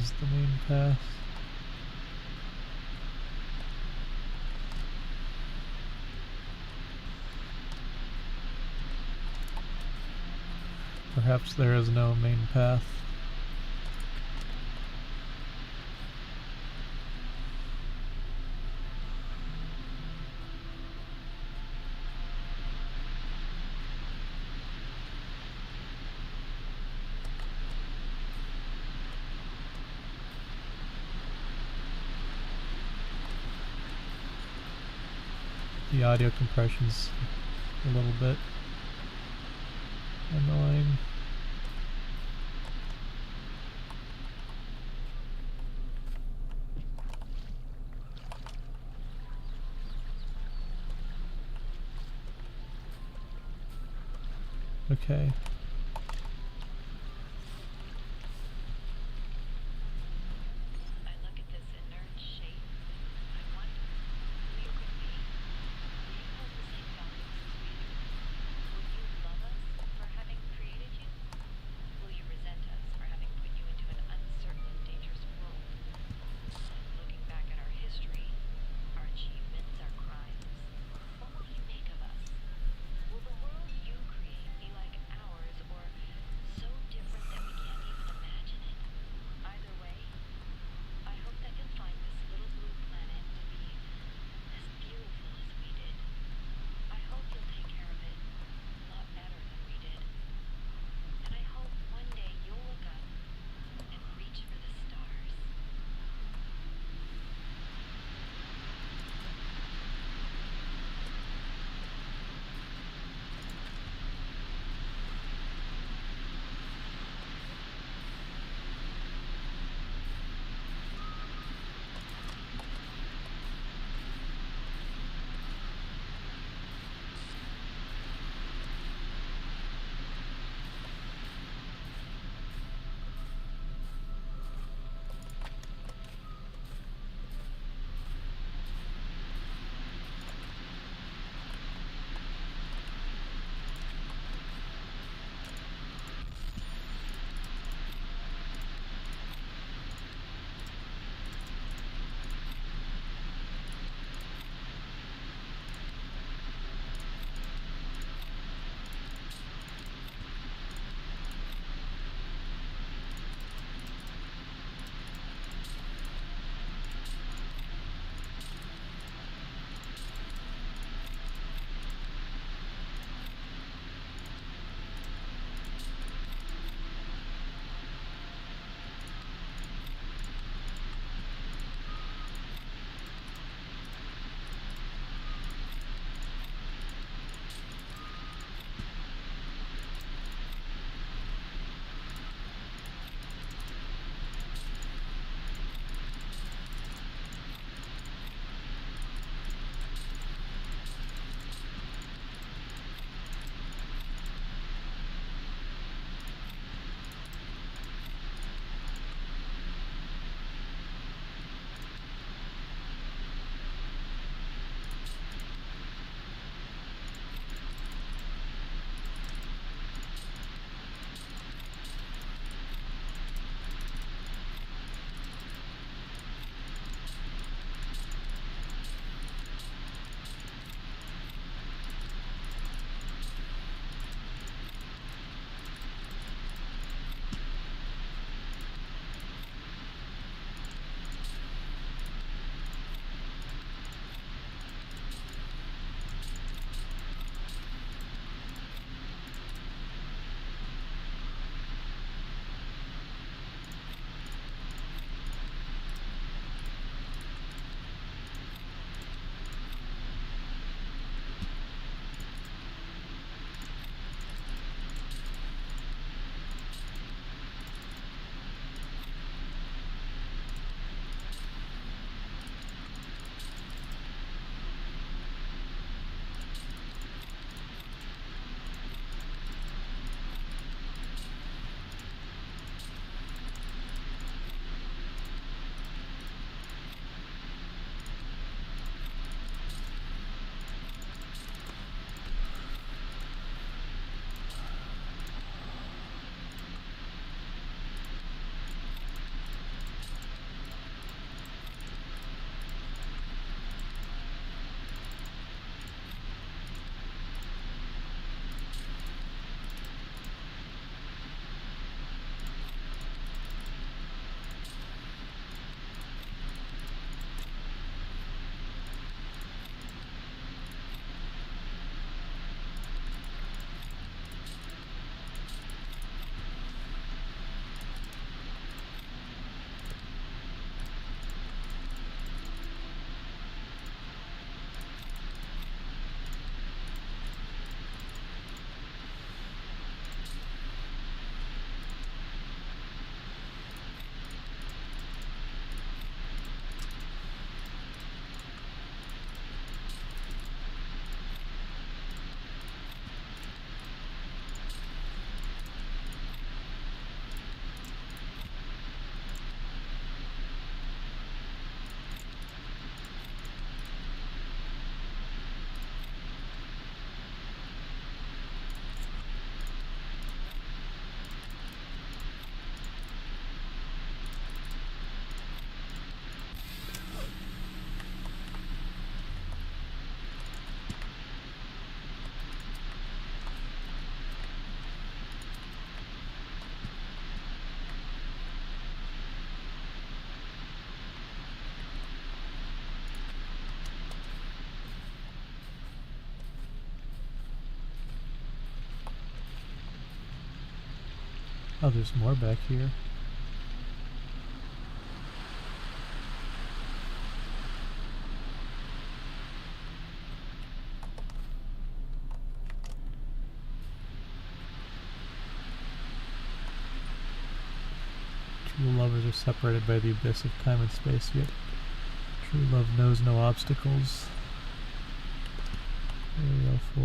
is the main path. Perhaps there is no main path. The audio compression's a little bit annoying. Okay. I look at this inert shape. I wonder who you could be. Will you hold the same values as we do? Will you love us for having created you? Will you resent us for having put you into an uncertain and dangerous world? Looking back at our history, our achievements, our crimes, what will you make of us? Will the world you create be like ours Oh, there's more back here. True lovers are separated by the abyss of time and space, yet true love knows no obstacles. Area 4.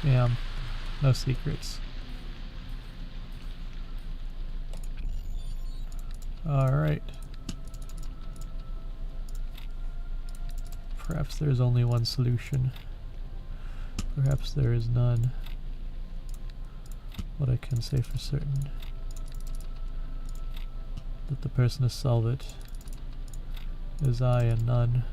Damn. No secrets. Alright. Perhaps there is only one solution. Perhaps there is none. What I can say for certain, that the person to solve it is I and none.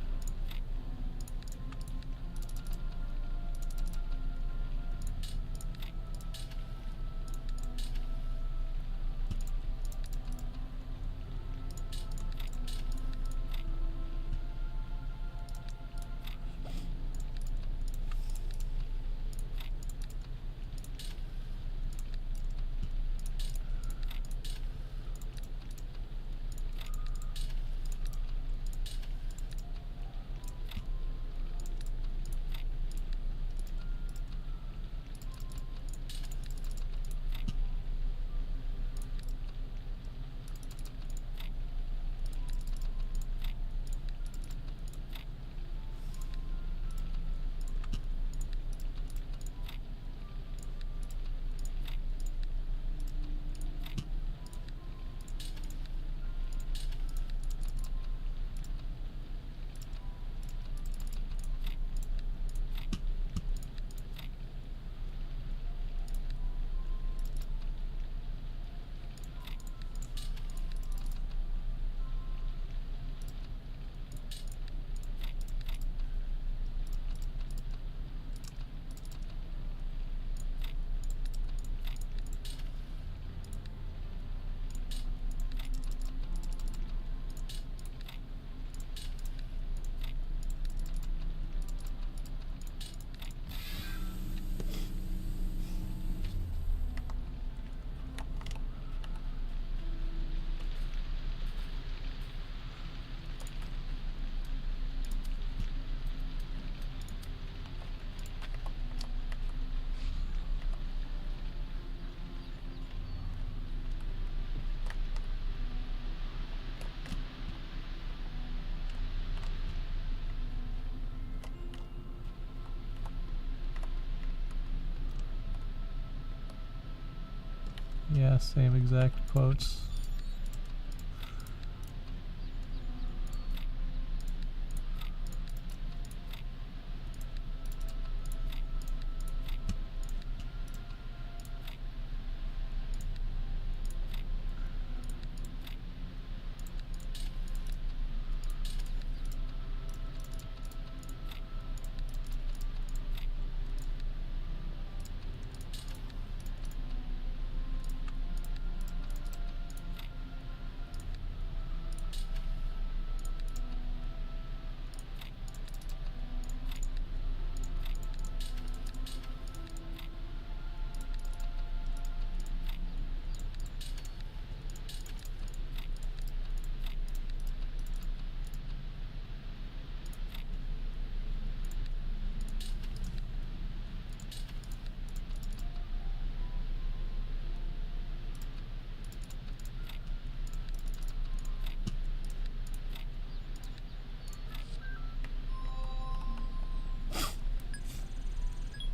Yeah, same exact quotes.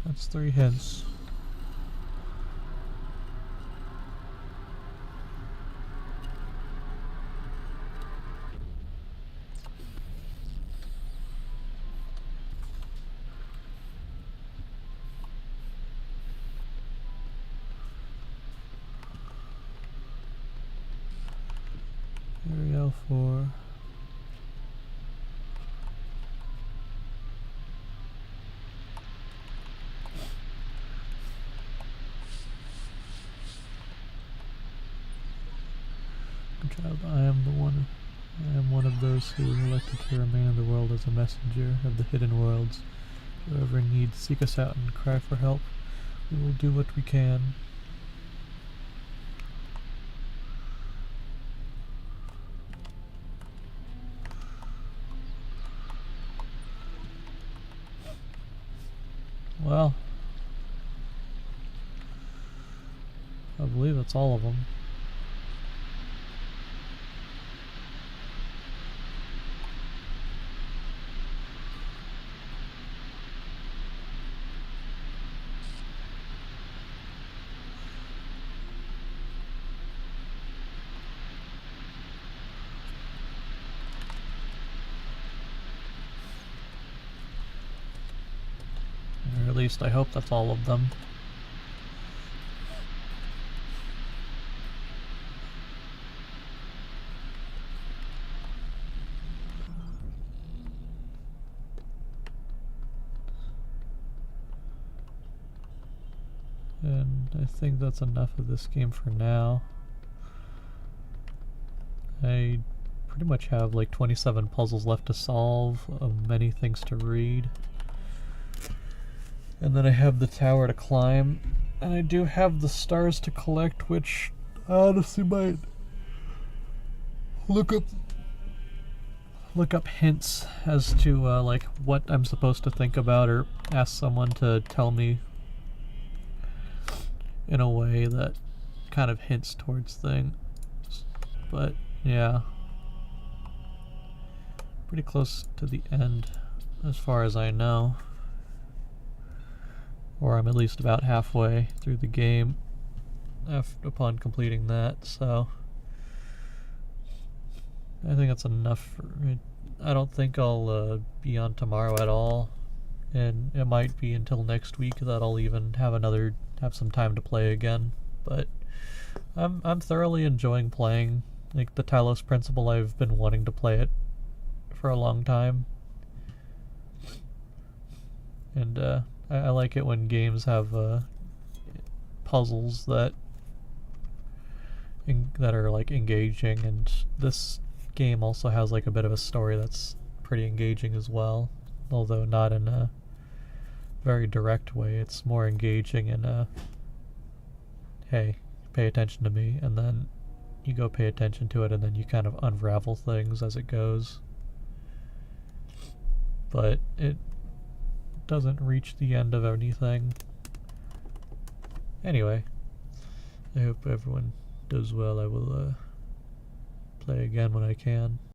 That's 3 hints. Area 4. Child, I am one of those who elected to remain in the world as a messenger of the hidden worlds. Whoever in need, seek us out and cry for help. We will do what we can. Well, I believe that's all of them. Or at least I hope that's all of them. And I think that's enough of this game for now. I pretty much have like 27 puzzles left to solve, many things to read. And then I have the tower to climb. And I do have the stars to collect, which I honestly might look up hints as to like what I'm supposed to think about, or ask someone to tell me in a way that kind of hints towards things. But yeah, pretty close to the end as far as I know, or I'm at least about halfway through the game upon completing that, so I think that's enough for it. I don't think I'll be on tomorrow at all, and it might be until next week that I'll even have some time to play again. But I'm thoroughly enjoying playing. Like the Talos Principle, I've been wanting to play it for a long time, and I like it when games have puzzles that are like engaging, and this game also has like a bit of a story that's pretty engaging as well, although not in a very direct way. It's more engaging in a, hey, pay attention to me, and then you go pay attention to it, and then you kind of unravel things as it goes. But it doesn't reach the end of anything. Anyway, I hope everyone does well. I will play again when I can.